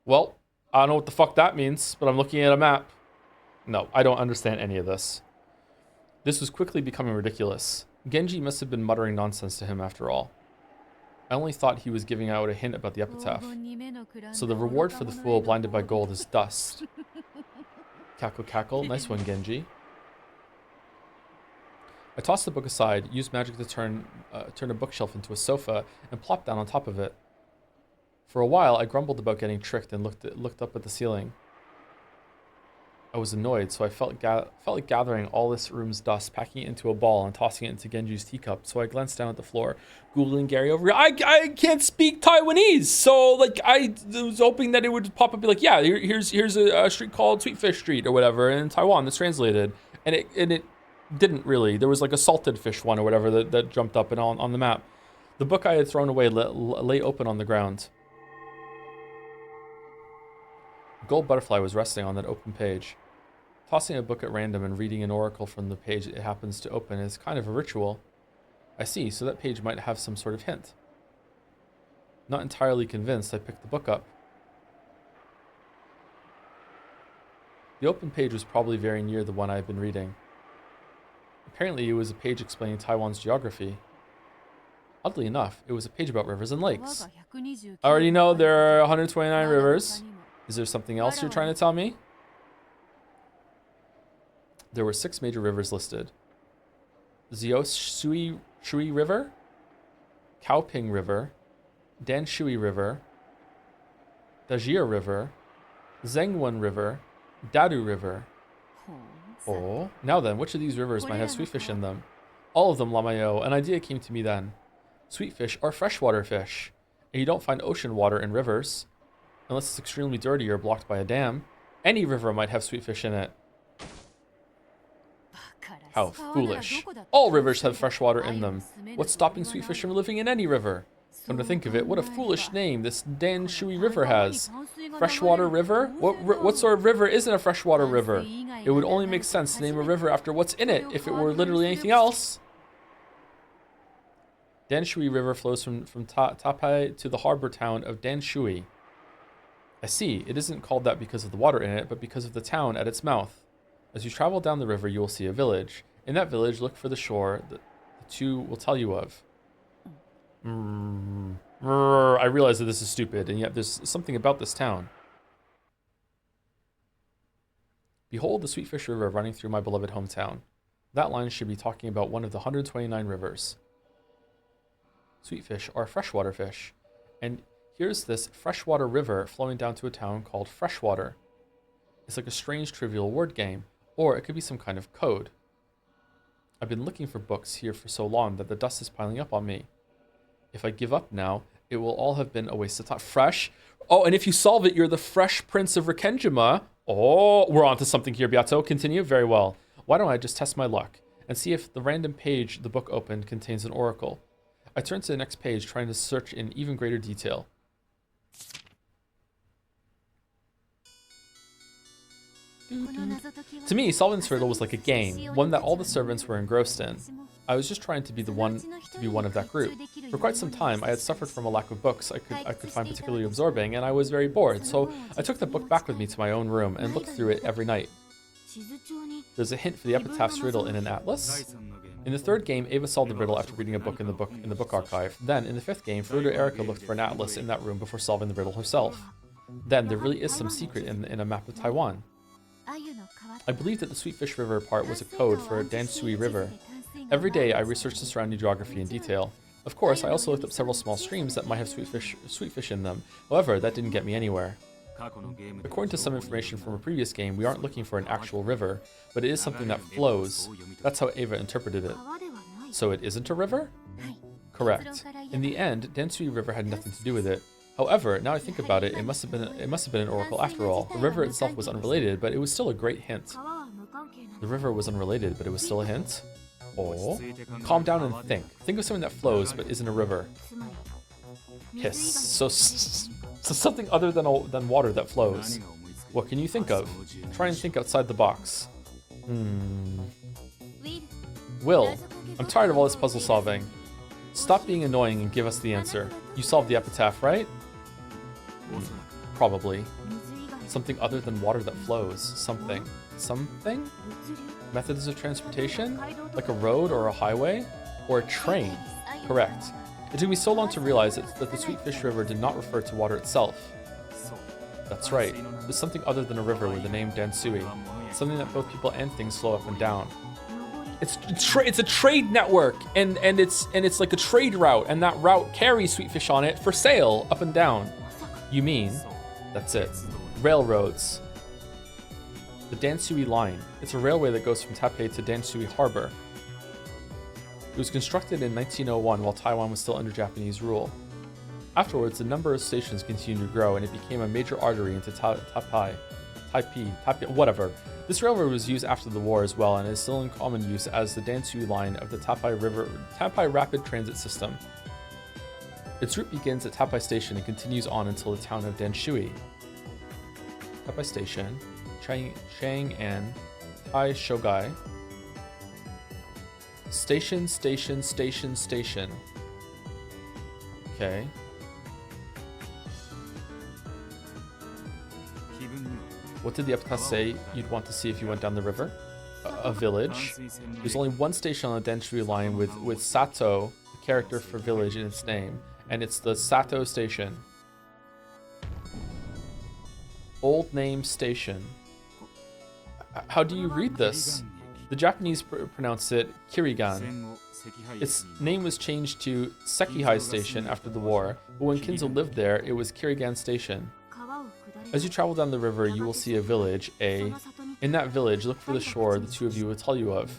Well, I don't know what the fuck that means, but I'm looking at a map. No, I don't understand any of this. This was quickly becoming ridiculous. Genji must have been muttering nonsense to him after all. I only thought he was giving out a hint about the epitaph. So the reward for the fool blinded by gold is dust. Cackle cackle. Nice one, Genji. I tossed the book aside, used magic to turn a bookshelf into a sofa, and plopped down on top of it. For a while, I grumbled about getting tricked and looked up at the ceiling. I was annoyed, so I felt like gathering all this room's dust, packing it into a ball, and tossing it into Genji's teacup. So I glanced down at the floor, Googling Gary over here. I can't speak Taiwanese, so like I was hoping that it would pop up, be like, yeah, here's a street called Sweetfish Street or whatever in Taiwan that's translated, and it didn't really. There was like a salted fish one or whatever that jumped up and on the map. The book I had thrown away lay open on the ground. A gold butterfly was resting on that open page. Tossing a book at random and reading an oracle from the page it happens to open is kind of a ritual. I see, so that page might have some sort of hint. Not entirely convinced, I picked the book up. The open page was probably very near the one I had been reading. Apparently it was a page explaining Taiwan's geography. Oddly enough, it was a page about rivers and lakes. I already know there are 129 rivers. Is there something else you're trying to tell me? There were 6 major rivers listed. Shui River, Kaoping River, Danshui River, Dajia River, Zhengwen River, Dadu River. Oh, now then, which of these rivers might have sweetfish in them? All of them, Lamayo. An idea came to me then. Sweetfish are freshwater fish, and you don't find ocean water in rivers, unless it's extremely dirty or blocked by a dam. Any river might have sweetfish in it. How foolish. All rivers have fresh water in them. What's stopping sweetfish from living in any river? Come to think of it, what a foolish name this Danshui River has. Freshwater river? What sort of river isn't a freshwater river? It would only make sense to name a river after what's in it if it were literally anything else. Danshui River flows from Tapai to the harbor town of Danshui. I see, it isn't called that because of the water in it, but because of the town at its mouth. As you travel down the river, you will see a village. In that village, look for the shore that the 2 will tell you of. I realize that this is stupid, and yet there's something about this town. Behold the Sweetfish River running through my beloved hometown. That line should be talking about one of the 129 rivers. Sweetfish are freshwater fish, and here's this freshwater river flowing down to a town called Freshwater. It's like a strange trivial word game, or it could be some kind of code. I've been looking for books here for so long that the dust is piling up on me. If I give up now, it will all have been a waste of time. Fresh? Oh, and if you solve it, you're the Fresh Prince of Rikenjima. Oh, we're on to something here, Beato. Continue. Very well. Why don't I just test my luck and see if the random page the book opened contains an oracle. I turn to the next page, trying to search in even greater detail. To me, solving this riddle was like a game, one that all the servants were engrossed in. I was just trying to be one of that group. For quite some time, I had suffered from a lack of books I could find particularly absorbing, and I was very bored, so I took the book back with me to my own room and looked through it every night. There's a hint for the epitaph's riddle in an atlas. In the 3rd game, Ava solved the riddle after reading a book in the book archive. Then, in the 5th game, Fruta Erica looked for an atlas in that room before solving the riddle herself. Then, there really is some secret in a map of Taiwan. I believe that the Sweetfish River part was a code for Danshui River. Every day, I researched the surrounding geography in detail. Of course, I also looked up several small streams that might have sweetfish in them. However, that didn't get me anywhere. According to some information from a previous game, we aren't looking for an actual river, but it is something that flows. That's how Ava interpreted it. So it isn't a river? Correct. In the end, Danshui River had nothing to do with it. However, now I think about it, it must have been an oracle after all. The river itself was unrelated, but it was still a great hint. The river was unrelated, but it was still a hint? Oh. Calm down and think. Think of something that flows, but isn't a river. Hiss. So something other than water that flows. What can you think of? Try and think outside the box. Will, I'm tired of all this puzzle solving. Stop being annoying and give us the answer. You solved the epitaph, right? Probably. Something other than water that flows. Something? Methods of transportation? Like a road or a highway? or train. Correct. It took me so long to realize that the Sweetfish River did not refer to water itself. That's right. It was something other than a river with the name Dansui. Something that both people and things slow up and down. It's a trade network, and it's like a trade route, and that route carries Sweetfish on it for sale up and down. You mean? That's it. Railroads. The Dansui Line. It's a railway that goes from Taipei to Dansui Harbor. It was constructed in 1901 while Taiwan was still under Japanese rule. Afterwards, the number of stations continued to grow, and it became a major artery into Taipei, whatever. This railroad was used after the war as well, and is still in common use as the Dansui Line of the Taipei Rapid Transit System. Its route begins at Taipei Station and continues on until the town of Danshui. Taipei Station, Chang'an, Tai Shogai. Station. Okay. What did the epitaph say you'd want to see if you went down the river? A village. There's only one station on the Danshui line with Sato, the character for village, in its name, and it's the Sato Station. Old name station. How do you read this? The Japanese pronounce it Kirigan. Its name was changed to Sekihai Station after the war, but when Kinzo lived there, it was Kirigan Station. As you travel down the river, you will see a village, In that village, look for the shore the two of you will tell you of.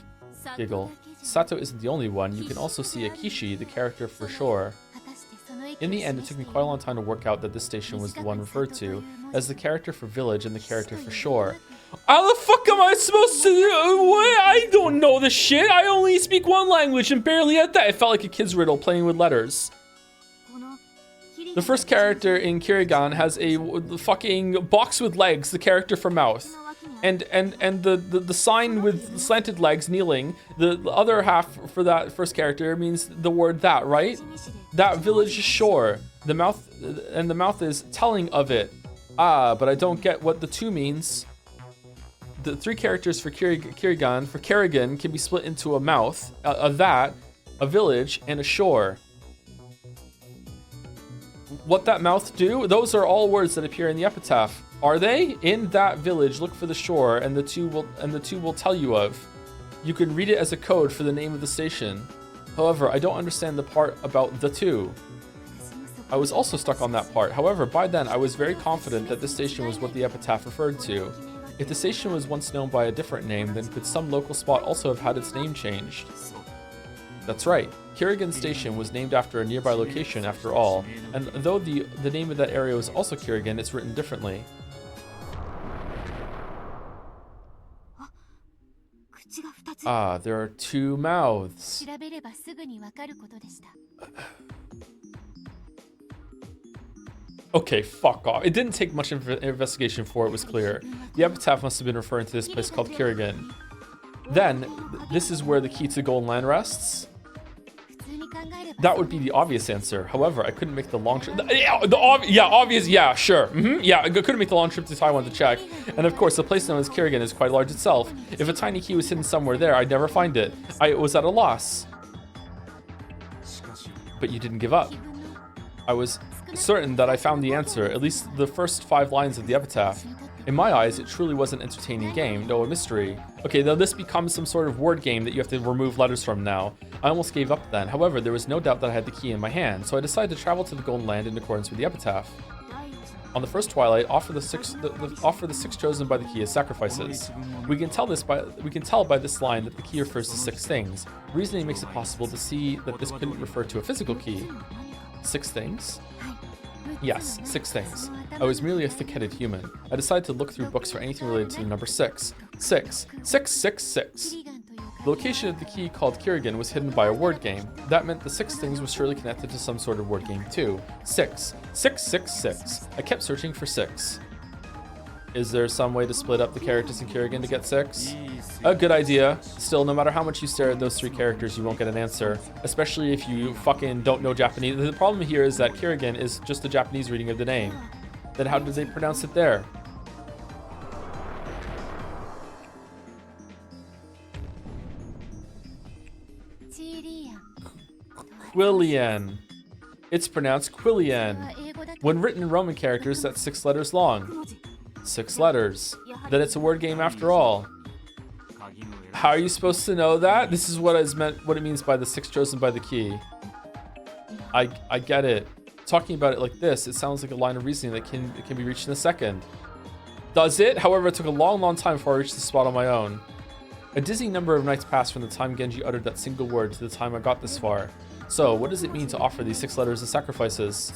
Giggle. Sato isn't the only one, you can also see Akishi, the character for shore. In the end, it took me quite a long time to work out that this station was the one referred to as the character for village and the character for shore. How the fuck am I supposed to do? What? I don't know this shit. I only speak one language and barely at that. It felt like a kid's riddle playing with letters. The first character in Kirigan has a fucking box with legs, the character for mouth. And the sign with slanted legs, kneeling, the other half for that first character means the word that, right? That village shore. The mouth is telling of it. Ah, but I don't get what the two means. The three characters for Kirigan can be split into a mouth, a village, and a shore. What that mouth do? Those are all words that appear in the epitaph. Are they? In that village, look for the shore, and the two will tell you of. You can read it as a code for the name of the station. However, I don't understand the part about the two. I was also stuck on that part. However, by then I was very confident that this station was what the epitaph referred to. If the station was once known by a different name, then could some local spot also have had its name changed? That's right. Kirigan Station was named after a nearby location after all, and though the name of that area was also Kirigan, it's written differently. Ah, there are two mouths. Okay, fuck off. It didn't take much investigation before it was clear. The epitaph must have been referring to this place called Kirigan. Then, this is where the key to Golden Land rests? That would be the obvious answer. However, I couldn't make the long trip. Yeah, sure. Yeah, I couldn't make the long trip to Taiwan to check. And of course, the place known as Kirigan is quite large itself. If a tiny key was hidden somewhere there, I'd never find it. I was at a loss. But you didn't give up. I was certain that I found the answer, at least the first 5 lines of the epitaph. In my eyes, it truly was an entertaining game, no a mystery. Okay, now this becomes some sort of word game that you have to remove letters from now. I almost gave up then. However, there was no doubt that I had the key in my hand, so I decided to travel to the Golden Land in accordance with the epitaph. On the first twilight, offer the six chosen by the key as sacrifices. We can tell by this line that the key refers to 6 things. Reasoning makes it possible to see that this couldn't refer to a physical key. 6 things? Yes, 6 things. I was merely a thick-headed human. I decided to look through books for anything related to the number 6. 6. 666. The location of the key called Kirigan was hidden by a word game. That meant the 6 things was surely connected to some sort of word game too. 6. 666. I kept searching for 6. Is there some way to split up the characters in Kirigan to get 6? A good idea. Still, no matter how much you stare at those 3 characters, you won't get an answer. Especially if you fucking don't know Japanese. The problem here is that Kirigan is just the Japanese reading of the name. Then how did they pronounce it there? Quillian. It's pronounced Quillian. When written in Roman characters, that's 6 letters long. 6 letters. Then it's a word game after all. How are you supposed to know that? This is what it means by the 6 chosen by the key. I get it. Talking about it like this, it sounds like a line of reasoning that can be reached in a second. Does it? However, it took a long time before I reached the spot on my own. A dizzying number of nights passed from the time Genji uttered that single word to the time I got this far. So, what does it mean to offer these 6 letters as sacrifices?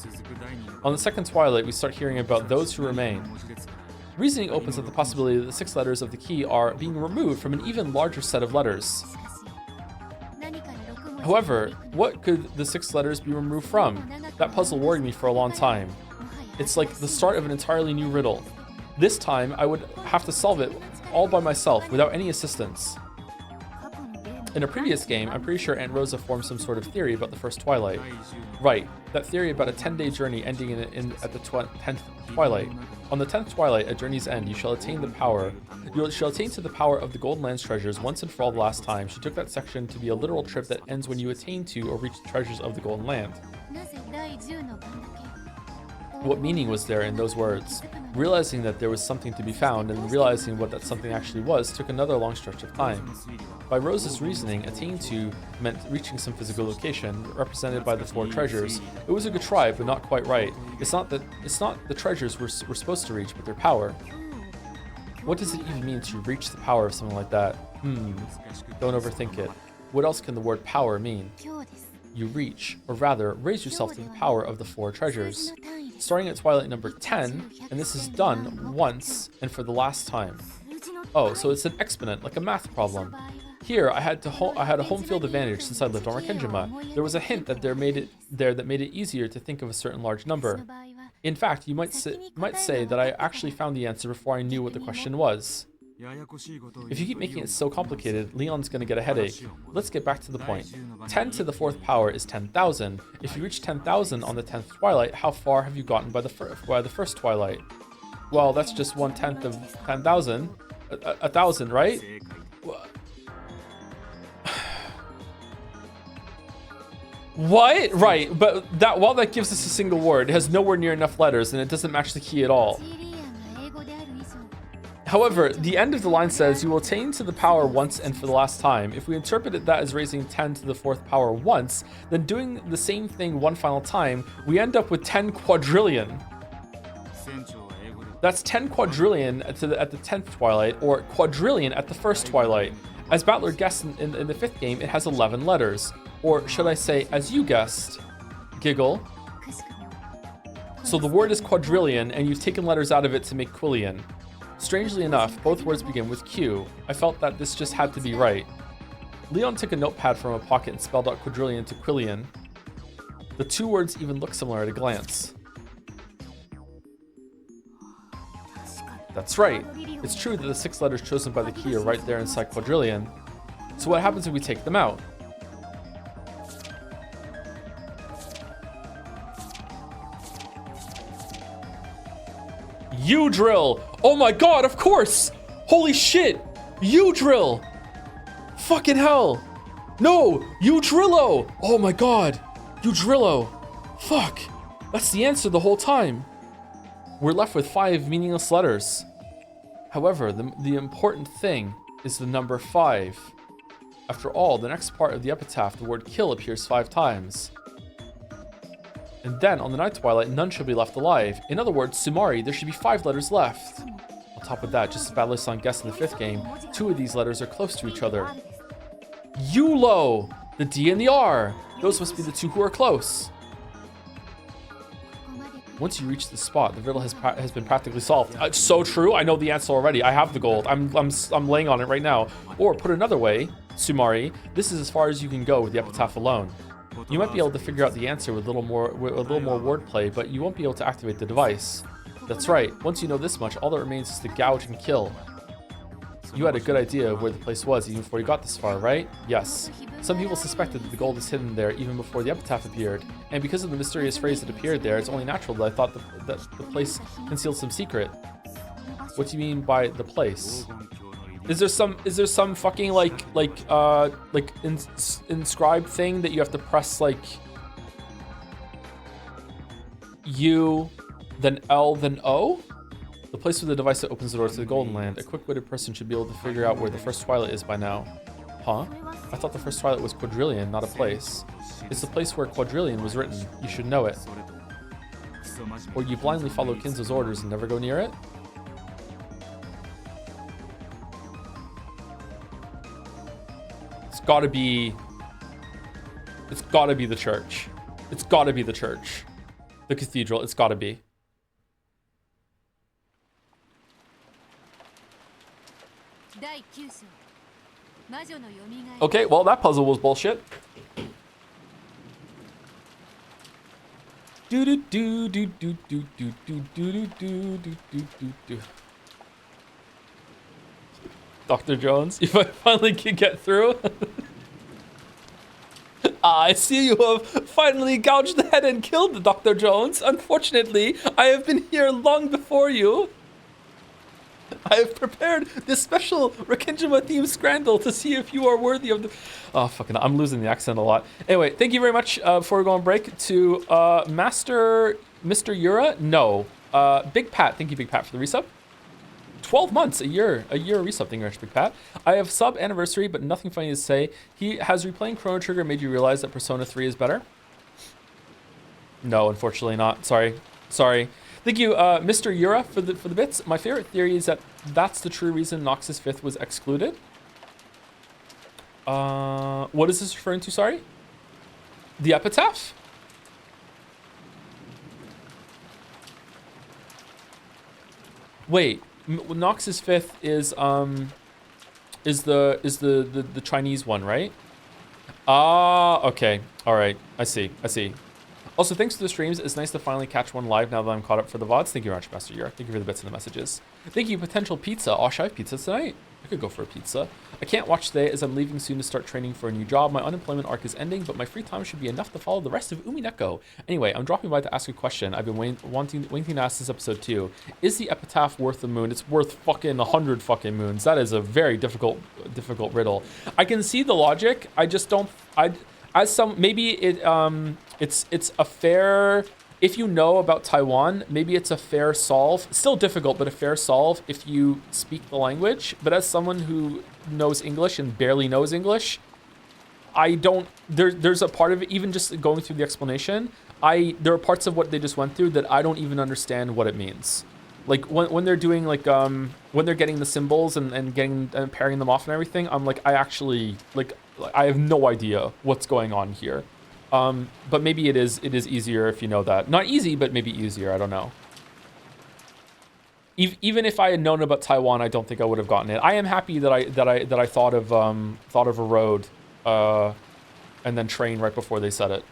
On the second twilight, we start hearing about those who remain. Reasoning opens up the possibility that the 6 letters of the key are being removed from an even larger set of letters. However, what could the 6 letters be removed from? That puzzle worried me for a long time. It's like the start of an entirely new riddle. This time, I would have to solve it all by myself, without any assistance. In a previous game, I'm pretty sure Aunt Rosa formed some sort of theory about the first twilight. Right, that theory about a 10-day journey ending at the 10th twilight. On the 10th twilight, at journey's end, you shall attain to the power of the Golden Land's treasures once and for all the last time. She took that section to be a literal trip that ends when you attain to or reach the treasures of the Golden Land. What meaning was there in those words? Realizing that there was something to be found and realizing what that something actually was took another long stretch of time. By Rose's reasoning, attaining to meant reaching some physical location, represented by the 4 treasures. It was a good try, but not quite right. It's not the treasures we're supposed to reach, but their power. What does it even mean to reach the power of something like that? Don't overthink it. What else can the word power mean? You reach, or rather, raise yourself to the power of the 4 treasures. Starting at twilight number 10, and this is done once and for the last time. Oh, so it's an exponent, like a math problem. Here, I had a home field advantage since I lived on Rakenjima. There was a hint that that made it easier to think of a certain large number. In fact, you might say that I actually found the answer before I knew what the question was. If you keep making it so complicated, Leon's gonna get a headache. Let's get back to the point. 10 to the 4th power is 10,000. If you reach 10,000 on the 10th twilight, how far have you gotten by the first twilight? Well, that's just 1/10 of 10,000. 1,000, right? What? Right, but while that gives us a single word, it has nowhere near enough letters and it doesn't match the key at all. However, the end of the line says, you will attain to the power once and for the last time. If we interpreted that as raising 10 to the 4th power once, then doing the same thing one final time, we end up with 10 quadrillion. That's 10 quadrillion at the 10th twilight, or quadrillion at the first twilight. As Battler guessed in the 5th game, it has 11 letters. Or should I say, as you guessed, Giggle. So the word is quadrillion, and you've taken letters out of it to make Quillian. Strangely enough, both words begin with Q. I felt that this just had to be right. Leon took a notepad from a pocket and spelled out quadrillion to Quillian. The 2 words even look similar at a glance. That's right. It's true that the 6 letters chosen by the key are right there inside quadrillion. So what happens if we take them out? U-drill! Oh my god, of course! Holy shit! U-drill! Fucking hell! No! U-drillo! Oh my god! U-drillo! Fuck! That's the answer the whole time! We're left with 5 meaningless letters. However, the important thing is the number 5. After all, the next part of the epitaph, the word kill, appears 5 times. And then, on the 9th twilight, none shall be left alive. In other words, Sumari, there should be 5 letters left. On top of that, just as Battler-san guessed in the 5th game, 2 of these letters are close to each other. Yulo! The D and the R! Those must be the 2 who are close. Once you reach the spot, the riddle has been practically solved. It's so true, I know the answer already. I have the gold. I'm laying on it right now. Or, put another way, Sumari, this is as far as you can go with the epitaph alone. You might be able to figure out the answer with a little more wordplay, but you won't be able to activate the device. That's right, once you know this much, all that remains is to gouge and kill. You had a good idea of where the place was even before you got this far, right? Yes. Some people suspected that the gold is hidden there even before the epitaph appeared, and because of the mysterious phrase that appeared there, it's only natural that I thought that the place concealed some secret. What do you mean by the place? Is there some fucking inscribed thing that you have to press like U, then L, then O? The place with the device that opens the door to the Golden Land. A quick-witted person should be able to figure out where the first twilight is by now. Huh? I thought the first twilight was quadrillion, not a place. It's the place where quadrillion was written. You should know it. Or you blindly follow Kinzo's orders and never go near it? It's gotta be the church. It's gotta be the church. The cathedral, it's gotta be. Okay, well that puzzle was bullshit. Do do do do do do do do do do do do do. Dr. Jones, if I finally can get through. I see you have finally gouged the head and killed Dr. Jones. Unfortunately, I have been here long before you. I have prepared this special Rekinjima themed scandal to see if you are worthy of the... Oh, fucking, I'm losing the accent a lot. Anyway, thank you very much before we go on break to Mr. Yura. No. Big Pat, thank you, Big Pat, for the resub. 12 months, a year resub. Thank you very much, Big Pat. I have sub anniversary, but nothing funny to say. Has replaying Chrono Trigger made you realize that Persona 3 is better? No, unfortunately not. Sorry. Thank you, Mr. Yura, for the bits. My favorite theory is that that's the true reason Noxus 5th was excluded. What is this referring to, sorry? The epitaph? Wait, Noxus 5th is the Chinese one, right? Ah, okay. All right. I see. Also, thanks to the streams. It's nice to finally catch one live now that I'm caught up for the VODs. Thank you very much, Master Yura. Thank you for the bits and the messages. Thank you, potential pizza. Oh, should I have pizza tonight? I could go for a pizza. I can't watch today as I'm leaving soon to start training for a new job. My unemployment arc is ending, but my free time should be enough to follow the rest of Umineko. Anyway, I'm dropping by to ask a question. I've been waiting to ask this episode too. Is the epitaph worth the moon? It's worth fucking 100 fucking moons. That is a very difficult riddle. I can see the logic. I just don't. Maybe it's a fair. If you know about Taiwan, maybe it's a fair solve. Still difficult, but a fair solve if you speak the language. But as someone who knows English and barely knows English, I don't. There's a part of it, even just going through the explanation. There are parts of what they just went through that I don't even understand what it means. Like when they're doing when they're getting the symbols and getting and pairing them off and everything, I'm like, I have no idea what's going on here. But maybe it is easier if you know that. Not easy, but maybe easier. I don't know. Even if I had known about Taiwan, I don't think I would have gotten it. I am happy that I thought of a road, and then train right before they said it.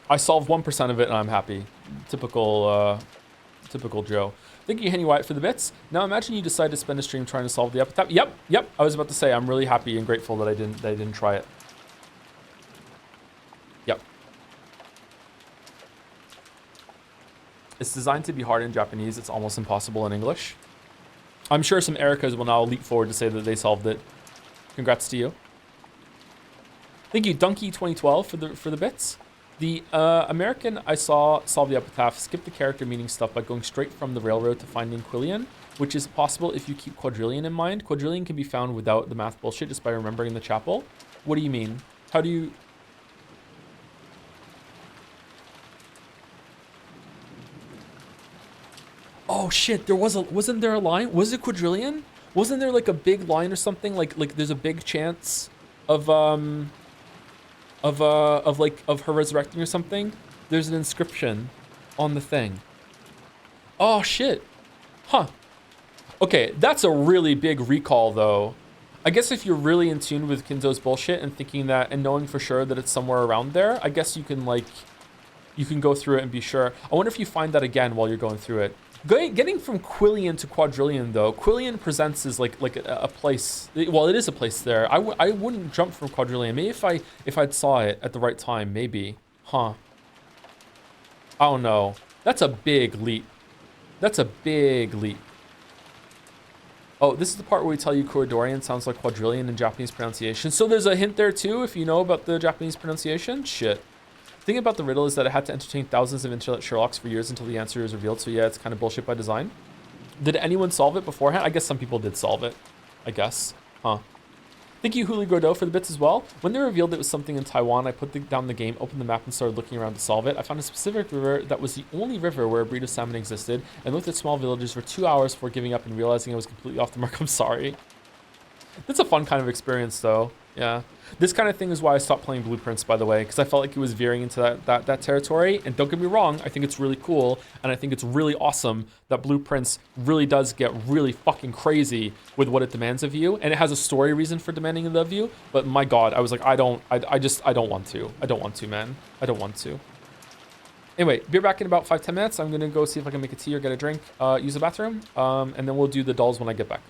I solved 1% of it and I'm happy. Typical Joe. Thank you, Henny White, for the bits. Now imagine you decide to spend a stream trying to solve the epitaph. Yep. I was about to say I'm really happy and grateful that I didn't try it. Yep. It's designed to be hard in Japanese. It's almost impossible in English. I'm sure some Ericas will now leap forward to say that they solved it. Congrats to you. Thank you, Donkey2012, for the bits. The American I saw solve the epitaph skipped the character meaning stuff by going straight from the railroad to finding Quillian, which is possible if you keep quadrillion in mind. Quadrillion can be found without the math bullshit just by remembering the chapel. What do you mean? How do you... Oh shit, wasn't there a line? Was it quadrillion? Wasn't there like a big line or something? Like there's a big chance of her resurrecting or something. There's an inscription on the thing. Oh shit. Huh. Okay, that's a really big recall though. I guess if you're really in tune with Kinzo's bullshit and thinking that and knowing for sure that it's somewhere around there, I guess you can go through it and be sure. I wonder if you find that again while you're going through it. Getting from Quillian to Quadrillion though, Quillian presents as like a place. Well, it is a place there. I wouldn't jump from Quadrillion. Maybe if I'd saw it at the right time, maybe. Huh. I don't know. That's a big leap. Oh, this is the part where we tell you Corridorian sounds like quadrillion in Japanese pronunciation. So there's a hint there too, if you know about the Japanese pronunciation. Shit. thing about the riddle is that it had to entertain thousands of internet Sherlocks for years until the answer is revealed. So yeah, it's kind of bullshit by design. Did anyone solve it beforehand? I guess some people did solve it. I guess. Huh. Thank you, Huli Godot, for the bits as well. When they revealed it was something in Taiwan, I put down the game, opened the map, and started looking around to solve it. I found a specific river that was the only river where a breed of salmon existed, and looked at small villages for 2 hours before giving up and realizing I was completely off the mark. I'm sorry. That's a fun kind of experience, though. Yeah. This kind of thing is why I stopped playing Blueprints, by the way, because I felt like it was veering into that territory. And don't get me wrong, I think it's really cool, and I think it's really awesome that Blueprints really does get really fucking crazy with what it demands of you, and it has a story reason for demanding it of you. But my God, I was like, I don't want to. I don't want to, man. I don't want to. Anyway, be back in about 5-10 minutes. I'm gonna go see if I can make a tea or get a drink, use the bathroom, and then we'll do the dolls when I get back.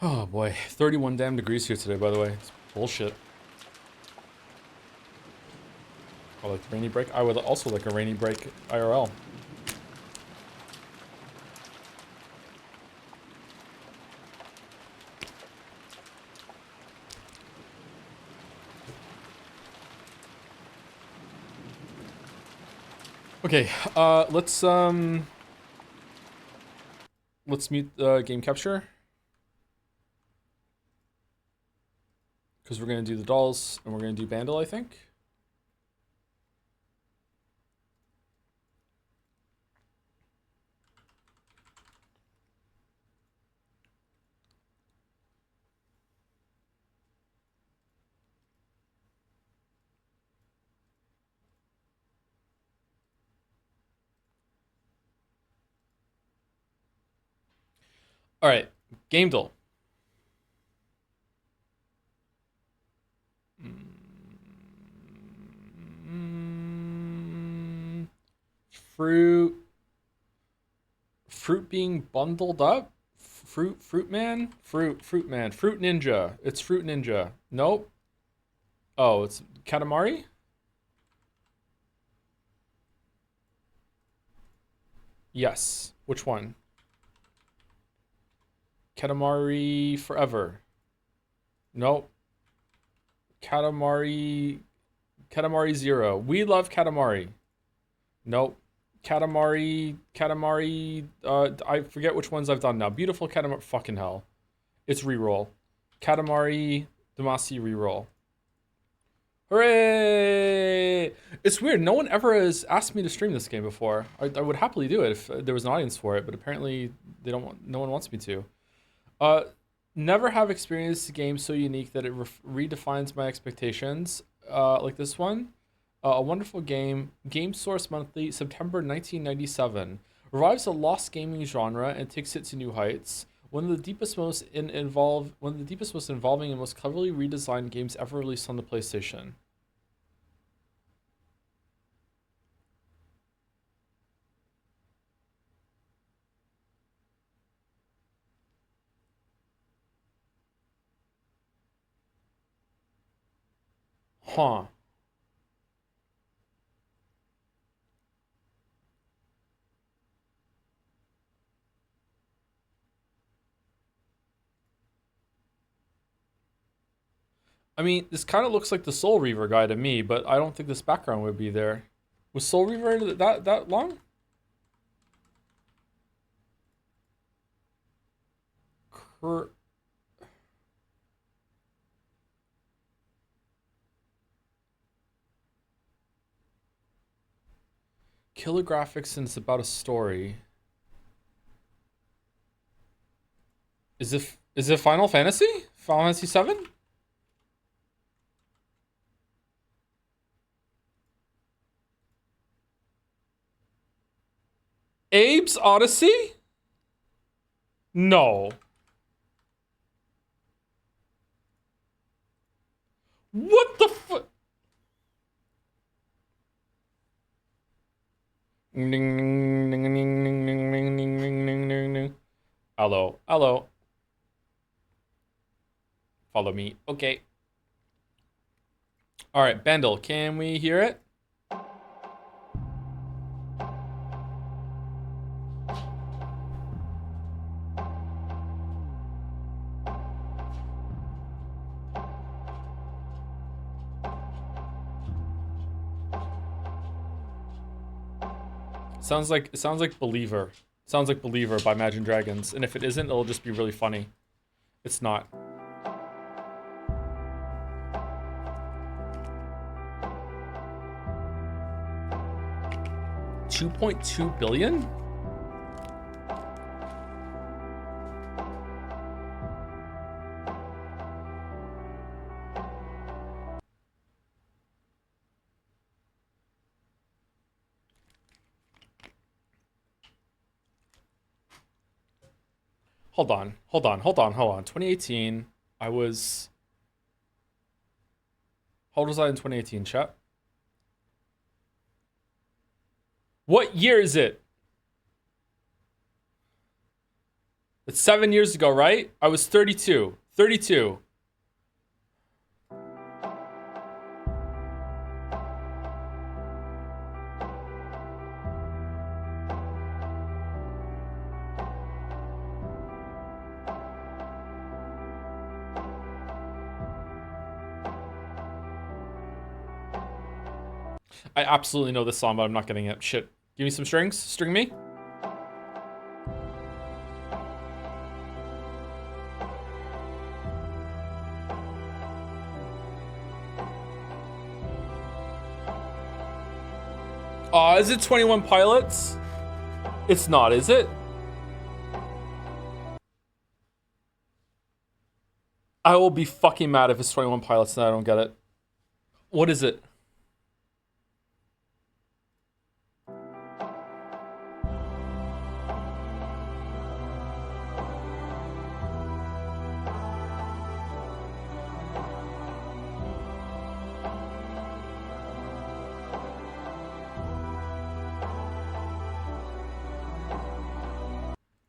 Oh boy, 31 damn degrees here today, by the way. It's bullshit. I like the rainy break. I would also like a rainy break IRL. Okay, let's mute game capture. Because we're gonna do the dolls and we're gonna do Bandle, I think. Alright, game duel. Fruit being bundled up? Fruit man? Fruit man. Fruit ninja. It's fruit ninja. Nope. Oh, it's Katamari? Yes. Which one? Katamari Forever. Nope. Katamari Zero. We love Katamari. Nope. Katamari, I forget which ones I've done now. Beautiful Katamari, fucking hell. It's reroll. Katamari Damacy reroll. Hooray! It's weird. No one ever has asked me to stream this game before. I would happily do it if there was an audience for it, but apparently they don't want. No one wants me to. Uh, Never have experienced a game so unique that it redefines my expectations. Like this one. A wonderful game. Game Source Monthly, September 1997. Revives a lost gaming genre and takes it to new heights. One of the deepest, most involving and most cleverly redesigned games ever released on the PlayStation. Huh. I mean, this kind of looks like the Soul Reaver guy to me, but I don't think this background would be there. Was Soul Reaver that long? Cur Killer graphics and it's about a story. Is it Final Fantasy? Final Fantasy 7? Abe's Odyssey? No. What the fuck? Hello. Hello. Follow me. Okay. All right, Bandle, can we hear it? It sounds like Believer. Sounds like Believer by Imagine Dragons. And if it isn't, it'll just be really funny. It's not. $2.2 billion? Hold on. 2018, I was... How old was I in 2018, chat? What year is it? It's 7 years ago, right? I was 32. 32. I absolutely know this song, but I'm not getting it. Shit. Give me some strings. String me. Aw, is it 21 Pilots? It's not, is it? I will be fucking mad if it's 21 Pilots and I don't get it. What is it?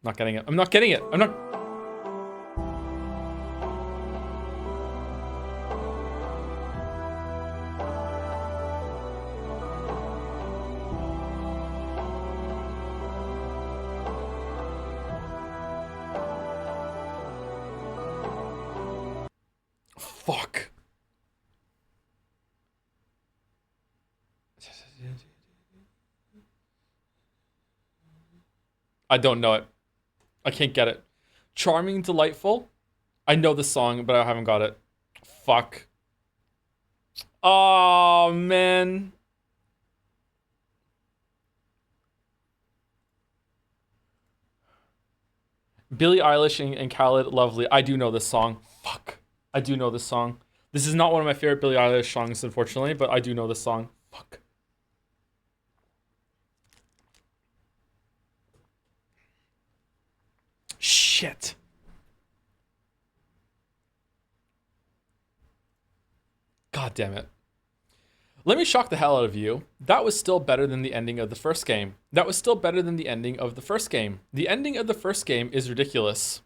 Not getting it. I'm not getting it. I'm not. Fuck. I don't know it. I can't get it. Charming, delightful. I know the song, but I haven't got it. Fuck. Oh, man. Billie Eilish and Khaled, Lovely. I do know this song. Fuck. I do know this song. This is not one of my favorite Billie Eilish songs, unfortunately, but I do know this song. Fuck. Shit. God damn it. Let me shock the hell out of you. That was still better than the ending of the first game. That was still better than the ending of the first game. The ending of the first game is ridiculous.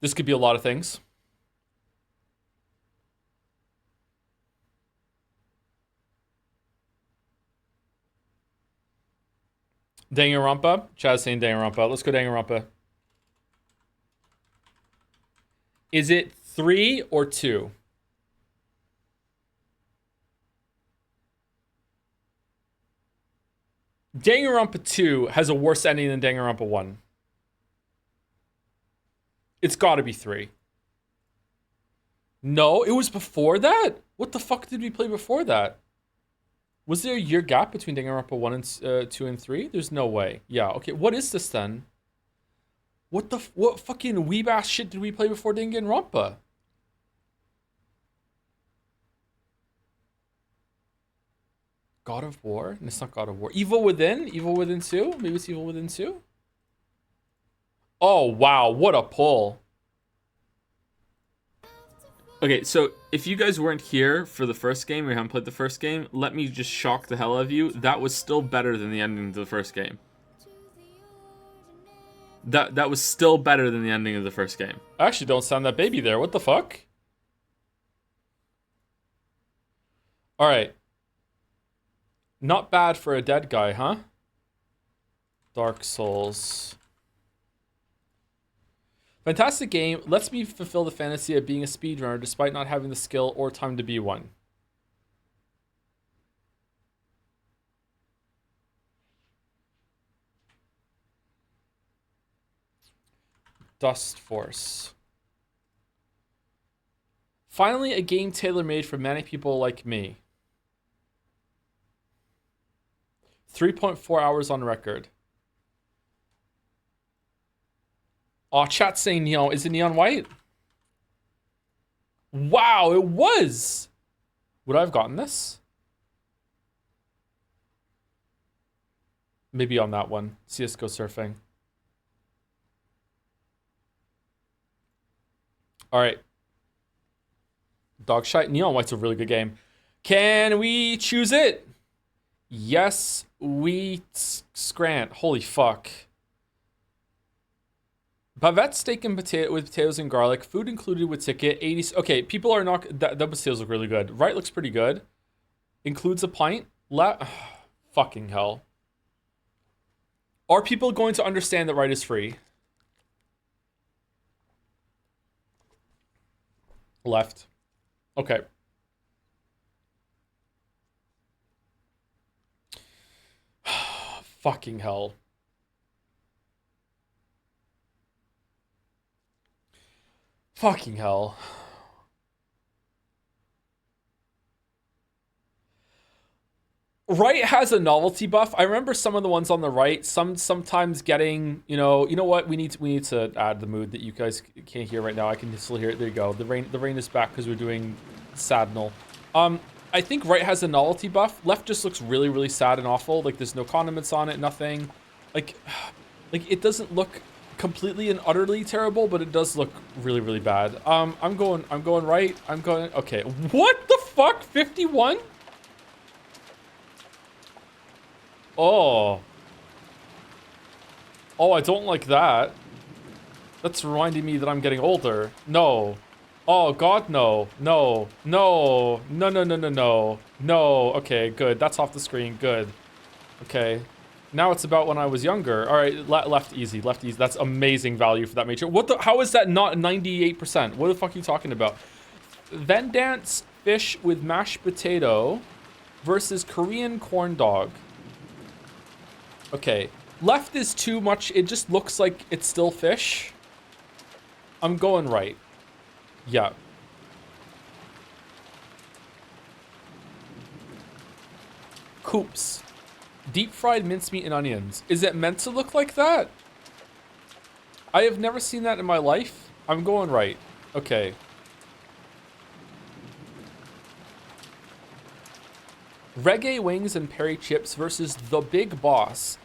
This could be a lot of things. Danganronpa. Chaz saying Danganronpa. Let's go Danganronpa. Is it 3 or 2? Danganronpa 2 has a worse ending than Danganronpa 1. It's gotta be 3. No, it was before that? What the fuck did we play before that? Was there a year gap between Danganronpa 1 and 2 and 3? There's no way. Yeah, okay. What is this then? What fucking weeb ass shit did we play before Danganronpa? God of War? And it's not God of War. Evil Within? Evil Within 2? Maybe it's Evil Within 2? Oh, wow. What a pull. Okay, so if you guys weren't here for the first game or you haven't played the first game, let me just shock the hell out of you. That was still better than the ending of the first game. That was still better than the ending of the first game. I actually don't sound that baby there. What the fuck? Alright. Not bad for a dead guy, huh? Dark Souls. Fantastic game. Lets me fulfill the fantasy of being a speedrunner despite not having the skill or time to be one. Dust Force. Finally, a game tailor-made for many people like me. 3.4 hours on record. Aw, chat's saying neon. Is it neon white? Wow, it was! Would I have gotten this? Maybe on that one. CSGO surfing. All right. Dog Shite. Neon White's a really good game. Can we choose it? Yes, we scrant. Holy fuck. Bavette steak and potato with potatoes and garlic. Food included with ticket. 80. Okay, people are not. That potatoes look really good. Right looks pretty good. Includes a pint. Fucking hell. Are people going to understand that right is free? Left. Okay. Fucking hell. Fucking hell. Right has a novelty buff. I remember some of the ones on the right, sometimes getting, you know what? We need to add the mood that you guys can't hear right now. I can still hear it. There you go. The rain is back because we're doing Sadnal. I think right has a novelty buff. Left just looks really, really sad and awful. Like there's no condiments on it, nothing. Like it doesn't look completely and utterly terrible, but it does look really, really bad. I'm going right. Okay. What the fuck? 51? Oh. Oh, I don't like that. That's reminding me that I'm getting older. No. Oh, God, no. No. No. No, no, no, no, no. No. Okay, good. That's off the screen. Good. Okay. Now it's about when I was younger. All right, left easy. Left easy. That's amazing value for that matrix. What the? How is that not 98%? What the fuck are you talking about? Vendance fish with mashed potato versus Korean corn dog. Okay, left is too much. It just looks like it's still fish. I'm going right. Yeah. Coops. Deep fried mincemeat and onions. Is it meant to look like that? I have never seen that in my life. I'm going right. Okay. Reggae wings and peri chips versus the Big Boss.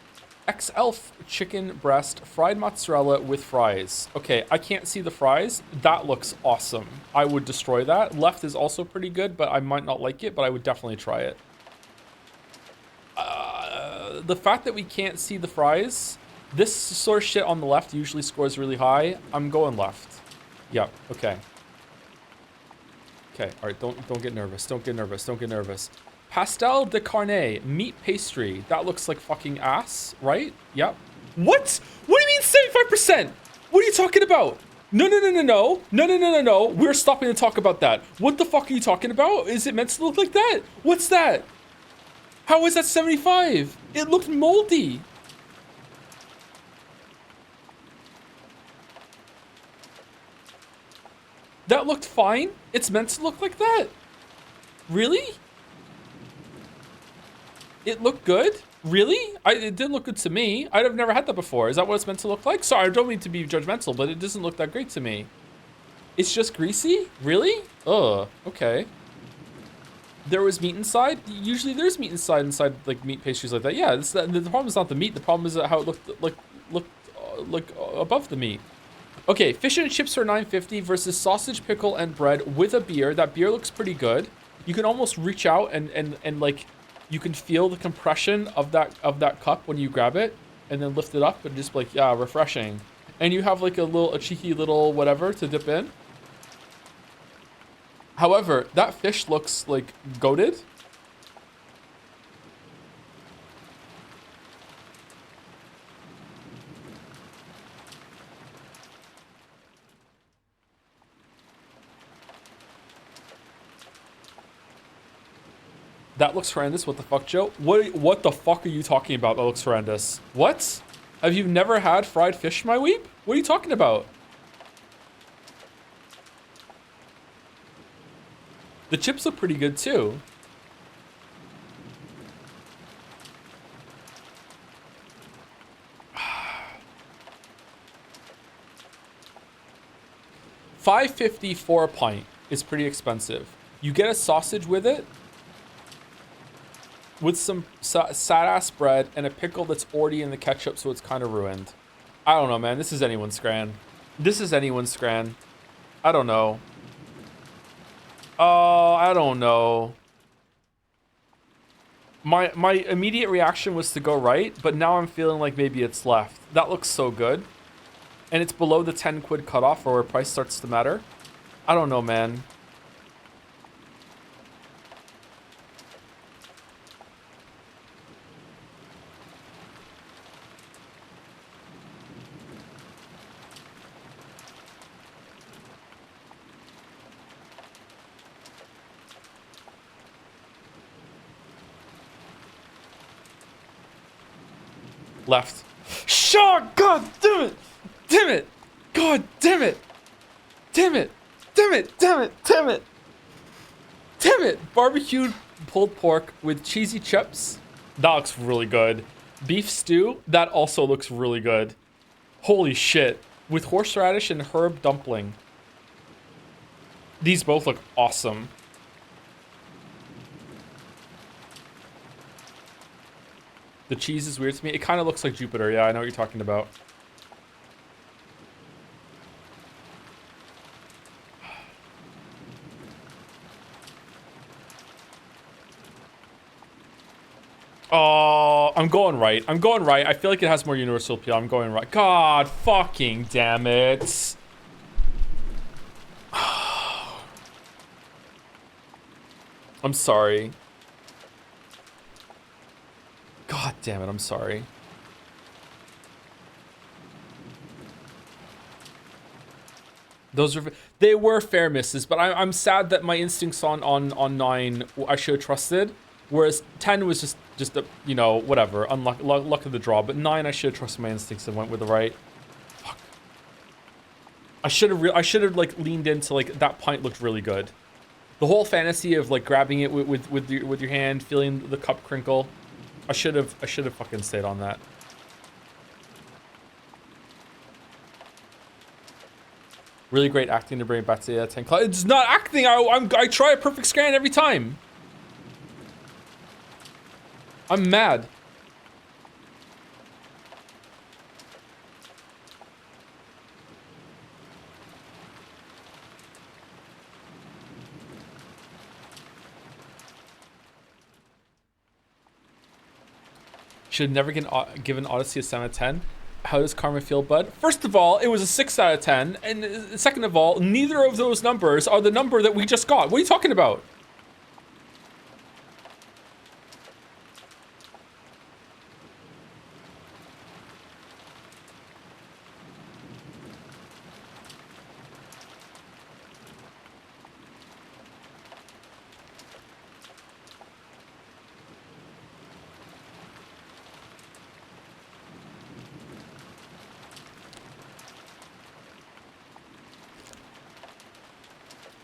X-Elf chicken breast, fried mozzarella with fries. Okay, I can't see the fries. That looks awesome. I would destroy that. Left is also pretty good, but I might not like it, but I would definitely try it. The fact that we can't see the fries, this sort of shit on the left usually scores really high. I'm going left. Yeah, okay. Okay, all right, don't get nervous. Don't get nervous. Don't get nervous. Pastel de carne, meat pastry. That looks like fucking ass, right? Yep. What? What do you mean 75%? What are you talking about? No, no, no, no, no. No, no, no, no, no. We're stopping to talk about that. What the fuck are you talking about? Is it meant to look like that? What's that? How is that 75? It looked moldy. That looked fine. It's meant to look like that. Really? It looked good? Really? It didn't look good to me. I've never had that before. Is that what it's meant to look like? Sorry, I don't mean to be judgmental, but it doesn't look that great to me. It's just greasy? Really? Ugh, okay. There was meat inside? Usually there's meat inside like meat pastries like that. Yeah, the problem is not the meat. The problem is how it looked like above the meat. Okay, fish and chips for $9.50 versus sausage, pickle, and bread with a beer. That beer looks pretty good. You can almost reach out and like, you can feel the compression of that cup when you grab it and then lift it up and just like, yeah, refreshing. And you have like a cheeky little whatever to dip in. However, that fish looks like goated. That looks horrendous. What the fuck, Joe? What the fuck are you talking about that looks horrendous? What? Have you never had fried fish, my weep? What are you talking about? The chips look pretty good too. $5.50 for a pint is pretty expensive. You get a sausage with it, with some sad-ass bread and a pickle that's already in the ketchup, so it's kind of ruined. I don't know, man. This is anyone's scran. This is anyone's scran. I don't know. Oh, I don't know. My immediate reaction was to go right, but now I'm feeling like maybe it's left. That looks so good. And it's below the 10 quid cutoff or where price starts to matter. I don't know, man. Left. Shot! God damn it! Damn it! God damn it! Damn it! Damn it! Damn it! Damn it! Damn it! Barbecued pulled pork with cheesy chips. That looks really good. Beef stew. That also looks really good. Holy shit. With horseradish and herb dumpling. These both look awesome. The cheese is weird to me. It kind of looks like Jupiter. Yeah, I know what you're talking about. Oh, I'm going right. I'm going right. I feel like it has more universal appeal. I'm going right. God fucking damn it. I'm sorry. God damn it, I'm sorry. They were fair misses, but I'm sad that my instincts on 9 I should have trusted, whereas 10 was just a, you know, whatever, luck of the draw, but 9 I should have trusted my instincts and went with the right. Fuck. I should have like leaned into like that pint looked really good. The whole fantasy of like grabbing it with your hand, feeling the cup crinkle. I should have fucking stayed on that. Really great acting to bring it back to the 10 club. It's not acting. I try a perfect scan every time. I'm mad. Should never given Odyssey a 7 out of 10. How does Karma feel, bud? First of all, it was a 6 out of 10. And second of all, neither of those numbers are the number that we just got. What are you talking about?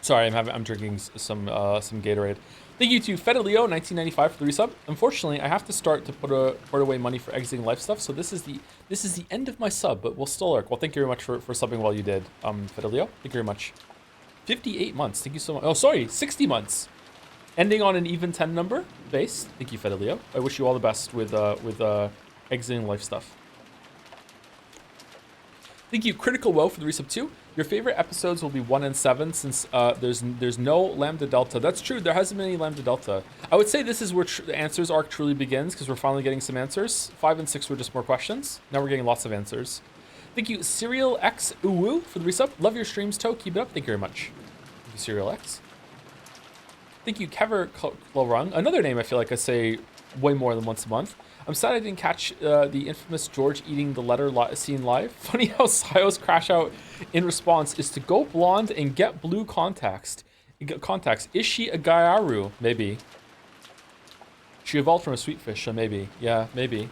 Sorry, I'm drinking some Gatorade. Thank you to Fedaleo 1995 for the resub. Unfortunately, I have to start to put away money for exiting life stuff, so this is the end of my sub, but we'll still lurk. Well, thank you very much for subbing while you did, Fedaleo. Thank you very much. 58 months. Thank you so much. Oh, sorry, 60 months. Ending on an even 10 number base. Thank you, Fedaleo. I wish you all the best with exiting life stuff. Thank you, Critical Woe, for the resub too. Your favorite episodes will be 1 and 7 since there's no Lambda Delta. That's true. There hasn't been any Lambda Delta. I would say this is where the answers arc truly begins because we're finally getting some answers. 5 and 6 were just more questions. Now we're getting lots of answers. Thank you, Serial X Uwu, for the resub. Love your streams, Toe. Keep it up. Thank you very much. Thank you, Serial X. Thank you, Kever Clorung. Another name I feel like I say way more than once a month. I'm sad I didn't catch the infamous George eating the letter scene live. Funny how Sayo's crash out in response is to go blonde and get blue contacts. Is she a Gyaru? Maybe. She evolved from a sweetfish, so maybe. Yeah, maybe.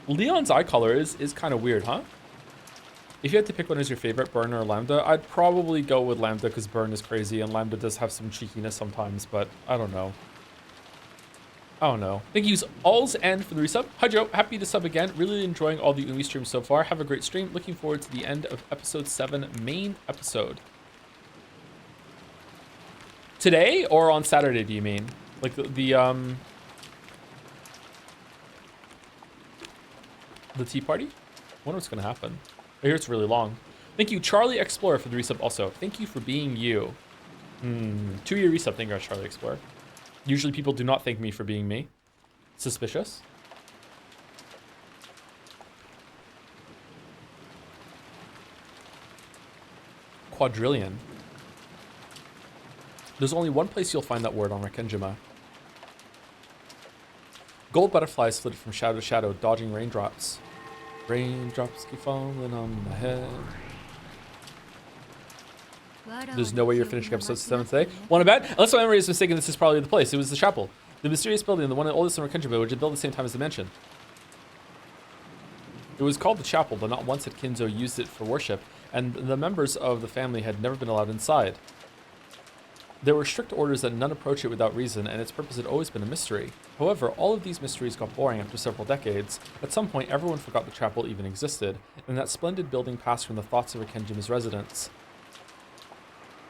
Leon's eye color is kind of weird, huh? If you had to pick one as your favorite, Burn or Lambda, I'd probably go with Lambda because Burn is crazy and Lambda does have some cheekiness sometimes, but I don't know. Thank you, All's End, for the resub. Hi, Joe. Happy to sub again. Really enjoying all the Umi streams so far. Have a great stream. Looking forward to the end of episode 7, main episode. Today or on Saturday, do you mean? Like the tea party? I wonder what's going to happen. I hear it's really long. Thank you, Charlie Explorer, for the resub also. Thank you for being you. 2-year resub. Thank you, Charlie Explorer. Usually people do not thank me for being me. Suspicious. Quadrillion. There's only one place you'll find that word on Rekenjima. Gold butterflies flitted from shadow to shadow, dodging raindrops. Raindrops keep falling on my head. There's no way you're finishing episode 7 today. Wanna bet? Unless my memory is mistaken, this is probably the place. It was the chapel. The mysterious building, the one the oldest in Rekenjima, which was built at the same time as the mansion. It was called the chapel, but not once had Kinzo used it for worship, and the members of the family had never been allowed inside. There were strict orders that none approach it without reason, and its purpose had always been a mystery. However, all of these mysteries got boring after several decades. At some point, everyone forgot the chapel even existed, and that splendid building passed from the thoughts of Rekenjima's residents.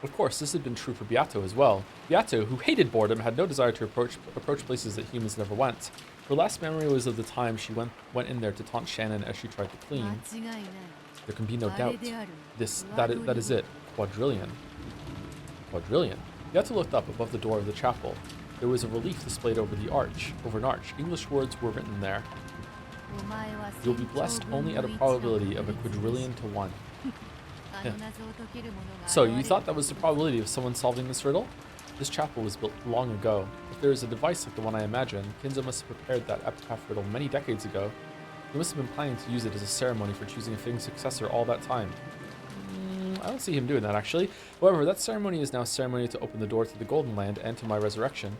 Of course, this had been true for Beato as well. Beato, who hated boredom, had no desire to approach places that humans never went. Her last memory was of the time she went in there to taunt Shannon as she tried to clean. There can be no doubt. That is it. Quadrillion. Quadrillion. Beato looked up above the door of the chapel. There was a relief displayed over an arch. English words were written there. You'll be blessed only at a probability of a quadrillion to 1. Yeah. So, you thought that was the probability of someone solving this riddle? This chapel was built long ago. If there is a device like the one I imagine, Kinzo must have prepared that epitaph riddle many decades ago. He must have been planning to use it as a ceremony for choosing a fitting successor all that time. I don't see him doing that, actually. However, that ceremony is now a ceremony to open the door to the Golden Land and to my resurrection.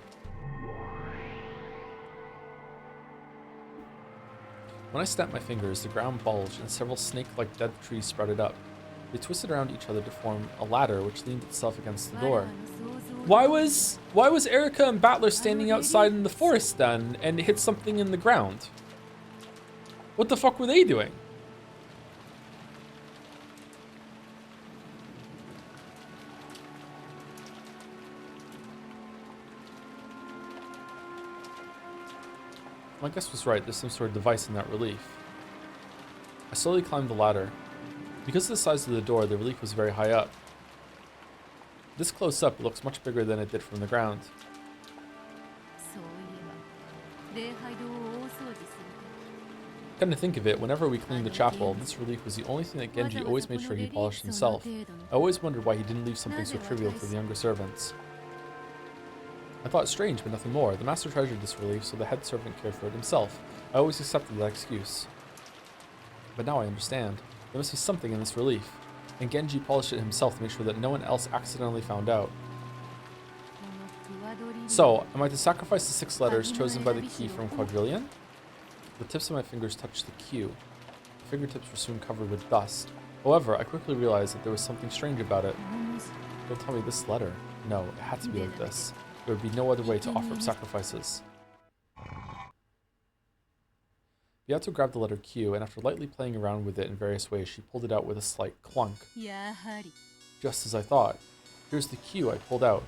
When I snapped my fingers, the ground bulged and several snake-like dead trees sprouted up. They twisted around each other to form a ladder which leaned itself against the door. Why was Erica and Battler standing outside in the forest then and hit something in the ground? What the fuck were they doing? My guess was right, there's some sort of device in that relief. I slowly climbed the ladder. Because of the size of the door, the relief was very high up. This close up, it looks much bigger than it did from the ground. Come to think of it, whenever we cleaned the chapel, this relief was the only thing that Genji always made sure he polished himself. I always wondered why he didn't leave something so trivial for the younger servants. I thought it strange, but nothing more. The master treasured this relief, so the head servant cared for it himself. I always accepted that excuse. But now I understand. There must be something in this relief. And Genji polished it himself to make sure that no one else accidentally found out. So, am I to sacrifice the 6 letters chosen by the key from Quadrillion? The tips of my fingers touched the Q. The fingertips were soon covered with dust. However, I quickly realized that there was something strange about it. Don't tell me this letter. No, it had to be like this. There would be no other way to offer up sacrifices. Beato grabbed the letter Q, and after lightly playing around with it in various ways, she pulled it out with a slight clunk. Just as I thought. Here's the Q I pulled out.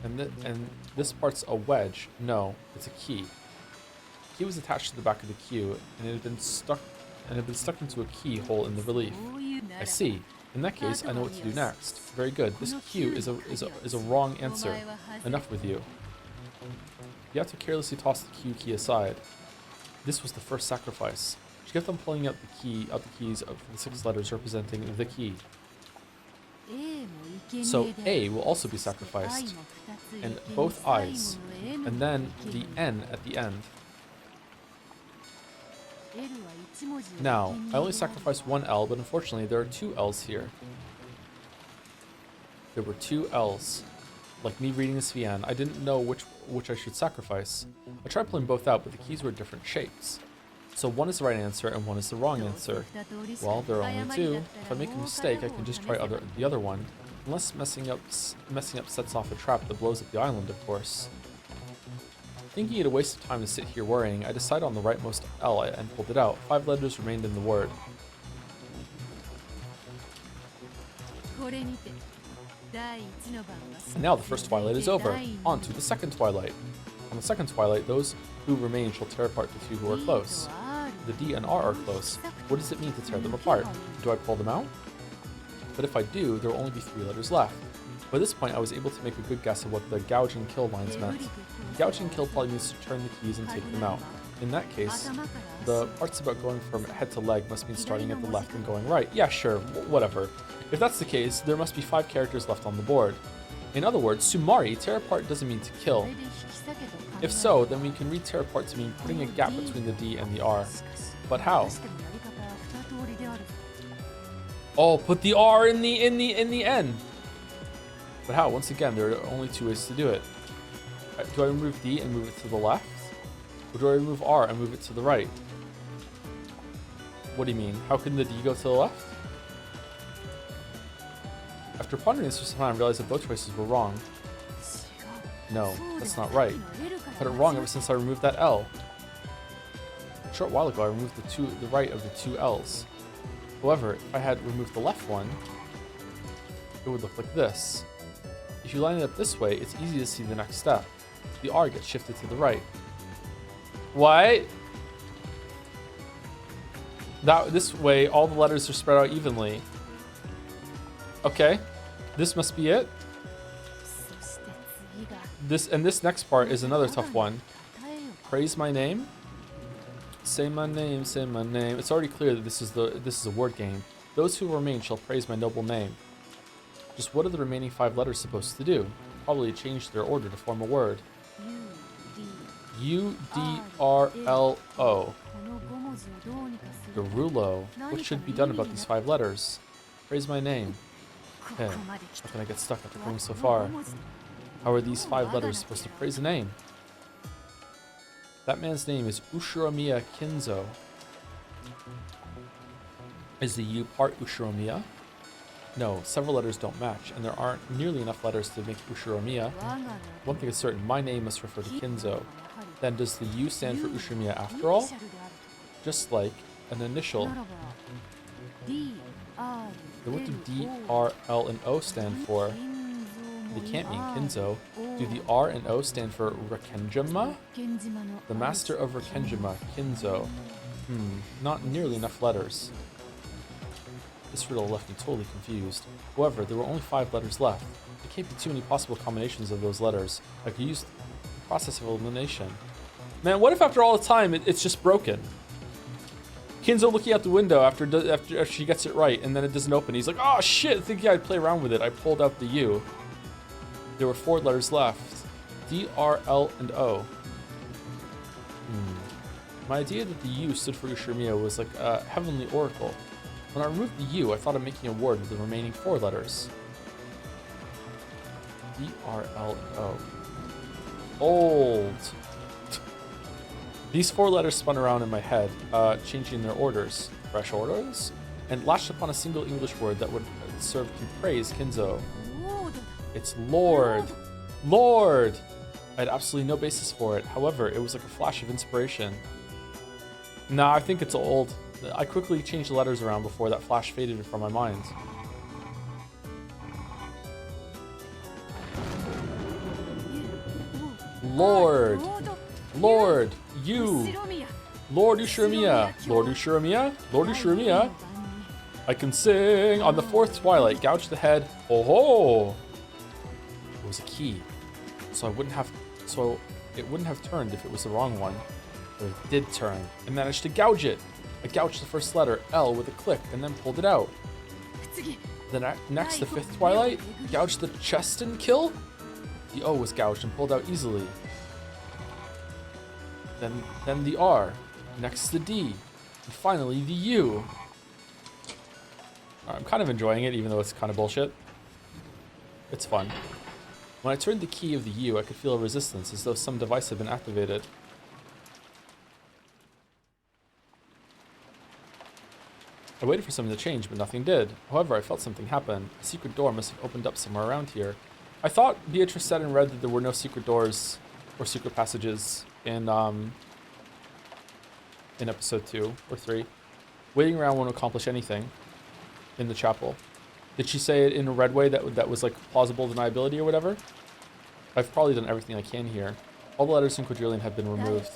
And this part's a wedge. No, it's a key. The key was attached to the back of the Q, and it had been stuck into a keyhole in the relief. I see. In that case, I know what to do next. Very good. This Q is a wrong answer. Enough with you. Beato carelessly tossed the Q key aside. This was the first sacrifice. She kept on pulling out the keys of the 6 letters representing the key. So A will also be sacrificed, and both I's, and then the N at the end. Now, I only sacrificed 1 L, but unfortunately there are 2 L's here. There were 2 L's. Like me reading this VN, I didn't know which I should sacrifice. I tried pulling both out, but the keys were different shapes. So one is the right answer and one is the wrong answer. Well, there are only 2. If I make a mistake, I can just try the other one. Unless messing up sets off a trap that blows up the island, of course. Thinking it a waste of time to sit here worrying, I decided on the rightmost L and pulled it out. 5 letters remained in the word. And now the first twilight is over. On to the second twilight. On the second twilight, those who remain shall tear apart the 2 who are close. The D and R are close. What does it mean to tear them apart? Do I pull them out? But if I do, there will only be 3 letters left. By this point, I was able to make a good guess of what the gouge and kill lines meant. Gouge and kill probably means to turn the keys and take them out. In that case, the parts about going from head to leg must mean starting at the left and going right. Yeah, sure, whatever. If that's the case, there must be 5 characters left on the board. In other words, sumari, tear apart doesn't mean to kill. If so, then we can read tear apart to mean putting a gap between the D and the R. But how? Oh, put the R in the end. But how? Once again, there are only 2 ways to do it. Do I remove D and move it to the left? Or do I remove R and move it to the right? What do you mean? How can the D go to the left? After pondering this for some time, I realized that both choices were wrong. No, that's not right. I've had it wrong ever since I removed that L. A short while ago, I removed the right of the 2 L's. However, if I had removed the left one, it would look like this. If you line it up this way, it's easy to see the next step. The R gets shifted to the right. What? This way, all the letters are spread out evenly. Okay, this must be it. This next part is another tough one. Praise my name. Say my name, say my name. It's already clear that this is a word game. Those who remain shall praise my noble name. Just what are the remaining 5 letters supposed to do? Probably change their order to form a word. U-D-R-L-O. Garulo. What should be done about these 5 letters? Praise my name. Hey, how can I get stuck after coming so far? How are these 5 letters supposed to praise a name? That man's name is Ushiromiya Kinzo. Is the U part Ushiromiya? No, several letters don't match, and there aren't nearly enough letters to make Ushiromiya. One thing is certain, my name must refer to Kinzo. Then does the U stand for Ushiromiya after all? Just like an initial. Then what do D, R, L, and O stand for? They can't mean Kinzo. Do the R and O stand for Rekenjima? The master of Rekenjima, Kinzo. Not nearly enough letters. This riddle left me totally confused. However, there were only 5 letters left. There can't be too many possible combinations of those letters. I could use the process of elimination. Man, what if after all the time it's just broken? Kinzo looking out the window after she gets it right, and then it doesn't open. He's like, oh shit, thinking I'd play around with it. I pulled out the U. There were 4 letters left. D, R, L, and O. My idea that the U stood for Ushiromiya was like a heavenly oracle. When I removed the U, I thought of making a word with the remaining 4 letters. D, R, L, and O. Old. These 4 letters spun around in my head, changing their orders, fresh orders, and latched upon a single English word that would serve to praise Kinzo. It's Lord. Lord! I had absolutely no basis for it. However, it was like a flash of inspiration. Nah, I think it's old. I quickly changed the letters around before that flash faded from my mind. Lord. Lord. You. Lord Ushiromiya. Lord Ushiromiya. Lord Ushiromiya. I can sing on the 4th twilight. Gouge the head. Oh ho! It was a key. So it wouldn't have turned if it was the wrong one. But it did turn. I managed to gouge it. I gouged the first letter, L, with a click, and then pulled it out. Then next, the 5th twilight, gouged the chest and kill. The O was gouged and pulled out easily. Then the R, next the D, and finally the U. I'm kind of enjoying it, even though it's kind of bullshit. It's fun. When I turned the key of the U, I could feel a resistance, as though some device had been activated. I waited for something to change, but nothing did. However, I felt something happen. A secret door must have opened up somewhere around here. I thought Beatrice said and read that there were no secret doors or secret passages in episode 2 or 3. Waiting around won't accomplish anything in the chapel. Did she say it in a red way that was like plausible deniability or whatever? I've probably done everything I can here. All the letters in quadrillion have been removed.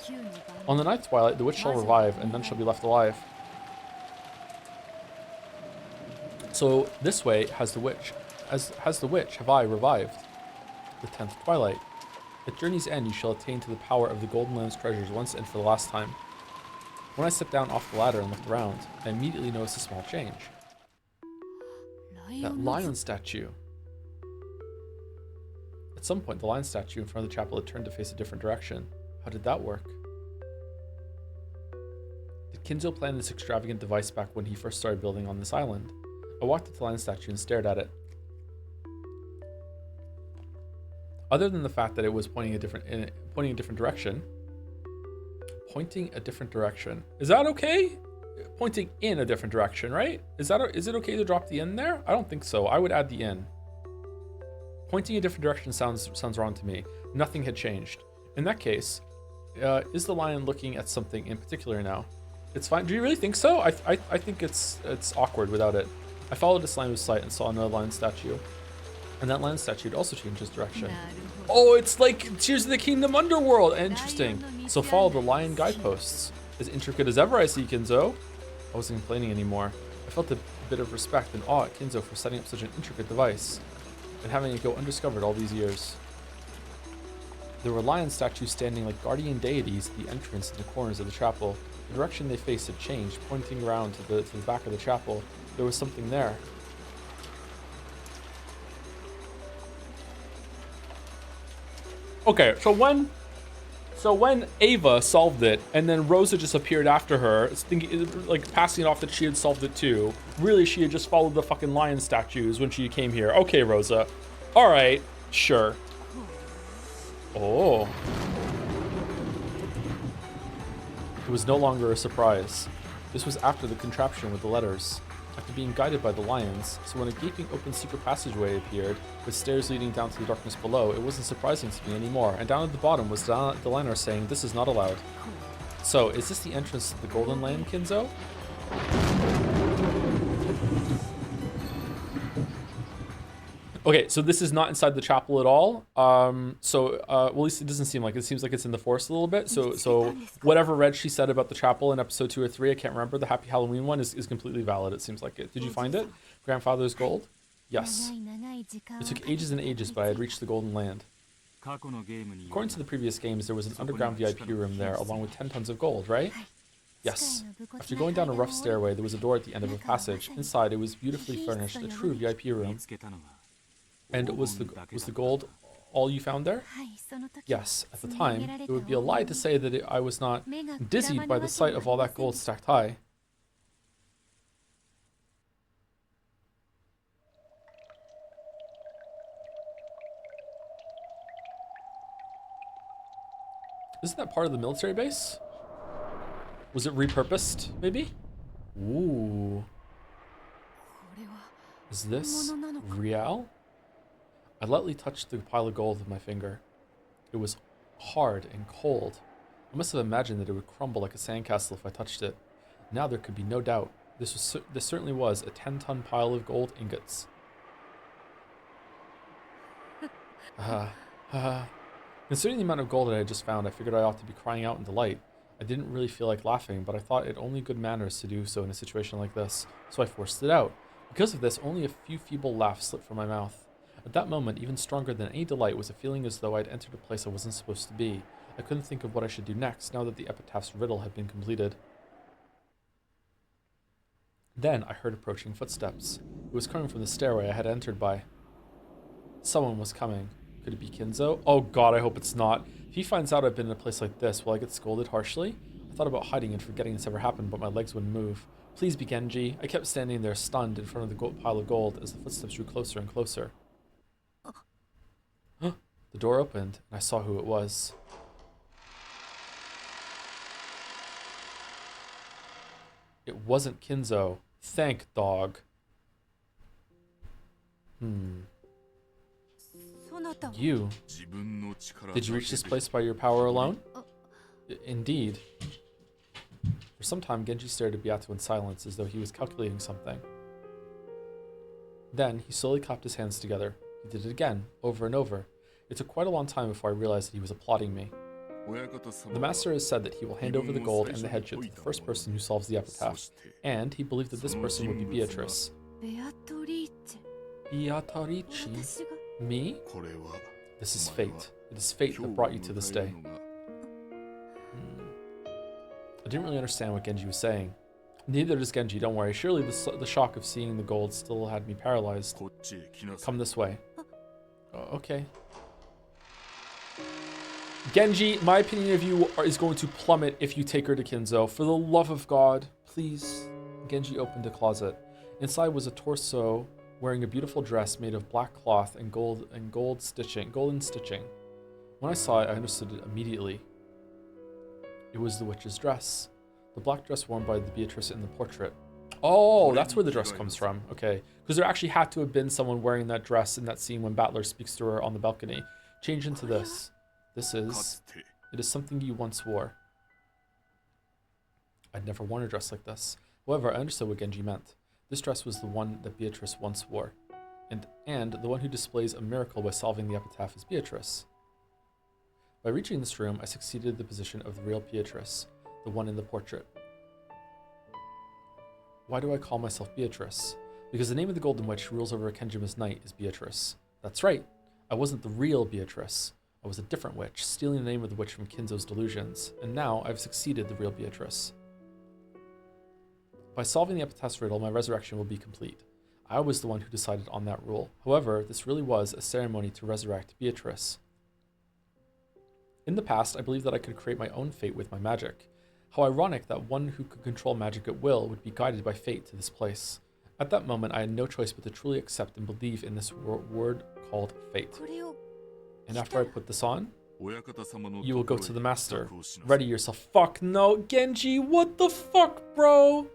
On the 9th twilight, the witch shall revive, and none shall be left alive. So this way has the witch, has the witch have I revived. The 10th twilight. At journey's end, you shall attain to the power of the Golden Land's treasures once and for the last time. When I stepped down off the ladder and looked around, I immediately noticed a small change. That lion statue. At some point, the lion statue in front of the chapel had turned to face a different direction. How did that work? Did Kinzo plan this extravagant device back when he first started building on this island? I walked up to the lion statue and stared at it. Other than the fact that it was pointing a different direction. Pointing a different direction. Is that okay? Pointing in a different direction, right? Is it okay to drop the in there? I don't think so. I would add the in. Pointing a different direction sounds wrong to me. Nothing had changed. In that case, is the lion looking at something in particular now? It's fine. Do you really think so? I think it's awkward without it. I followed this line of sight and saw another lion statue. And that lion statue had also changed its direction. Oh, it's like Tears of the Kingdom Underworld. Interesting. So follow the lion guideposts. As intricate as ever, I see, Kinzo. I wasn't complaining anymore. I felt a bit of respect and awe at Kinzo for setting up such an intricate device and having it go undiscovered all these years. There were lion statues standing like guardian deities at the entrance and the corners of the chapel. The direction they faced had changed, pointing around to the back of the chapel. There was something there. Okay, so when Ava solved it, and then Rosa just appeared after her, thinking, like passing it off that she had solved it too. Really, she had just followed the fucking lion statues when she came here. Okay, Rosa. All right, sure. Oh. It was no longer a surprise. This was after the contraption with the letters. After being guided by the lions, so when a gaping open secret passageway appeared, with stairs leading down to the darkness below, it wasn't surprising to me anymore, and down at the bottom was the liner saying, "This is not allowed." So, is this the entrance to the Golden Land, Kinzo? Okay, so this is not inside the chapel at all. Well, at least it doesn't seem like it. It seems like it's in the forest a little bit. So whatever Red she said about the chapel in episode 2 or 3, I can't remember. The Happy Halloween one is completely valid. It seems like it. Did you find it? Grandfather's gold? Yes. It took ages and ages, but I had reached the Golden Land. According to the previous games, there was an underground VIP room there, along with 10 tons of gold, right? Yes. After going down a rough stairway, there was a door at the end of a passage. Inside, it was beautifully furnished, a true VIP room. And was the gold all you found there? Yes, at the time, it would be a lie to say that I was not dizzied by the sight of all that gold stacked high. Isn't that part of the military base? Was it repurposed, maybe? Ooh. Is this real? I lightly touched the pile of gold with my finger. It was hard and cold. I must have imagined that it would crumble like a sandcastle if I touched it. Now there could be no doubt. This certainly was a 10-ton pile of gold ingots. Considering the amount of gold that I had just found, I figured I ought to be crying out in delight. I didn't really feel like laughing, but I thought it only good manners to do so in a situation like this, so I forced it out. Because of this, only a few feeble laughs slipped from my mouth. At that moment, even stronger than any delight was a feeling as though I'd entered a place I wasn't supposed to be. I couldn't think of what I should do next, now that the epitaph's riddle had been completed. Then I heard approaching footsteps. It was coming from the stairway I had entered by. Someone was coming. Could it be Kinzo? Oh god, I hope it's not. If he finds out I've been in a place like this, will I get scolded harshly? I thought about hiding and forgetting this ever happened, but my legs wouldn't move. Please be Genji. I kept standing there stunned in front of the pile of gold as the footsteps drew closer and closer. The door opened, and I saw who it was. It wasn't Kinzo. Thank dog. You. Did you reach this place by your power alone? Indeed. For some time, Genji stared at Beato in silence, as though he was calculating something. Then, he slowly clapped his hands together. He did it again, over and over. It took quite a long time before I realized that he was applauding me. The master has said that he will hand over the gold and the headship to the first person who solves the epitaph, and he believed that this person would be Beatrice. Beatrice? Me? This is fate. It is fate that brought you to this day. I didn't really understand what Genji was saying. Neither does Genji, don't worry. Surely the shock of seeing the gold still had me paralyzed. Come this way. Oh, okay. Genji, my opinion of you is going to plummet if you take her to Kinzo. For the love of God, please. Genji opened a closet. Inside was a torso wearing a beautiful dress made of black cloth and golden stitching. When I saw it, I understood it immediately. It was the witch's dress. The black dress worn by the Beatrice in the portrait. Oh, that's where the dress comes from. Okay. Because there actually had to have been someone wearing that dress in that scene when Battler speaks to her on the balcony. Change into this. It is something you once wore. I'd never worn a dress like this. However, I understood what Genji meant. This dress was the one that Beatrice once wore. And the one who displays a miracle by solving the epitaph is Beatrice. By reaching this room, I succeeded the position of the real Beatrice, the one in the portrait. Why do I call myself Beatrice? Because the name of the Golden Witch who rules over Kenjima's night is Beatrice. That's right. I wasn't the real Beatrice. I was a different witch, stealing the name of the witch from Kinzo's delusions, and now I've succeeded the real Beatrice. By solving the epitaph's riddle, my resurrection will be complete. I was the one who decided on that rule. However, this really was a ceremony to resurrect Beatrice. In the past, I believed that I could create my own fate with my magic. How ironic that one who could control magic at will would be guided by fate to this place. At that moment, I had no choice but to truly accept and believe in this word called fate. And after I put this on, you will go to the master. Ready yourself. Fuck no, Genji, what the fuck, bro?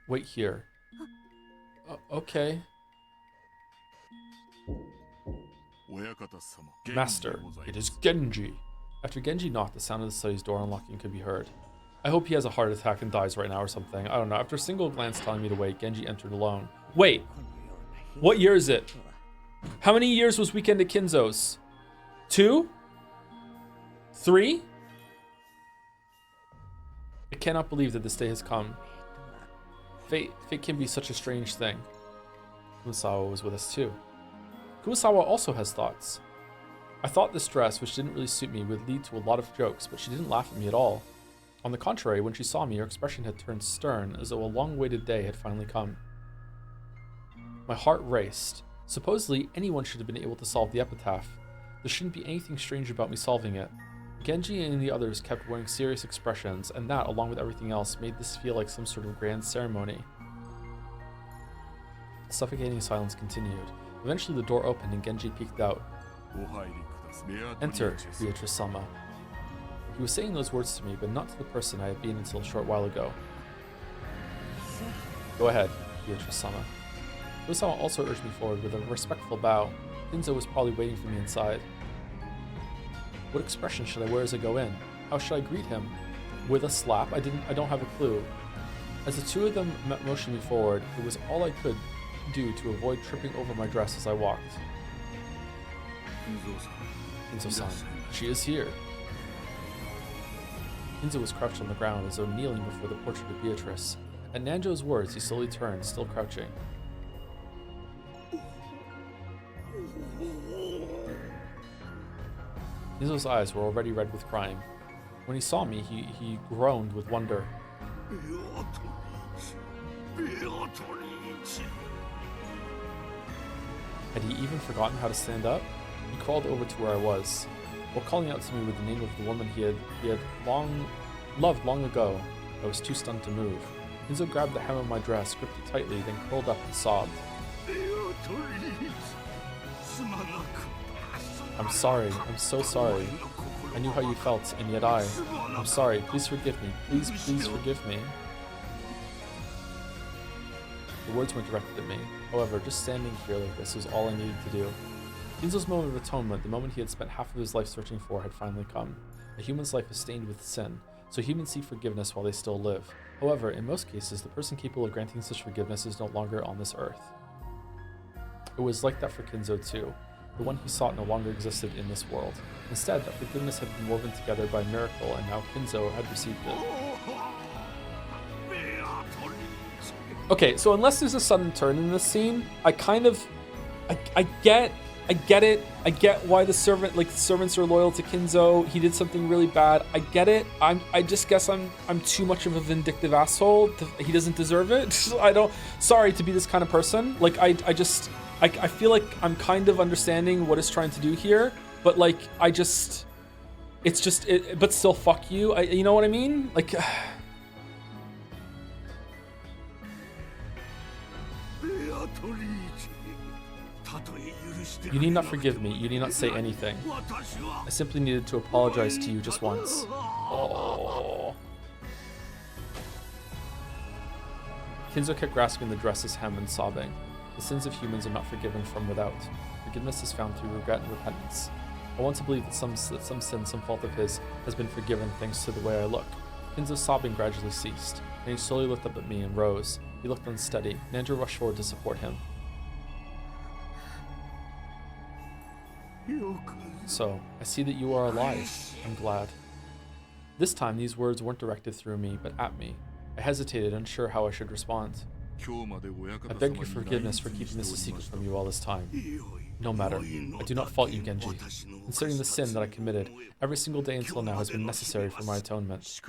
Wait here. Okay. Master, it is Genji. After Genji knocked, the sound of the study's door unlocking could be heard. I hope he has a heart attack and dies right now or something. I don't know. After a single glance telling me to wait, Genji entered alone. Wait! What year is it? How many years was Weekend at Kinzo's? 2? 3? I cannot believe that this day has come. Fate can be such a strange thing. Kumasawa was with us too. Kumasawa also has thoughts. I thought this dress, which didn't really suit me, would lead to a lot of jokes, but she didn't laugh at me at all. On the contrary, when she saw me, her expression had turned stern, as though a long-awaited day had finally come. My heart raced. Supposedly, anyone should have been able to solve the epitaph. There shouldn't be anything strange about me solving it. Genji and the others kept wearing serious expressions, and that, along with everything else, made this feel like some sort of grand ceremony. The suffocating silence continued. Eventually the door opened and Genji peeked out. Enter, Beatrice-sama. He was saying those words to me, but not to the person I had been until a short while ago. Go ahead, Beatrice-sama. Kumasawa also urged me forward with a respectful bow. Kinzo was probably waiting for me inside. What expression should I wear as I go in? How should I greet him? With a slap? I don't have a clue. As the two of them motioned me forward, it was all I could do to avoid tripping over my dress as I walked. Kinzo-san, she is here. Kinzo was crouched on the ground as though kneeling before the portrait of Beatrice. At Nanjo's words, he slowly turned, still crouching. Kinzo's eyes were already red with crying. When he saw me, he groaned with wonder. Had he even forgotten how to stand up? He crawled over to where I was. While calling out to me with the name of the woman he had loved long ago, I was too stunned to move. Kinzo grabbed the hem of my dress, gripped it tightly, then curled up and sobbed. I'm sorry. I'm so sorry. I knew how you felt, and yet I'm sorry. Please forgive me. Please forgive me. The words weren't directed at me. However, just standing here like this was all I needed to do. Kinzo's moment of atonement, the moment he had spent half of his life searching for, had finally come. A human's life is stained with sin, so humans seek forgiveness while they still live. However, in most cases, the person capable of granting such forgiveness is no longer on this earth. It was like that for Kinzo too. The one he sought no longer existed in this world. Instead, that forgiveness had been woven together by miracle, and now Kinzo had received it. Okay, so unless there's a sudden turn in this scene, I get it. I get why the servants are loyal to Kinzo. He did something really bad. I get it. I just guess I'm too much of a vindictive asshole. He doesn't deserve it. Sorry to be this kind of person. Like I feel like I'm kind of understanding what it's trying to do here, but like but still fuck you. You know what I mean? Like you need not forgive me. You need not say anything. I simply needed to apologize to you just once. Oh. Kinzo kept grasping the dress's hem and sobbing. The sins of humans are not forgiven from without. Forgiveness is found through regret and repentance. I want to believe that some sin, some fault of his, has been forgiven thanks to the way I look. Kinzo's sobbing gradually ceased, and he slowly looked up at me and rose. He looked unsteady. Nanjo rushed forward to support him. So, I see that you are alive. I'm glad. This time, these words weren't directed through me, but at me. I hesitated, unsure how I should respond. I beg your forgiveness for keeping this a secret from you all this time. No matter. I do not fault you, Genji. Considering the sin that I committed, every single day until now has been necessary for my atonement.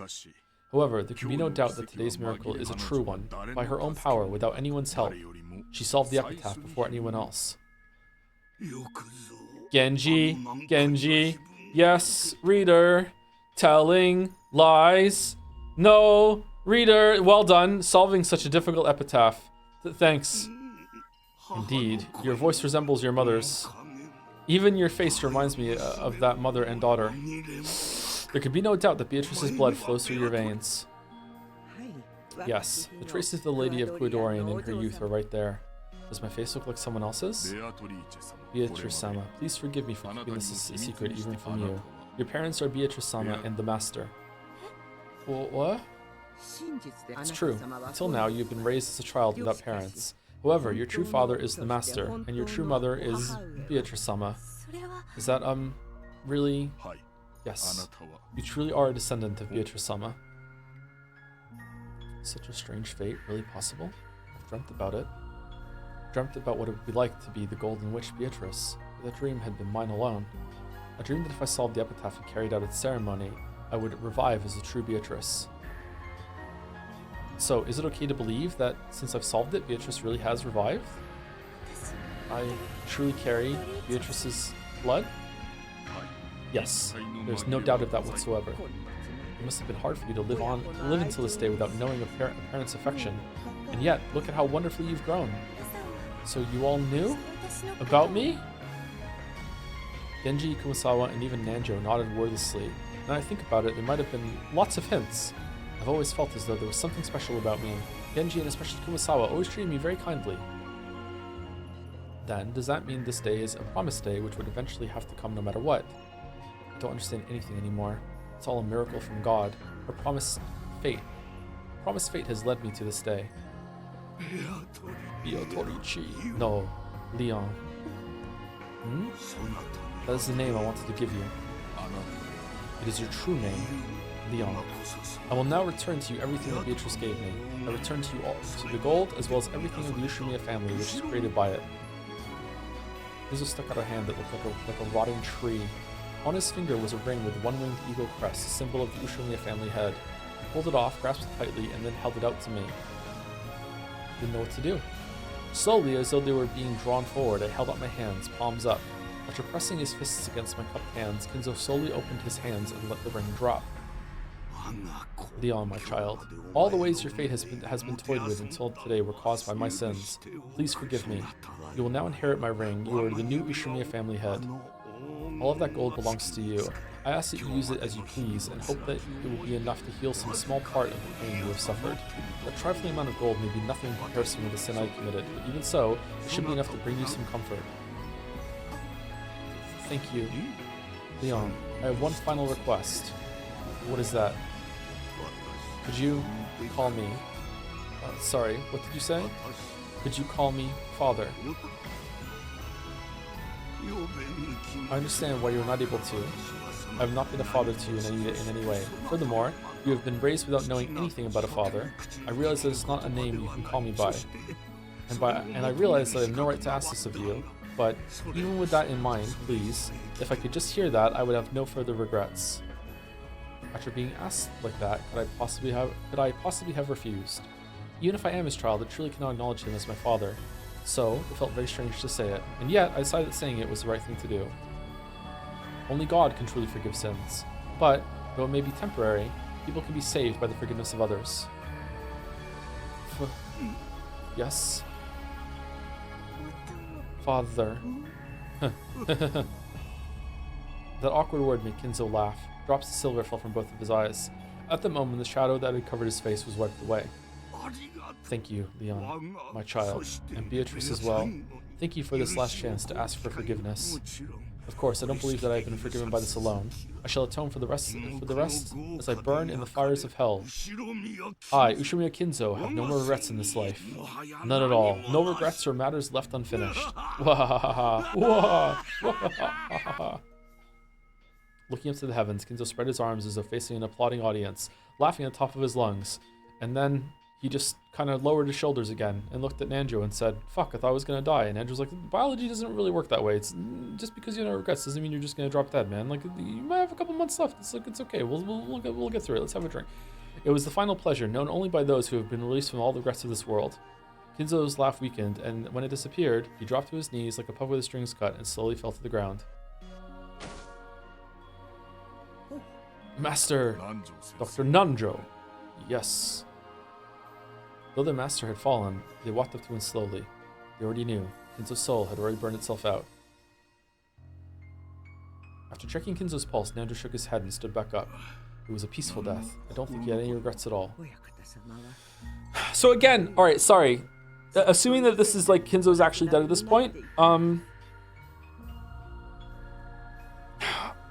However, there can be no doubt that today's miracle is a true one. By her own power, without anyone's help, she solved the epitaph before anyone else. Genji, yes, reader, telling lies. No, reader, well done, solving such a difficult epitaph. Thanks. Indeed, your voice resembles your mother's. Even your face reminds me of that mother and daughter. There could be no doubt that Beatrice's blood flows through your veins. Yes, the traces of the Lady of Guidorian in her youth are right there. Does my face look like someone else's? Beatrice-sama, please forgive me for keeping this a secret even from you. Your parents are Beatrice-sama and the Master. What? It's true. Until now, you've been raised as a child without parents. However, your true father is the Master, and your true mother is Beatrice-sama. Is that, really? Yes. You truly are a descendant of Beatrice-sama. Such a strange fate, really possible? I've dreamt about it. Dreamt about what it would be like to be the Golden Witch Beatrice. But that dream had been mine alone. I dreamed that if I solved the epitaph and carried out its ceremony, I would revive as a true Beatrice. So, is it okay to believe that since I've solved it, Beatrice really has revived? I truly carry Beatrice's blood? Yes, there's no doubt of that whatsoever. It must have been hard for you to live until this day without knowing a parent's affection. And yet, look at how wonderfully you've grown. So you all knew about me? Genji, Kumasawa, and even Nanjo nodded wordlessly. Now I think about it, there might have been lots of hints. I've always felt as though there was something special about me. Genji, and especially Kumasawa, always treated me very kindly. Then, does that mean this day is a promised day which would eventually have to come no matter what? I don't understand anything anymore. It's all a miracle from God. Her promised fate. Promised fate has led me to this day. Biotorichi. No, Leon. That is the name I wanted to give you. It is your true name, Leon. I will now return to you everything that Beatrice gave me. I return to you all, to the gold, as well as everything of the Ushimiya family which is created by it. Kizu stuck out a hand that looked like a rotting tree. On his finger was a ring with one-winged eagle crest, a symbol of the Ushimiya family head. He pulled it off, grasped it tightly, and then held it out to me. Didn't know what to do. Slowly, as though they were being drawn forward, I held out my hands, palms up. After pressing his fists against my cupped hands, Kinzo slowly opened his hands and let the ring drop. Leon, my child, all the ways your fate has been toyed with until today were caused by my sins. Please forgive me. You will now inherit my ring. You are the new Ushimiya family head. All of that gold belongs to you. I ask that you use it as you please, and hope that it will be enough to heal some small part of the pain you have suffered. That trifling amount of gold may be nothing in comparison with the sin I committed, but even so, it should be enough to bring you some comfort. Thank you. Leon, I have one final request. What is that? Could you call me... sorry, what did you say? Could you call me Father? I understand why you were not able to. I have not been a father to you in any way. Furthermore, you have been raised without knowing anything about a father. I realize that it's not a name you can call me by. And I realize that I have no right to ask this of you, but even with that in mind, please, if I could just hear that, I would have no further regrets. After being asked like that, could I possibly have refused? Even if I am his child, I truly cannot acknowledge him as my father. So, it felt very strange to say it, and yet I decided that saying it was the right thing to do. Only God can truly forgive sins, but, though it may be temporary, people can be saved by the forgiveness of others. Yes? Father. That awkward word made Kinzo laugh. Drops of silver fell from both of his eyes. At the moment, the shadow that had covered his face was wiped away. Thank you, Leon, my child, and Beatrice as well. Thank you for this last chance to ask for forgiveness. Of course, I don't believe that I have been forgiven by this alone. I shall atone for the rest as I burn in the fires of hell. I, Ushimiya Kinzo, have no more regrets in this life. None at all. No regrets or matters left unfinished. Looking up to the heavens, Kinzo spread his arms as though facing an applauding audience, laughing at the top of his lungs. And then he just kind of lowered his shoulders again and looked at Nanjo and said, fuck, I thought I was going to die. And Nanjo's like, biology doesn't really work that way. It's just because you have no regrets doesn't mean you're just going to drop dead, man. Like, you might have a couple months left. It's okay. We'll get through it. Let's have a drink. It was the final pleasure known only by those who have been released from all the regrets of this world. Kinzo's laugh weakened, and when it disappeared, he dropped to his knees like a pup with his strings cut and slowly fell to the ground. Master! Dr. Nanjo! Yes. Though the master had fallen, they walked up to him slowly. They already knew. Kinzo's soul had already burned itself out. After checking Kinzo's pulse, Nanjo shook his head and stood back up. It was a peaceful death. I don't think he had any regrets at all. So again, alright, sorry. Assuming that this is like Kinzo's actually dead at this point,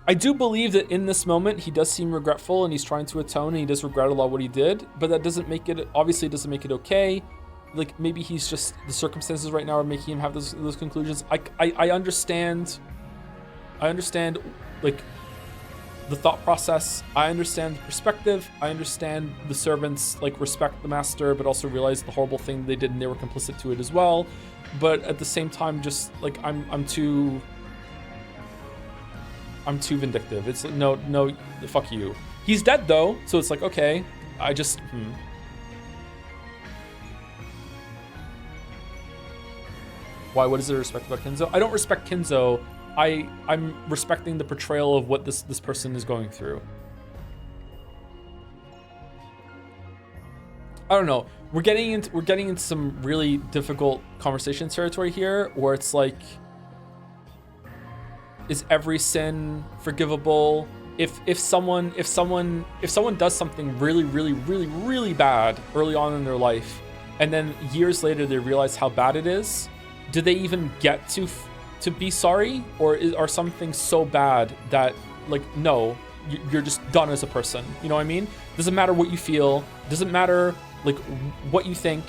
I do believe that in this moment he does seem regretful and he's trying to atone and he does regret a lot what he did, but that doesn't make it, obviously it doesn't make it okay. Like maybe he's just, the circumstances right now are making him have those conclusions. I understand like the thought process. I understand the perspective. I understand the servants like respect the master, but also realize the horrible thing they did and they were complicit to it as well. But at the same time, just like I'm too vindictive. It's like, no, fuck you. He's dead though, so it's like, okay, I just, Why, what is there to respect about Kinzo? I don't respect Kinzo. I'm respecting the portrayal of what this person is going through. I don't know. We're getting into some really difficult conversation territory here, where it's like, is every sin forgivable? If someone does something really bad early on in their life, and then years later they realize how bad it is, do they even get to be sorry, or are some things so bad that like no, you're just done as a person? You know what I mean? Doesn't matter what you feel. Doesn't matter like what you think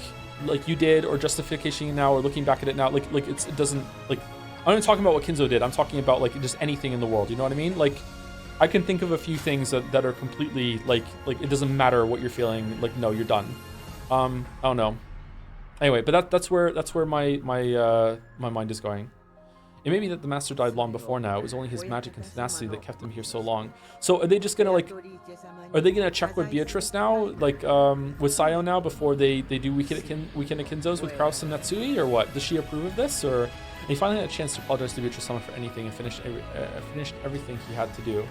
like you did or justification now or looking back at it now. Like it doesn't like. I'm not talking about what Kinzo did. I'm talking about like just anything in the world. You know what I mean? Like I can think of a few things that are completely like it doesn't matter what you're feeling. Like no, you're done. I don't know. Anyway, but that's where my mind is going. It may be that the master died long before now. It was only his magic and tenacity that kept him here so long. So are they just gonna like, are they gonna check with Beatrice now, like with Sayo now before they do Weekend at Kinzo's with Kraus and Natsui, or what? Does she approve of this, or? And he finally had a chance to apologize to Beatrice Sama for anything and finished everything he had to do.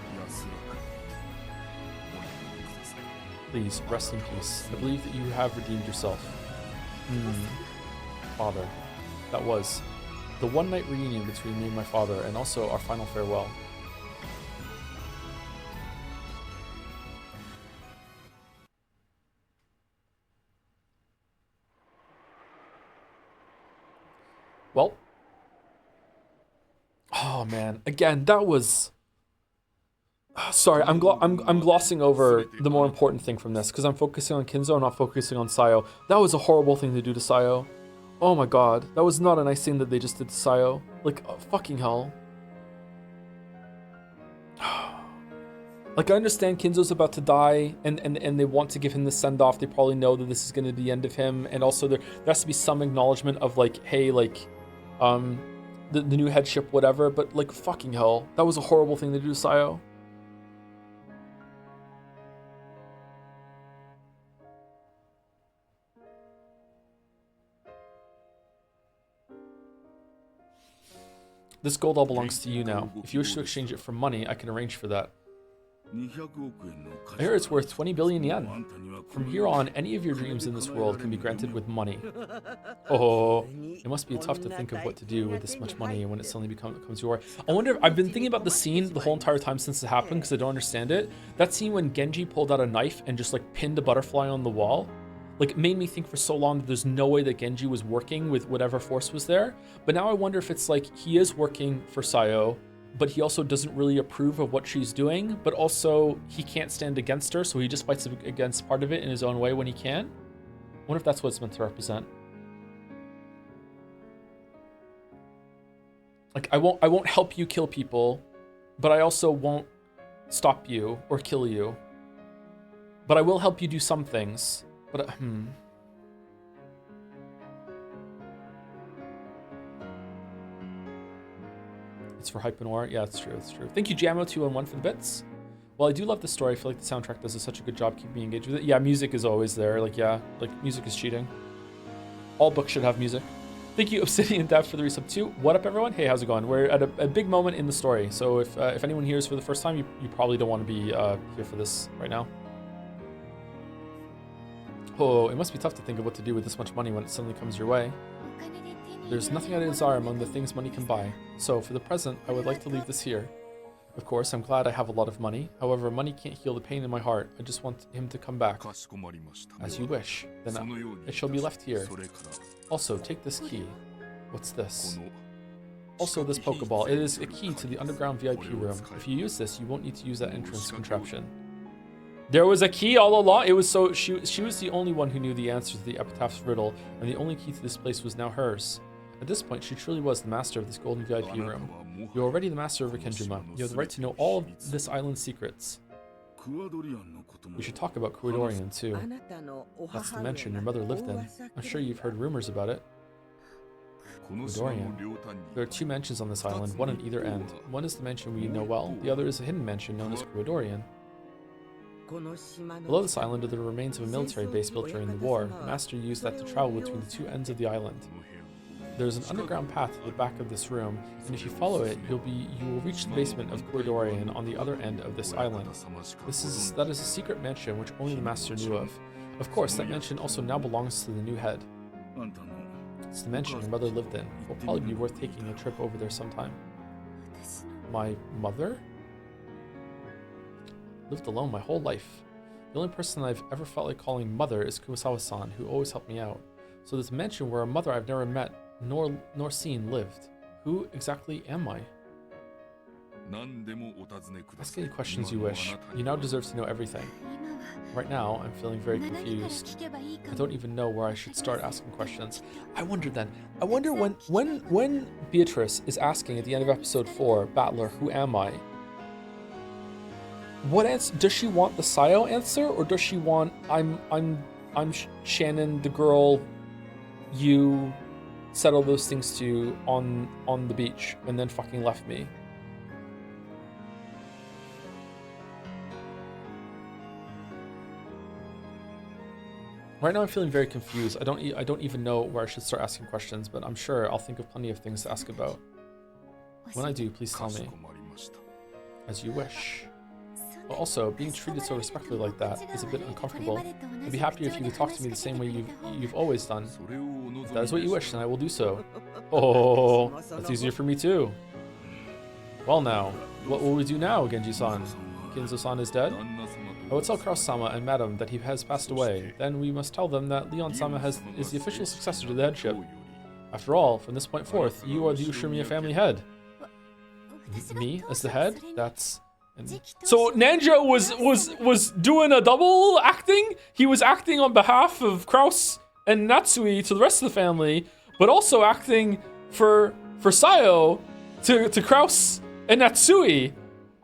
Please rest in peace. I believe that you have redeemed yourself. Father, that was the one-night reunion between me and my father, and also our final farewell. Well, oh man, again, that was. Sorry, I'm glossing over the more important thing from this because I'm focusing on Kinzo and not focusing on Sayo. That was a horrible thing to do to Sayo. Oh my god, that was not a nice thing that they just did to Sayo. Like, fucking hell. Like, I understand Kinzo's about to die, and they want to give him the send-off. They probably know that this is going to be the end of him, and also there has to be some acknowledgement of, like, hey, like, the new headship, whatever, but, like, fucking hell. That was a horrible thing to do to Sayo. This gold all belongs to you now. If you wish to exchange it for money, I can arrange for that. I hear it's worth 20 billion yen. From here on, any of your dreams in this world can be granted with money. Oh, it must be tough to think of what to do with this much money when it suddenly becomes your. I wonder, I've been thinking about the scene the whole entire time since it happened because I don't understand it. That scene when Genji pulled out a knife and just like pinned a butterfly on the wall. Like, it made me think for so long that there's no way that Genji was working with whatever force was there. But now I wonder if it's like he is working for Sayo, but he also doesn't really approve of what she's doing, but also he can't stand against her, so he just fights against part of it in his own way when he can. I wonder if that's what it's meant to represent. Like, I won't help you kill people, but I also won't stop you or kill you. But I will help you do some things. But It's for Hype Noir. Yeah, it's true. It's true. Thank you, Jamo211 for the bits. Well, I do love the story. I feel like the soundtrack does such a good job keeping me engaged with it. Yeah, music is always there. Like, yeah, like music is cheating. All books should have music. Thank you, Obsidian Dev, for the resub too. What up, everyone? Hey, how's it going? We're at a big moment in the story. So if anyone here is for the first time, you probably don't want to be here for this right now. Oh, it must be tough to think of what to do with this much money when it suddenly comes your way. There's nothing I desire among the things money can buy, so for the present, I would like to leave this here. Of course, I'm glad I have a lot of money. However, money can't heal the pain in my heart. I just want him to come back. As you wish. Then it shall be left here. Also, take this key. What's this? Also, this Pokeball. It is a key to the underground VIP room. If you use this, you won't need to use that entrance contraption. There was a key all along. It was so she was the only one who knew the answer to the epitaph's riddle, and the only key to this place was now hers. At this point, she truly was the master of this golden VIP room. You're already the master of Rikenjima. You have the right to know all of this island's secrets. We should talk about Kuidorian too. That's the mansion your mother lived in. I'm sure you've heard rumors about it. Kuidorian. There are two mansions on this island, one on either end. One is the mansion we know well, the other is a hidden mansion known as Kuidorian. Below this island are the remains of a military base built during the war. The master used that to travel between the two ends of the island. There's an underground path to the back of this room, and if you follow it, you will reach the basement of Kuidorian on the other end of this island. That is a secret mansion which only the master knew of. Of course, that mansion also now belongs to the new head. It's the mansion your mother lived in. It will probably be worth taking a trip over there sometime. My mother? Lived alone my whole life. The only person I've ever felt like calling mother is Kumasawa-san, who always helped me out. So there's a mansion where a mother I've never met nor seen lived. Who exactly am I? Ask any questions you wish. You now deserve to know everything. Right now, I'm feeling very confused. I don't even know where I should start asking questions. I wonder when Beatrice is asking at the end of episode 4, Battler, who am I? What answer does she want? The Sayo answer, or does she want I'm Shannon, the girl you said all those things to on the beach and then fucking left me? Right now I'm feeling very confused. I don't even know where I should start asking questions, but I'm sure I'll think of plenty of things to ask about. When I do, please tell me. As you wish. But also, being treated so respectfully like that is a bit uncomfortable. I'd be happier if you could talk to me the same way you've always done. If that is what you wish, then I will do so. Oh, that's easier for me too. Well now, what will we do now, Genji-san? Kinzo-san is dead? I will tell Kraus-sama and Madam that he has passed away. Then we must tell them that Leon-sama is the official successor to the headship. After all, from this point forth, you are the Ushimiya family head. Me as the head? That's... So Ninja was doing a double acting? He was acting on behalf of Kraus and Natsui to the rest of the family, but also acting for Sayo to Kraus and Natsui.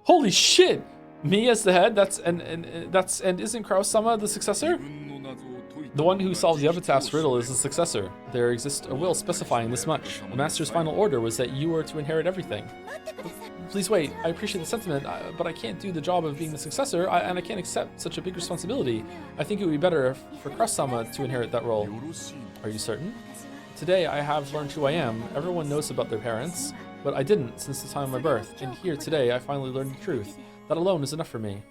Holy shit. Me as the head? And isn't Kraus-sama the successor? The one who solved the epitaph's riddle is the successor. There exists a will specifying this much. The master's final order was that you were to inherit everything. Please wait, I appreciate the sentiment, but I can't do the job of being the successor, and I can't accept such a big responsibility. I think it would be better for Kraus-sama to inherit that role. Are you certain? Today I have learned who I am. Everyone knows about their parents, but I didn't since the time of my birth, and here today I finally learned the truth. That alone is enough for me.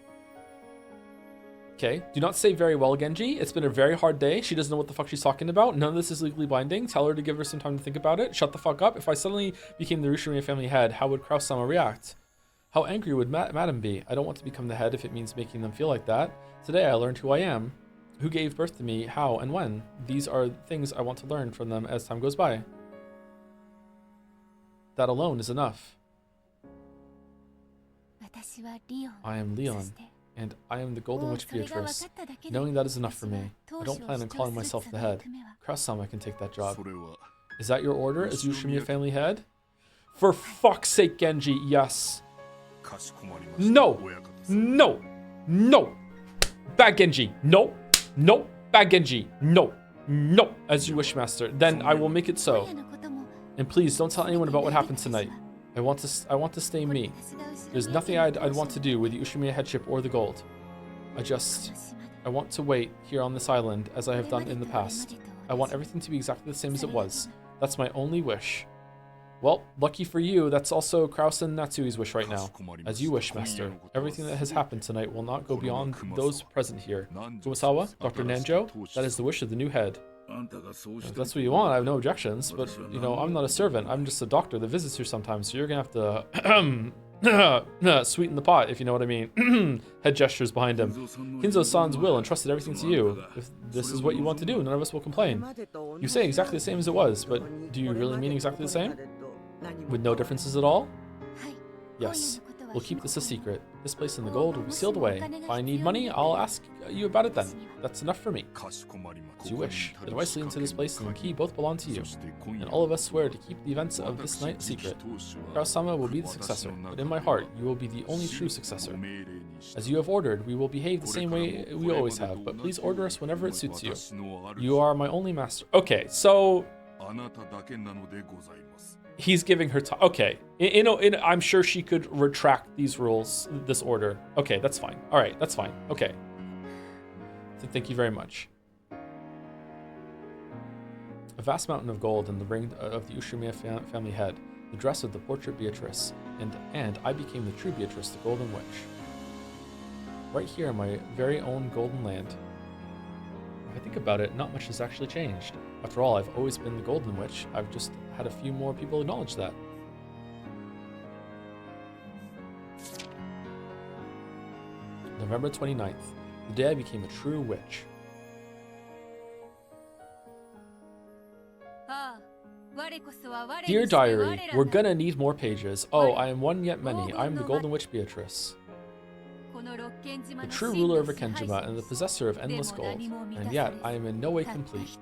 Okay, do not say very well, Genji. It's been a very hard day. She doesn't know what the fuck she's talking about. None of this is legally binding. Tell her to give her some time to think about it. Shut the fuck up. If I suddenly became the Ushimiya family head, how would Kraus-sama react? How angry would Madam be? I don't want to become the head if it means making them feel like that. Today I learned who I am, who gave birth to me, how and when. These are things I want to learn from them as time goes by. That alone is enough. I am Leon, and I am the Golden Witch Beatrice. Knowing that is enough for me. I don't plan on calling myself the head. Kraus-sama can take that job. Is that your order as Ushimiya family head? For fuck's sake, Genji, yes. No! No! No! Bad Genji, no! No! Bad Genji, no! No! As you wish, master. Then I will make it so. And please, don't tell anyone about what happened tonight. I want to stay me. There's nothing I'd want to do with the Ushimiya headship or the gold. I want to wait here on this island as I have done in the past. I want everything to be exactly the same as it was. That's my only wish. Well, lucky for you, that's also Kraus and Natsui's wish right now. As you wish, master. Everything that has happened tonight will not go beyond those present here. Kumasawa, Dr. Nanjo, that is the wish of the new head. If that's what you want, I have no objections, but, you know, I'm not a servant. I'm just a doctor that visits here sometimes, so you're gonna have to sweeten the pot, if you know what I mean. Head gestures behind him. Kinzo-san's will entrusted everything to you. If this is what you want to do, none of us will complain. You say exactly the same as it was, but do you really mean exactly the same? With no differences at all? Yes. We'll keep this a secret. This place in the gold will be sealed away. If I need money, I'll ask you about it then. That's enough for me. As you wish. The device leading to this place and the key both belong to you. And all of us swear to keep the events of this night a secret. Kraus-sama will be the successor, but in my heart, you will be the only true successor. As you have ordered, we will behave the same way we always have, but please order us whenever it suits you. You are my only master. Okay, so... He's giving her time. Okay, I'm sure she could retract these rules, this order. Okay, that's fine. All right, that's fine. Okay. So thank you very much. A vast mountain of gold in the ring of the Ushimiya family head, the dress of the portrait Beatrice, and I became the true Beatrice, the Golden Witch. Right here in my very own golden land. If I think about it, not much has actually changed. After all, I've always been the Golden Witch. I've just had a few more people acknowledge that. November 29th, the day I became a true witch. Dear Diary, we're gonna need more pages. Oh, I am one yet many. I am the Golden Witch Beatrice. The true ruler of Akenjima and the possessor of endless gold, and yet I am in no way complete.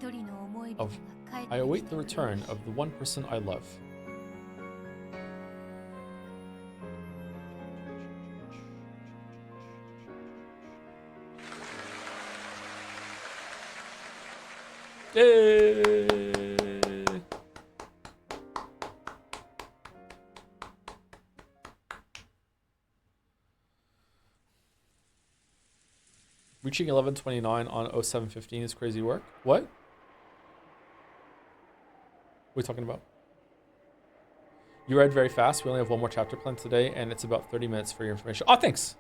I await the return of the one person I love. Yay! Reaching 1129 on 0715 is crazy work. What? What are we talking about? You read very fast. We only have one more chapter planned today, and it's about 30 minutes for your information. Oh, thanks.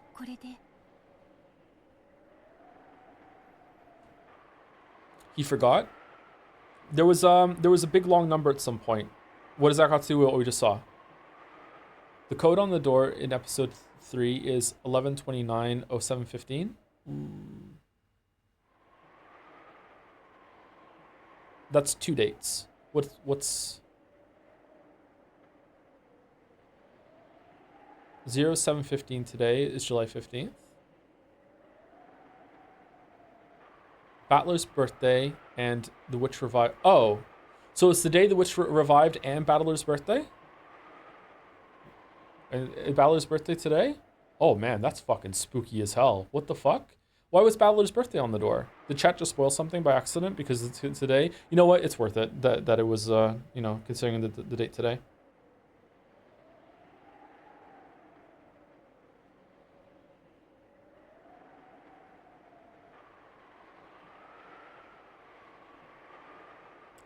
He forgot. There was a big long number at some point. What does that got to do with what we just saw? The code on the door in episode 3 is 1129-0715. That's 2 dates. What's 0715 today is July 15th. Battler's birthday and the witch revived. Oh, so it's the day the witch revived and Battler's birthday? And Battler's birthday today? Oh man, that's fucking spooky as hell. What the fuck? Why was Battler's birthday on the door? Did chat just spoil something by accident because it's today? You know what? It's worth it that it was, you know, considering the date today.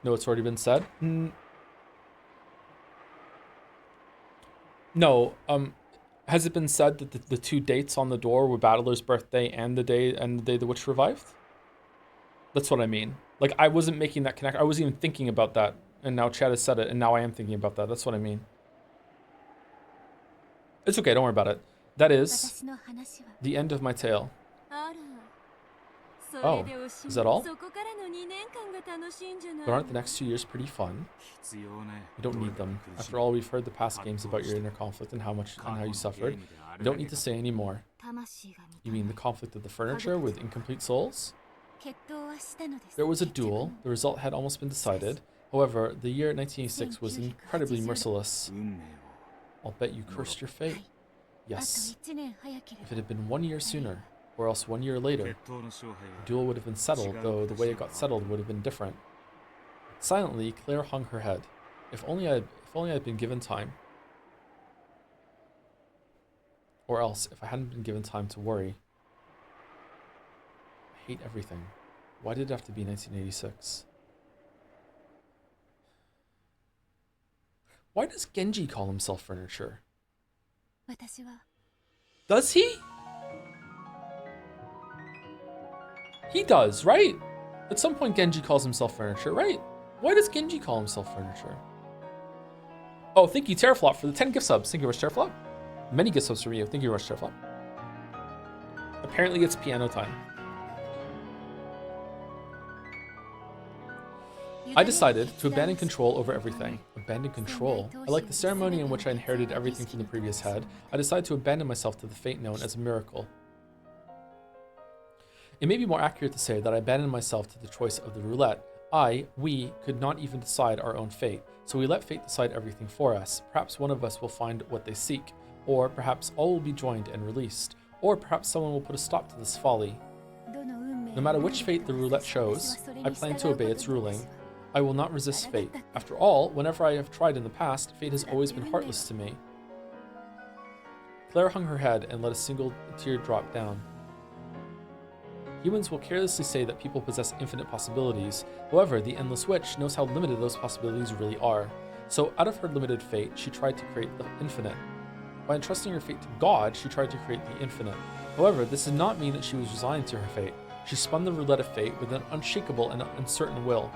No, it's already been said. No, has it been said that the two dates on the door were Battler's birthday and the day the witch revived? That's what I mean. Like, I wasn't making that connect. I wasn't even thinking about that, and now Chad has said it, and now I am thinking about that. That's what I mean. It's okay. Don't worry about it. That is the end of my tale. Oh, is that all? But aren't the next 2 years pretty fun? You don't need them. After all, we've heard the past games about your inner conflict and how you suffered. You don't need to say any more. You mean the conflict of the furniture with incomplete souls? There was a duel. The result had almost been decided. However, the year 1986 was incredibly merciless. I'll bet you cursed your fate. Yes. If it had been 1 year sooner, or else 1 year later, the duel would have been settled, though the way it got settled would have been different. Silently, Claire hung her head. If only I had been given time. Or else, if I hadn't been given time to worry. I hate everything. Why did it have to be 1986? Why does Genji call himself furniture? Does he? He does, right? At some point Genji calls himself furniture, right? Why does Genji call himself furniture? Oh, thank you, Terraflop, for the 10 gift subs. Thank you very much, Terraflop. Many gift subs from you. Thank you very much, Terraflop. Apparently it's piano time. I decided to abandon control over everything. Abandon control? I like the ceremony in which I inherited everything from the previous head. I decided to abandon myself to the fate known as a miracle. It may be more accurate to say that I abandoned myself to the choice of the roulette. We could not even decide our own fate, so we let fate decide everything for us. Perhaps one of us will find what they seek, or perhaps all will be joined and released, or perhaps someone will put a stop to this folly. No matter which fate the roulette shows, I plan to obey its ruling. I will not resist fate. After all, whenever I have tried in the past, fate has always been heartless to me. Claire hung her head and let a single tear drop down. Humans will carelessly say that people possess infinite possibilities. However, the Endless Witch knows how limited those possibilities really are. So, out of her limited fate, she tried to create the infinite. By entrusting her fate to God, she tried to create the infinite. However, this did not mean that she was resigned to her fate. She spun the roulette of fate with an unshakable and uncertain will.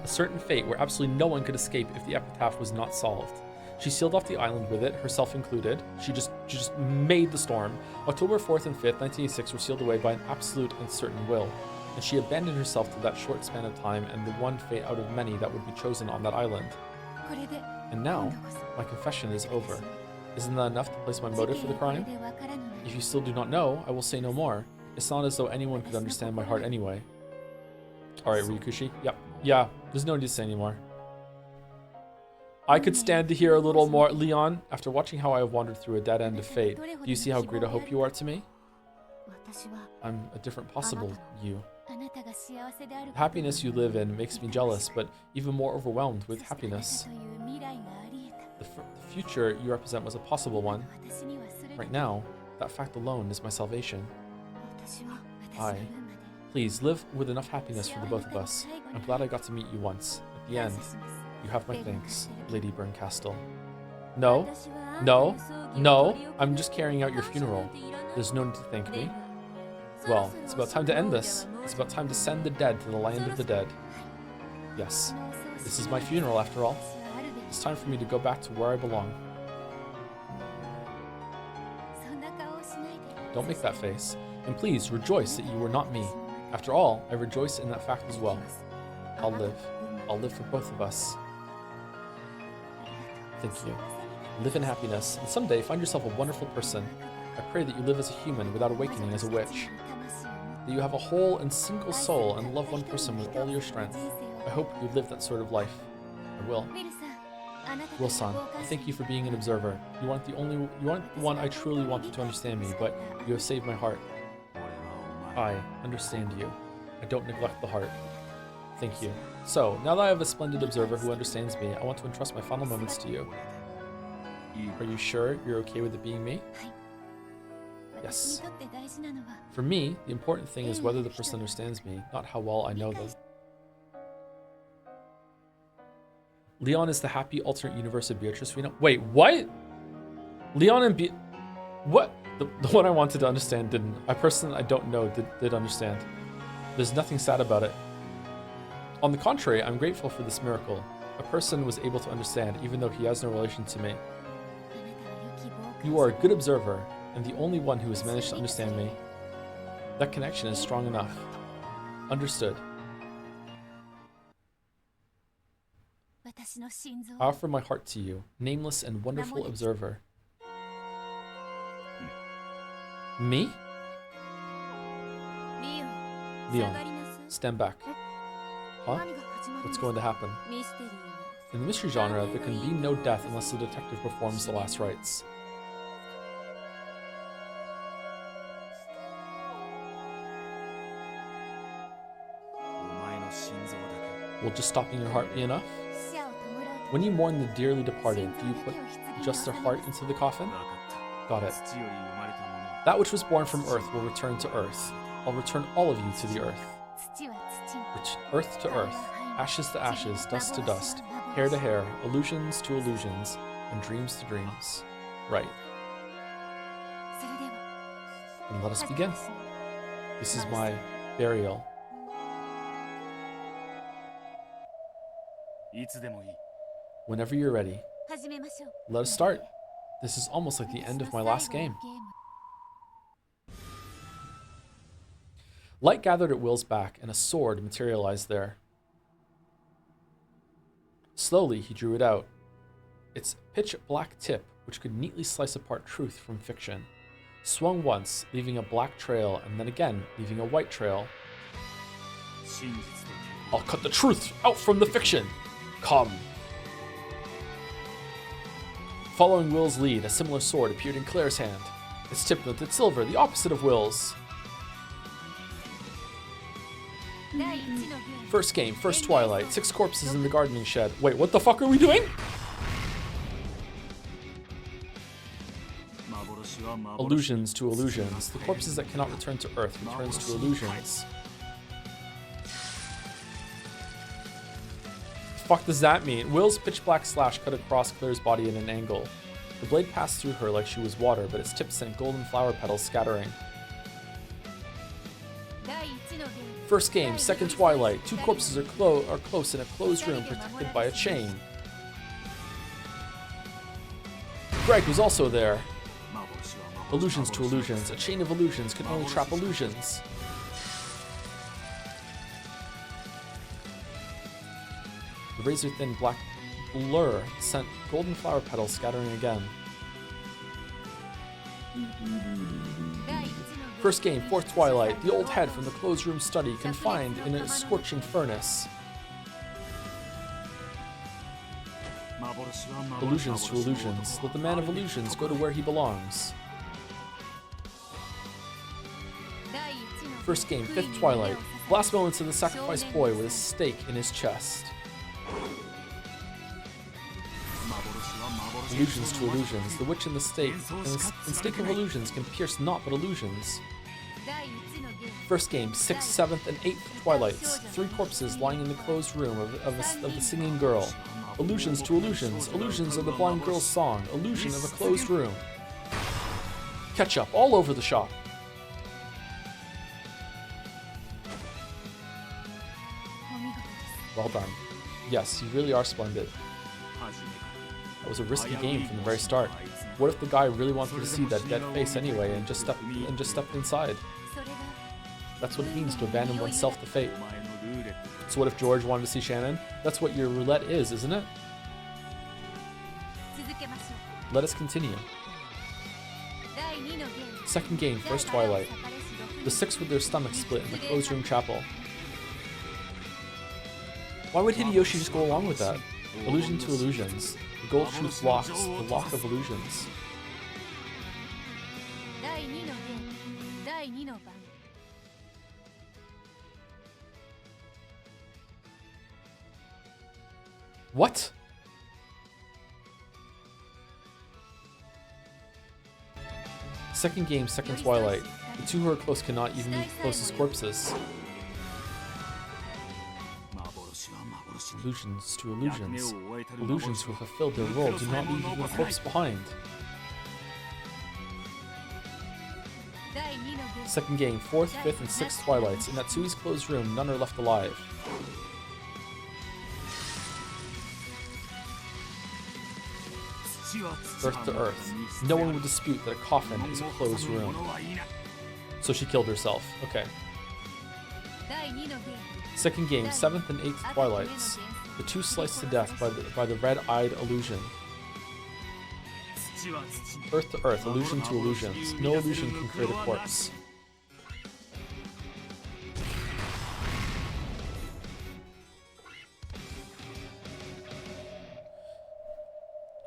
A certain fate where absolutely no one could escape if the epitaph was not solved. She sealed off the island with it, herself included. She just made the storm. October 4th and 5th, 1986 were sealed away by an absolute and certain will. And she abandoned herself to that short span of time and the one fate out of many that would be chosen on that island. And now, my confession is over. Isn't that enough to place my motive for the crime? If you still do not know, I will say no more. It's not as though anyone could understand my heart anyway. Alright, Ryukushi. Yep. Yeah, there's no need to say anymore. I could stand to hear a little more. Leon, after watching how I have wandered through a dead end of fate, do you see how great a hope you are to me? I'm a different possible you. The happiness you live in makes me jealous, but even more overwhelmed with happiness. The future you represent was a possible one. Right now, that fact alone is my salvation. Please live with enough happiness for the both of us. I'm glad I got to meet you once. At the end, you have my thanks, Lady Burncastle. No, no, no, I'm just carrying out your funeral. There's no need to thank me. Well, it's about time to end this. It's about time to send the dead to the land of the dead. Yes, this is my funeral after all. It's time for me to go back to where I belong. Don't make that face. And please rejoice that you were not me. After all, I rejoice in that fact as well. I'll live. I'll live for both of us. Thank you. Live in happiness, and someday find yourself a wonderful person. I pray that you live as a human without awakening as a witch. That you have a whole and single soul and love one person with all your strength. I hope you live that sort of life. I will. Will-san, thank you for being an observer. You aren't the one I truly wanted to understand me, but you have saved my heart. I understand you. I don't neglect the heart. Thank you. So, now that I have a splendid observer who understands me, I want to entrust my final moments to you. Are you sure you're okay with it being me? Yes. For me, the important thing is whether the person understands me, not how well I know them. Leon is the happy alternate universe of Beatrice we know. Wait, what? Leon and what? The one I wanted to understand didn't. A person I don't know did understand. There's nothing sad about it. On the contrary, I'm grateful for this miracle. A person was able to understand even though he has no relation to me. You are a good observer, and the only one who has managed to understand me. That connection is strong enough. Understood. I offer my heart to you, nameless and wonderful observer. Me? Leon, stand back. Huh? What's going to happen? In the mystery genre, there can be no death unless the detective performs the last rites. Will just stopping your heart be enough? When you mourn the dearly departed, do you put just their heart into the coffin? Got it. That which was born from Earth will return to Earth. I'll return all of you to the Earth. Earth to Earth, ashes to ashes, dust to dust, hair to hair, illusions to illusions, and dreams to dreams. Right. And let us begin. This is my burial. Whenever you're ready, let us start. This is almost like the end of my last game. Light gathered at Will's back, and a sword materialized there. Slowly, he drew it out. Its pitch-black tip, which could neatly slice apart truth from fiction, swung once, leaving a black trail, and then again, leaving a white trail. I'll cut the truth out from the fiction! Come. Following Will's lead, a similar sword appeared in Claire's hand. Its tip glinted silver, the opposite of Will's. First game, first twilight, 6 corpses in the gardening shed. Wait, what the fuck are we doing? Illusions to illusions. The corpses that cannot return to Earth returns to illusions. Fuck does that mean? Will's pitch black slash cut across Claire's body at an angle. The blade passed through her like she was water, but its tip sent golden flower petals scattering. First game, second twilight. 2 corpses are close in a closed room protected by a chain. Greg was also there. Illusions to illusions. A chain of illusions can only trap illusions. The razor-thin black blur sent golden flower petals scattering again. First game, 4th twilight. The old head from the closed room study, confined in a scorching furnace. Illusions to illusions. Let the man of illusions go to where he belongs. First game, 5th twilight. Last moments of the sacrificed boy with a stake in his chest. Illusions to illusions. The witch in the stake and stake of illusions can pierce naught but illusions. First game, 6th, 7th, and 8th twilights. 3 corpses lying in the closed room of the singing girl. Illusions to illusions. Illusions of the blind girl's song. Illusion of a closed room. Ketchup all over the shop. Well done. Yes, you really are splendid. That was a risky game from the very start. What if the guy really wanted to see that dead face anyway and just stepped inside? That's what it means to abandon oneself to fate. So what if George wanted to see Shannon? That's what your roulette is, isn't it? Let us continue. Second game, first twilight. The 6 with their stomachs split in the closed room chapel. Why would Hideyoshi just go along with that? Illusion to illusions. The gold truth locks the lock of illusions. What? Second game, second twilight. The two who are close cannot even be close as corpses. Illusions to illusions. Illusions who have fulfilled their role do not leave even a corpse behind. Second game, fourth, fifth, and sixth twilights. In Natsui's closed room, none are left alive. Earth to earth. No one would dispute that a coffin is a closed room. So she killed herself. Okay. Second game, seventh and eighth twilights. The two sliced to death by the red-eyed illusion. Earth to earth, illusion to illusions. No illusion can create a corpse.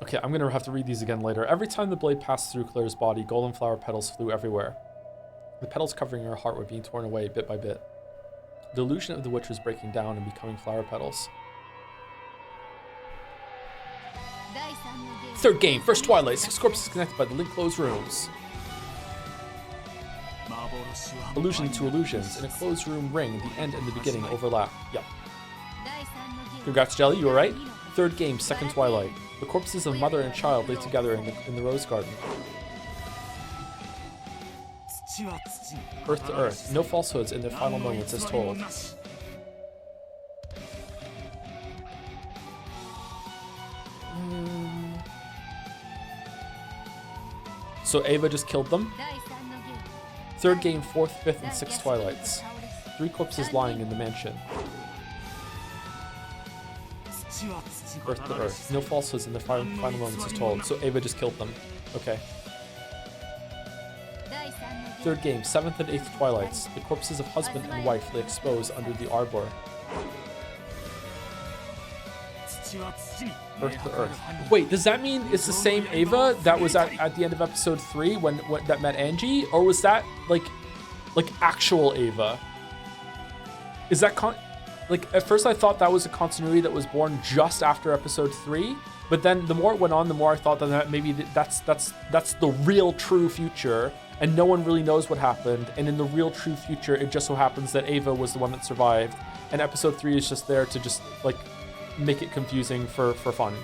Okay, I'm gonna have to read these again later. Every time the blade passed through Claire's body, golden flower petals flew everywhere. The petals covering her heart were being torn away bit by bit. The illusion of the witch was breaking down and becoming flower petals. Third game, first twilight. 6 corpses connected by the link closed rooms. Illusion to illusions. In a closed room ring, the end and the beginning overlap. Yep. Congrats, Jelly, you were right. Third game, second twilight. The corpses of mother and child lay together in the rose garden. Earth to earth. No falsehoods in their final moments as told. So Ava just killed them. Third game, fourth, fifth, and sixth twilights. 3 corpses lying in the mansion. Earth to earth. No falsehoods in their final moments as told. So Ava just killed them. Okay. Third game, 7th and 8th twilights. The corpses of husband and wife lay exposed under the arbor. Earth to earth. Wait, does that mean it's the same Ava that was at the end of episode 3 when that met Angie? Or was that like actual Ava? Is that like, at first I thought that was a continuity that was born just after episode 3, but then the more it went on, the more I thought that maybe that's the real true future, and no one really knows what happened, and in the real true future, it just so happens that Ava was the one that survived, and episode 3 is just there to just, like, make it confusing for fun.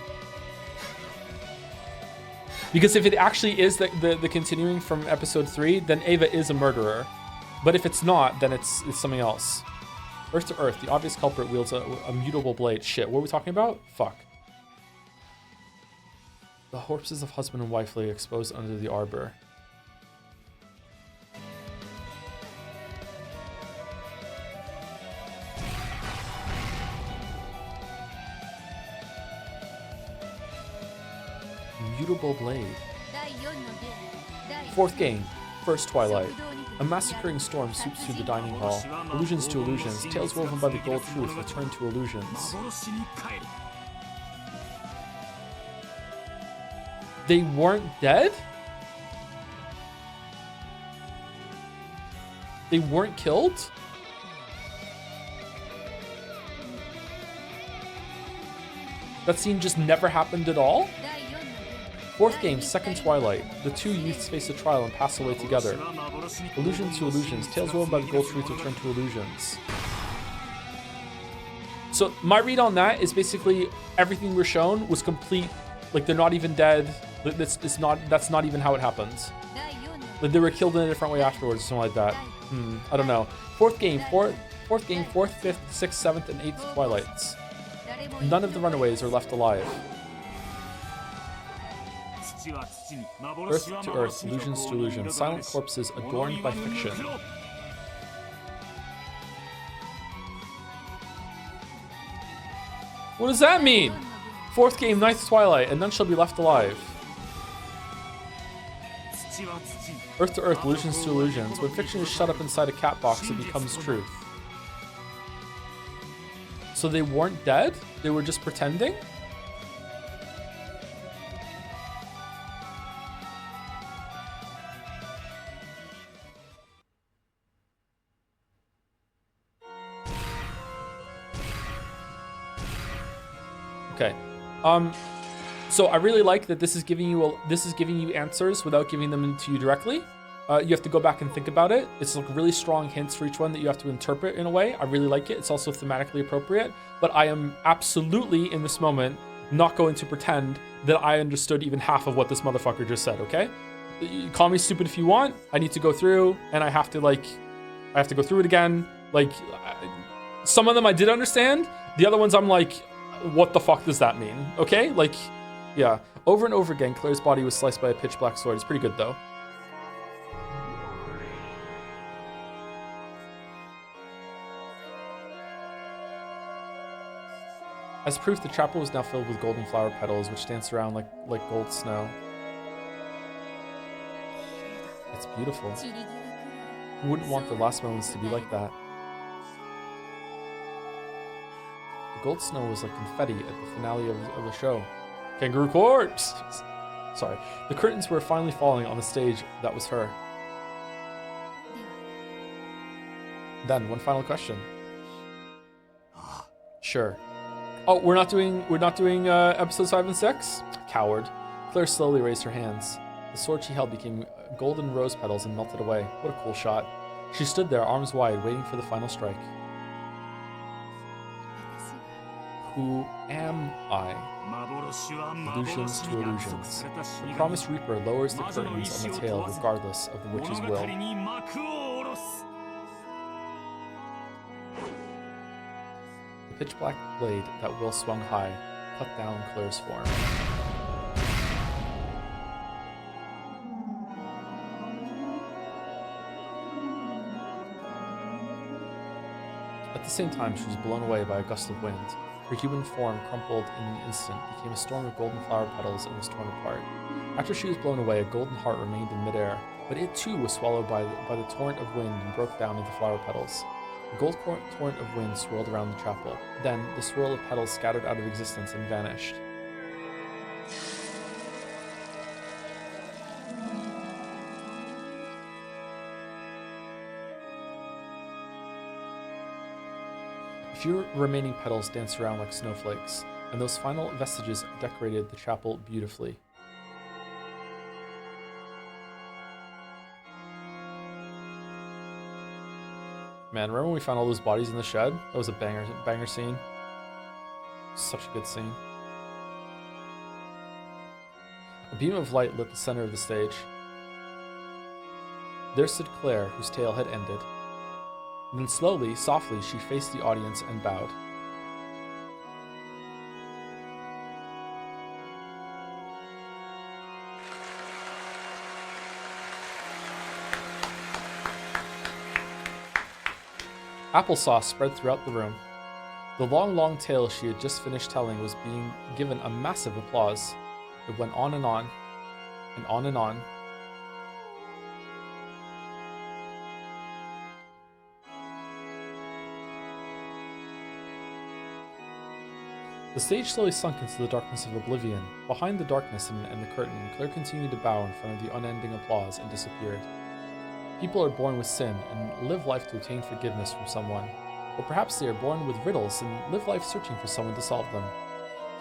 Because if it actually is the continuing from episode 3, then Ava is a murderer, but if it's not, then it's something else. Earth to earth, the obvious culprit wields a mutable blade. Shit, what are we talking about? Fuck. The corpses of husband and wife lay exposed under the arbor. Mutable blade. Fourth game, first twilight. A massacring storm sweeps through the dining hall. Illusions to illusions. Tales woven by the gold truth return to illusions. They weren't dead? They weren't killed? That scene just never happened at all? Fourth game, second twilight. The 2 youths face a trial and pass away together. Illusions to illusions. Tales woven by the gold truth return to illusions. So my read on that is basically everything we're shown was complete. Like, they're not even dead. That's not even how it happens. Like, they were killed in a different way afterwards, or something like that. I don't know. Fourth game, fourth, fifth, sixth, seventh, and eighth twilights. None of the runaways are left alive. Earth to earth, illusions to illusions. Silent corpses adorned by fiction. What does that mean? Fourth game, ninth twilight, and none shall be left alive. Earth to earth, illusions to illusions. When fiction is shut up inside a cat box, it becomes truth. So they weren't dead? They were just pretending? So I really like that this is giving you answers without giving them to you directly. You have to go back and think about it. It's like really strong hints for each one that you have to interpret in a way. I really like it. It's also thematically appropriate. But I am absolutely in this moment not going to pretend that I understood even half of what this motherfucker just said. Okay? Call me stupid if you want. I need to go through, and I have to go through it again. Like, some of them I did understand. The other ones I'm like, what the fuck does that mean? Okay? Like, yeah. Over and over again, Claire's body was sliced by a pitch black sword. It's pretty good though. As proof, the chapel was now filled with golden flower petals, which danced around like gold snow. It's beautiful. Who wouldn't want the last moments to be like that? The gold snow was like confetti at the finale of the show. Kangaroo corpse! Sorry. The curtains were finally falling on the stage that was her. Then, one final question. Sure. Oh, we're not doing episodes 5 and 6? Coward. Claire slowly raised her hands. The sword she held became golden rose petals and melted away. What a cool shot. She stood there, arms wide, waiting for the final strike. Who am I? Illusions to illusions. The promised reaper lowers the curtains on the tale regardless of the witch's will. The pitch black blade that will swung high cut down Claire's form. At the same time, she was blown away by a gust of wind. Her human form crumpled in an instant, became a storm of golden flower petals, and was torn apart. After she was blown away, a golden heart remained in midair, but it too was swallowed by the torrent of wind and broke down into flower petals. The gold torrent of wind swirled around the chapel. Then, the swirl of petals scattered out of existence and vanished. A few remaining petals danced around like snowflakes, and those final vestiges decorated the chapel beautifully. Man, remember when we found all those bodies in the shed? That was a banger scene. Such a good scene. A beam of light lit the center of the stage. There stood Claire, whose tale had ended. Then slowly, softly, she faced the audience and bowed. Applesauce spread throughout the room. The long tale she had just finished telling was being given a massive applause. It went on and on, and on and on. The stage slowly sunk into the darkness of oblivion. Behind the darkness and the curtain, Claire continued to bow in front of the unending applause and disappeared. People are born with sin and live life to obtain forgiveness from someone. Or perhaps they are born with riddles and live life searching for someone to solve them.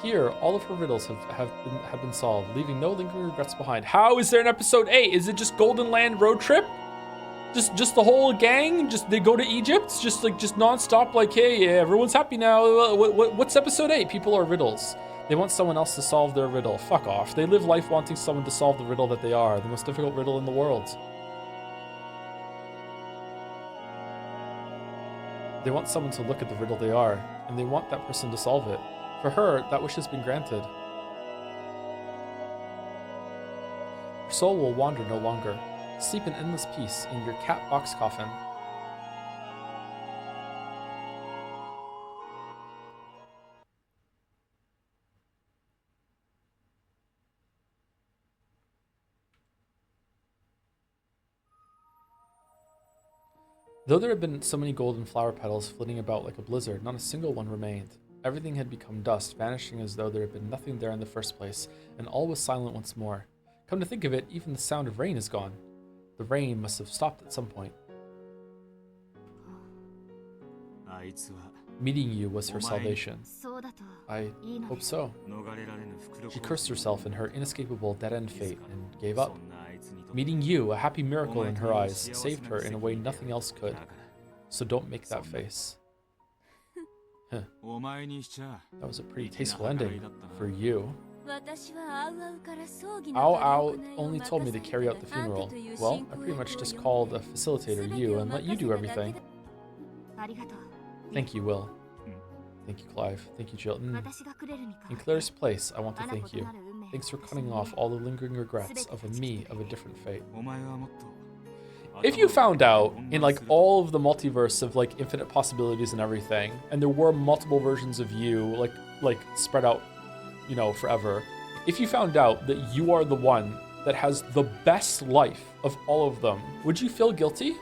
Here, all of her riddles have been solved, leaving no lingering regrets behind. How is there an episode 8? Is it just Golden Land road trip? Just the whole gang? Just they go to Egypt? Just nonstop, like, hey, everyone's happy now. What's episode 8? People are riddles. They want someone else to solve their riddle. Fuck off. They live life wanting someone to solve the riddle that they are, the most difficult riddle in the world. They want someone to look at the riddle they are, and they want that person to solve it. For her, that wish has been granted. Her soul will wander no longer. Sleep in endless peace in your cat box coffin. Though there had been so many golden flower petals flitting about like a blizzard, not a single one remained. Everything had become dust, vanishing as though there had been nothing there in the first place, and all was silent once more. Come to think of it, even the sound of rain is gone. The rain must have stopped at some point. Meeting you was her salvation. I hope so. She cursed herself in her inescapable dead-end fate and gave up. Meeting you, a happy miracle in her eyes, saved her in a way nothing else could. So don't make that face. Huh. That was a pretty tasteful ending for you. Ao Ao only told me to carry out the funeral. Well, I pretty much just called a facilitator you and let you do everything. Thank you, Will. Thank you, Clive. Thank you, Jilton. In Claire's place, I want to thank you. Thanks for cutting off all the lingering regrets of a me of a different fate. If you found out in like all of the multiverse of like infinite possibilities and everything, and there were multiple versions of you like spread out, you know, forever, if you found out that you are the one that has the best life of all of them, would you feel guilty?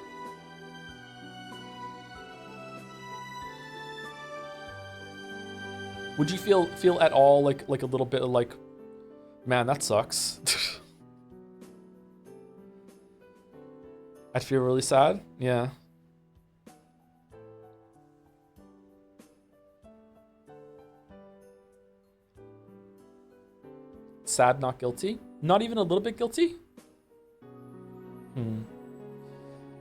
Would you feel at all like a little bit of like, man, that sucks? I'd feel really sad. Yeah. Sad, not guilty? Not even a little bit guilty?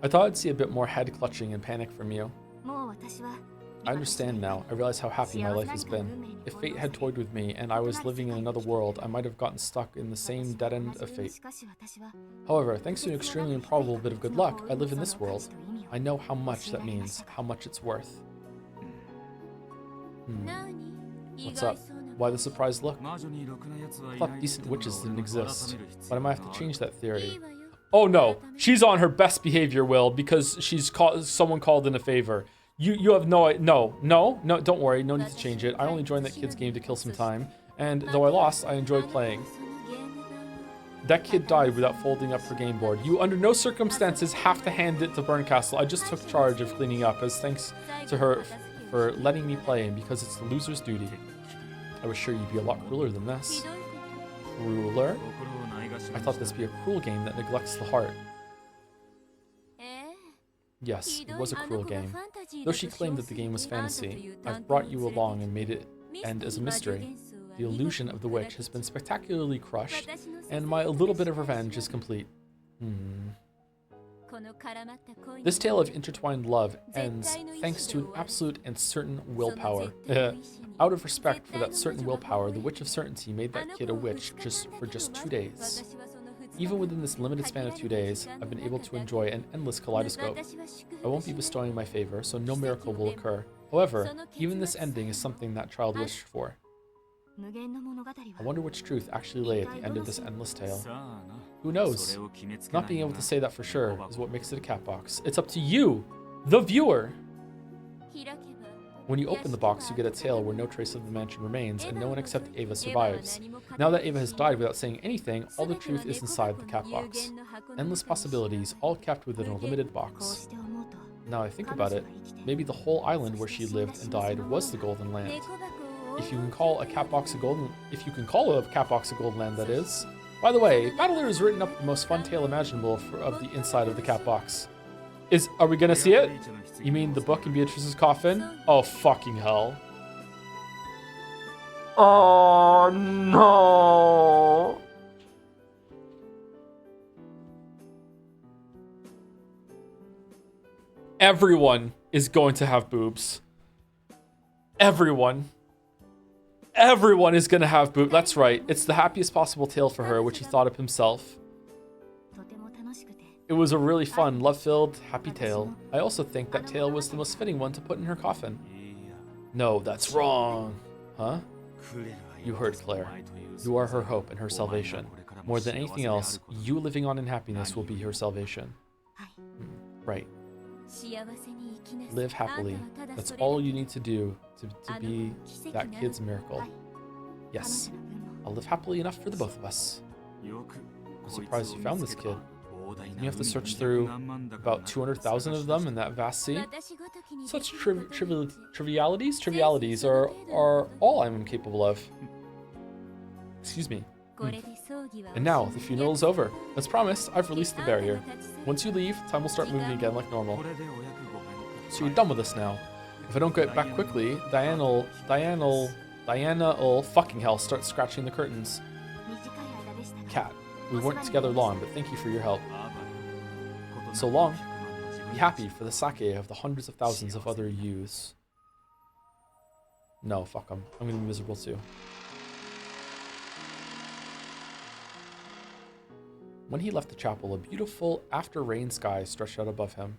I thought I'd see a bit more head clutching and panic from you. I understand now. I realize how happy my life has been. If fate had toyed with me and I was living in another world, I might have gotten stuck in the same dead end of fate. However, thanks to an extremely improbable bit of good luck, I live in this world. I know how much that means, how much it's worth. What's up? Why the surprised look? I thought decent witches didn't exist, but I might have to change that theory. Oh no, she's on her best behavior, Will, because someone called in a favor. You have no, don't worry, no need to change it. I only joined that kid's game to kill some time, and though I lost, I enjoyed playing. That kid died without folding up her game board. You under no circumstances have to hand it to Burncastle. I just took charge of cleaning up as thanks to her for letting me play, and because it's the loser's duty. I was sure you'd be a lot crueler than this. Crueler? I thought this would be a cruel game that neglects the heart. Yes, it was a cruel game. Though she claimed that the game was fantasy, I've brought you along and made it end as a mystery. The illusion of the witch has been spectacularly crushed, and my little bit of revenge is complete. This tale of intertwined love ends thanks to an absolute and certain willpower. Out of respect for that certain willpower, the Witch of Certainty made that kid a witch for just 2 days. Even within this limited span of 2 days, I've been able to enjoy an endless kaleidoscope. I won't be bestowing my favor, so no miracle will occur. However, even this ending is something that child wished for. I wonder which truth actually lay at the end of this endless tale. Who knows? Not being able to say that for sure is what makes it a cat box. It's up to you, the viewer! When you open the box, you get a tale where no trace of the mansion remains, and no one except Ava survives. Now that Ava has died without saying anything, all the truth is inside the cat box. Endless possibilities, all kept within a limited box. Now I think about it, maybe the whole island where she lived and died was the Golden Land. If you can call a cat box a golden land, that is. By the way, Battler has written up the most fun tale imaginable of the inside of the cat box. Are we gonna see it? You mean the book in Beatrice's coffin? Oh, fucking hell. Oh, no. Everyone is going to have boobs. Everyone. Everyone is going to have boobs. That's right. It's the happiest possible tale for her, which he thought of himself. It was a really fun, love-filled, happy tale. I also think that tale was the most fitting one to put in her coffin. No, that's wrong. Huh? You heard Claire. You are her hope and her salvation. More than anything else, you living on in happiness will be her salvation. Right. Live happily. That's all you need to do to be that kid's miracle. Yes. I'll live happily enough for the both of us. I'm surprised you found this kid. You have to search through about 200,000 of them in that vast sea. Such trivialities are all I'm capable of. Excuse me. And now, the funeral is over. As promised, I've released the barrier. Once you leave, time will start moving again like normal. So you're done with us now. If I don't get back quickly, Diana will fucking hell start scratching the curtains. Cat, we weren't together long, but thank you for your help. So long. Be happy for the sake of the hundreds of thousands of other yous. No, fuck them. I'm gonna be miserable too. When he left the chapel, a beautiful after-rain sky stretched out above him.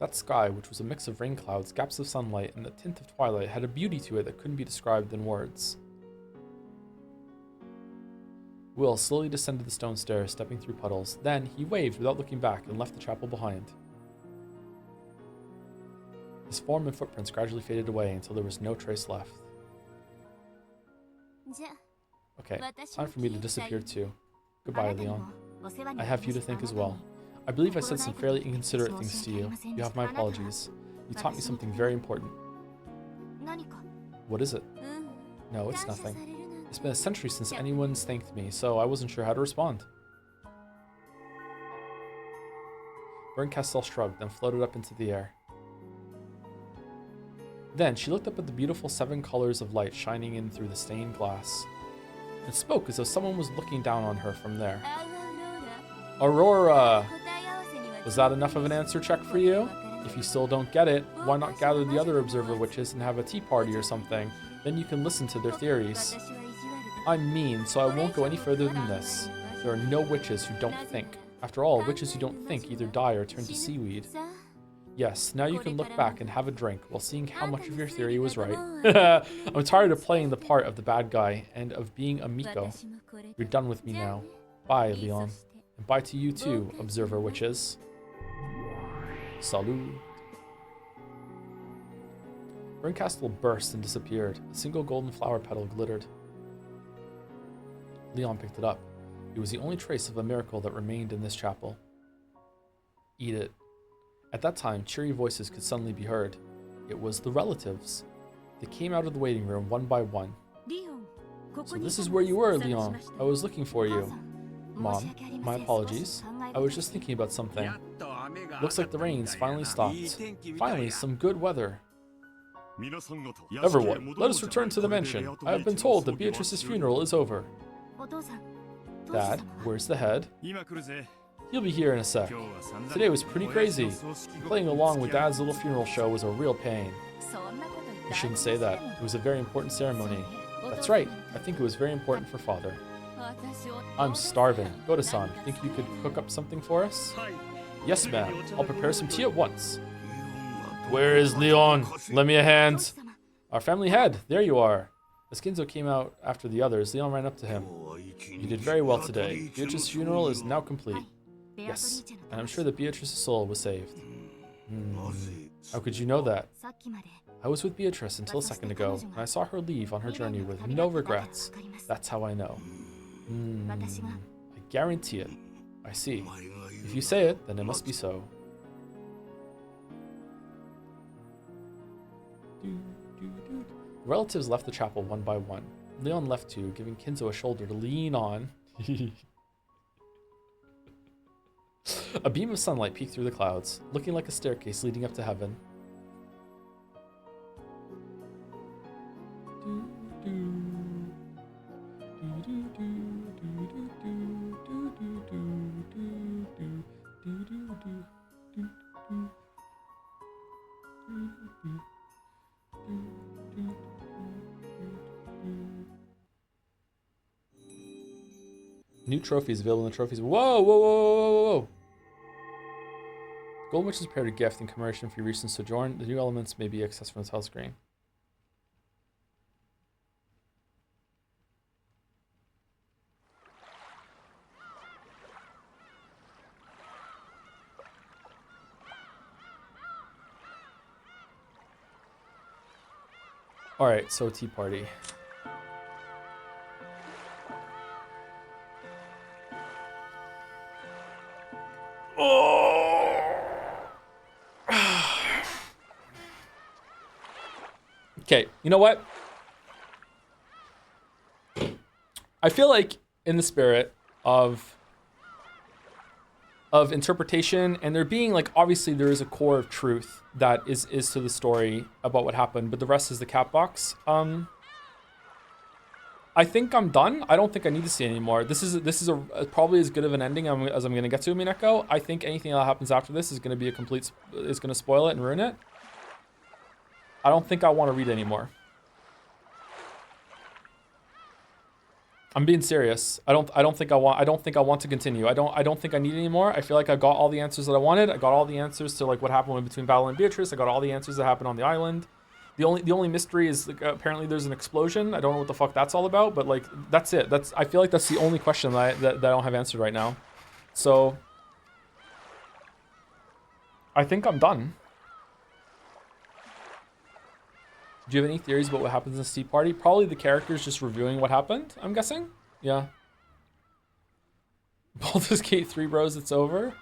That sky, which was a mix of rain clouds, gaps of sunlight, and the tint of twilight, had a beauty to it that couldn't be described in words. Will slowly descended the stone stairs, stepping through puddles. Then he waved without looking back and left the chapel behind. His form and footprints gradually faded away until there was no trace left. Okay, time for me to disappear too. Goodbye, Leon. I have you to thank as well. I believe I said some fairly inconsiderate things to you. You have my apologies. You taught me something very important. What is it? No, it's nothing. It's been a century since anyone's thanked me, so I wasn't sure how to respond. Berncastel shrugged, then floated up into the air. Then she looked up at the beautiful 7 colors of light shining in through the stained glass. It spoke as though someone was looking down on her from there. Aurora! Was that enough of an answer check for you? If you still don't get it, why not gather the other observer witches and have a tea party or something? Then you can listen to their theories. I'm mean, so I won't go any further than this. There are no witches who don't think. After all, witches who don't think either die or turn to seaweed. Yes, now you can look back and have a drink while seeing how much of your theory was right. I'm tired of playing the part of the bad guy and of being a Miko. You're done with me now. Bye, Leon. And bye to you too, observer witches. Salud. Berncastel burst and disappeared. A single golden flower petal glittered. Leon picked it up. It was the only trace of a miracle that remained in this chapel. Eat it. At that time, cheery voices could suddenly be heard. It was the relatives. They came out of the waiting room one by one. So this is where you were, Leon. I was looking for you. Mom, my apologies. I was just thinking about something. Looks like the rain's finally stopped. Finally, some good weather. Everyone, let us return to the mansion. I have been told that Beatrice's funeral is over. Dad, where's the head? He'll be here in a sec. Today was pretty crazy. Playing along with Dad's little funeral show was a real pain. You shouldn't say that. It was a very important ceremony. That's right. I think it was very important for Father. I'm starving. Goda-san, think you could cook up something for us? Yes, ma'am. I'll prepare some tea at once. Where is Leon? Lend me a hand. Our family head. There you are. As Kinzo came out after the others, Leon ran up to him. You did very well today. Beatrice's funeral is now complete. Yes, and I'm sure that Beatrice's soul was saved. How could you know that? I was with Beatrice until a second ago, and I saw her leave on her journey with no regrets. That's how I know. I guarantee it. I see. If you say it, then it must be so. The relatives left the chapel one by one. Leon left too, giving Kinzo a shoulder to lean on. A beam of sunlight peeked through the clouds, looking like a staircase leading up to heaven. New trophies available in the trophies. Whoa, whoa, whoa, whoa, whoa, whoa. Golden Witch has prepared a gift in commemoration for your recent sojourn. The new elements may be accessed from the title screen. Alright, so tea party. Okay, you know what? I feel like in the spirit of of interpretation, and there being like, obviously there is a core of truth that is to the story about what happened, but the rest is the cat box. I think I'm done. I don't think I need to see anymore. This is a probably as good of an ending as I'm gonna get to Umineko. I think anything that happens after this is gonna be is gonna spoil it and ruin it. I don't think I want to read anymore. I'm being serious. I don't think I want to continue. I don't think I need any more. I feel like I got all the answers that I wanted. I got all the answers to like what happened between Val and Beatrice. I got all the answers that happened on the island. The only mystery is like, apparently there's an explosion. I don't know what the fuck that's all about, but like that's it. I feel like that's the only question that I don't have answered right now. So I think I'm done. Do you have any theories about what happens in the Sea Party? Probably the characters just reviewing what happened, I'm guessing. Yeah. Baldur's Gate 3 bros, it's over.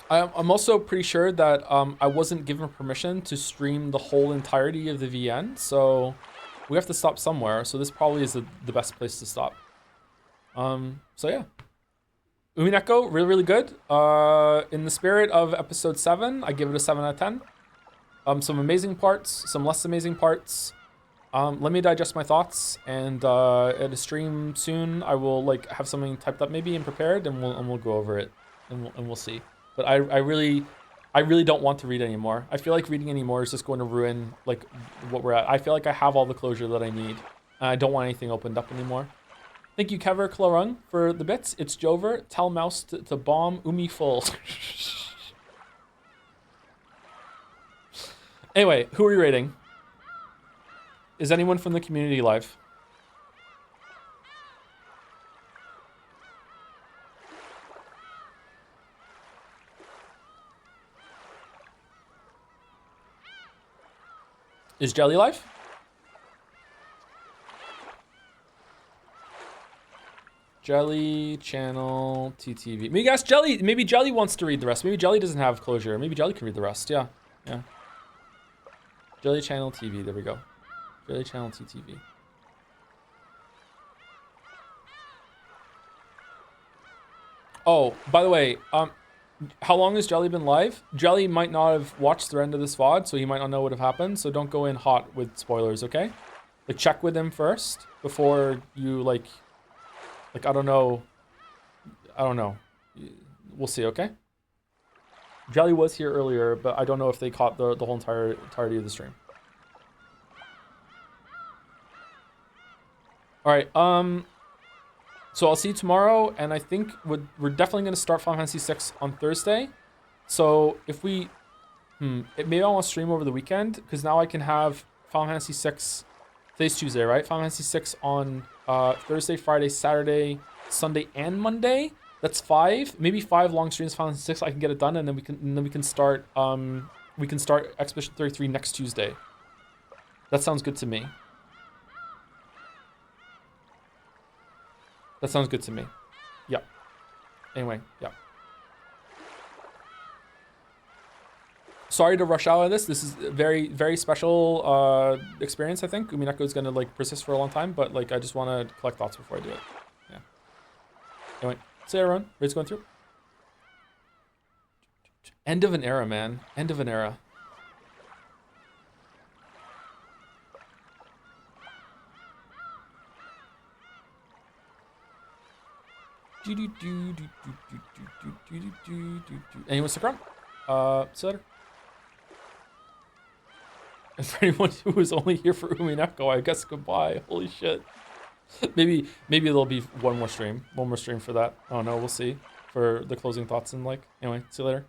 I'm also pretty sure that I wasn't given permission to stream the whole entirety of the VN, so we have to stop somewhere. So this probably is the best place to stop. So yeah. Umineko, really, really good. In the spirit of episode 7, I give it a 7 out of 10. Some amazing parts, some less amazing parts. Let me digest my thoughts, and at a stream soon, I will like have something typed up maybe and prepared, and we'll go over it, and we'll see. But I really don't want to read anymore. I feel like reading anymore is just going to ruin like what we're at. I feel like I have all the closure that I need. I don't want anything opened up anymore. Thank you, Kever Clarung, for the bits. It's Jover. Tell Mouse to bomb Umi full. Anyway, who are you rating? Is anyone from the community live? Is Jelly live? Jelly channel TTV. Maybe ask Jelly. Maybe Jelly wants to read the rest. Maybe Jelly doesn't have closure. Maybe Jelly can read the rest. Yeah. Yeah. Jelly channel TV. There we go. Jelly channel TTV. Oh, by the way, how long has Jelly been live? Jelly might not have watched the end of this VOD, so he might not know what have happened. So don't go in hot with spoilers, okay? Like check with him first before you like I don't know. We'll see, okay? Jelly was here earlier, but I don't know if they caught the whole entirety of the stream. All right, so I'll see you tomorrow, and I think we're definitely going to start Final Fantasy 6 on Thursday. So if we, maybe I want to stream over the weekend, because now I can have Final Fantasy 6, today's Tuesday, right? Final Fantasy 6 on Thursday, Friday, Saturday, Sunday, and Monday. That's 5, maybe 5 long streams. Final Fantasy 6, I can get it done, and then we can start Expedition 33 next Tuesday. That sounds good to me. That sounds good to me. Yeah. Anyway, yeah. Sorry to rush out of this. This is a very, very special experience, I think. Umineko is going to like persist for a long time, but like I just want to collect thoughts before I do it. Yeah. Anyway, see you, everyone. Raid's going through. End of an era, man. End of an era. Anyone stick around? See you later. And for anyone who was only here for Umineko, I guess goodbye. Holy shit. Maybe there'll be one more stream for that. Oh no, we'll see. For the closing thoughts and like. Anyway, see you later.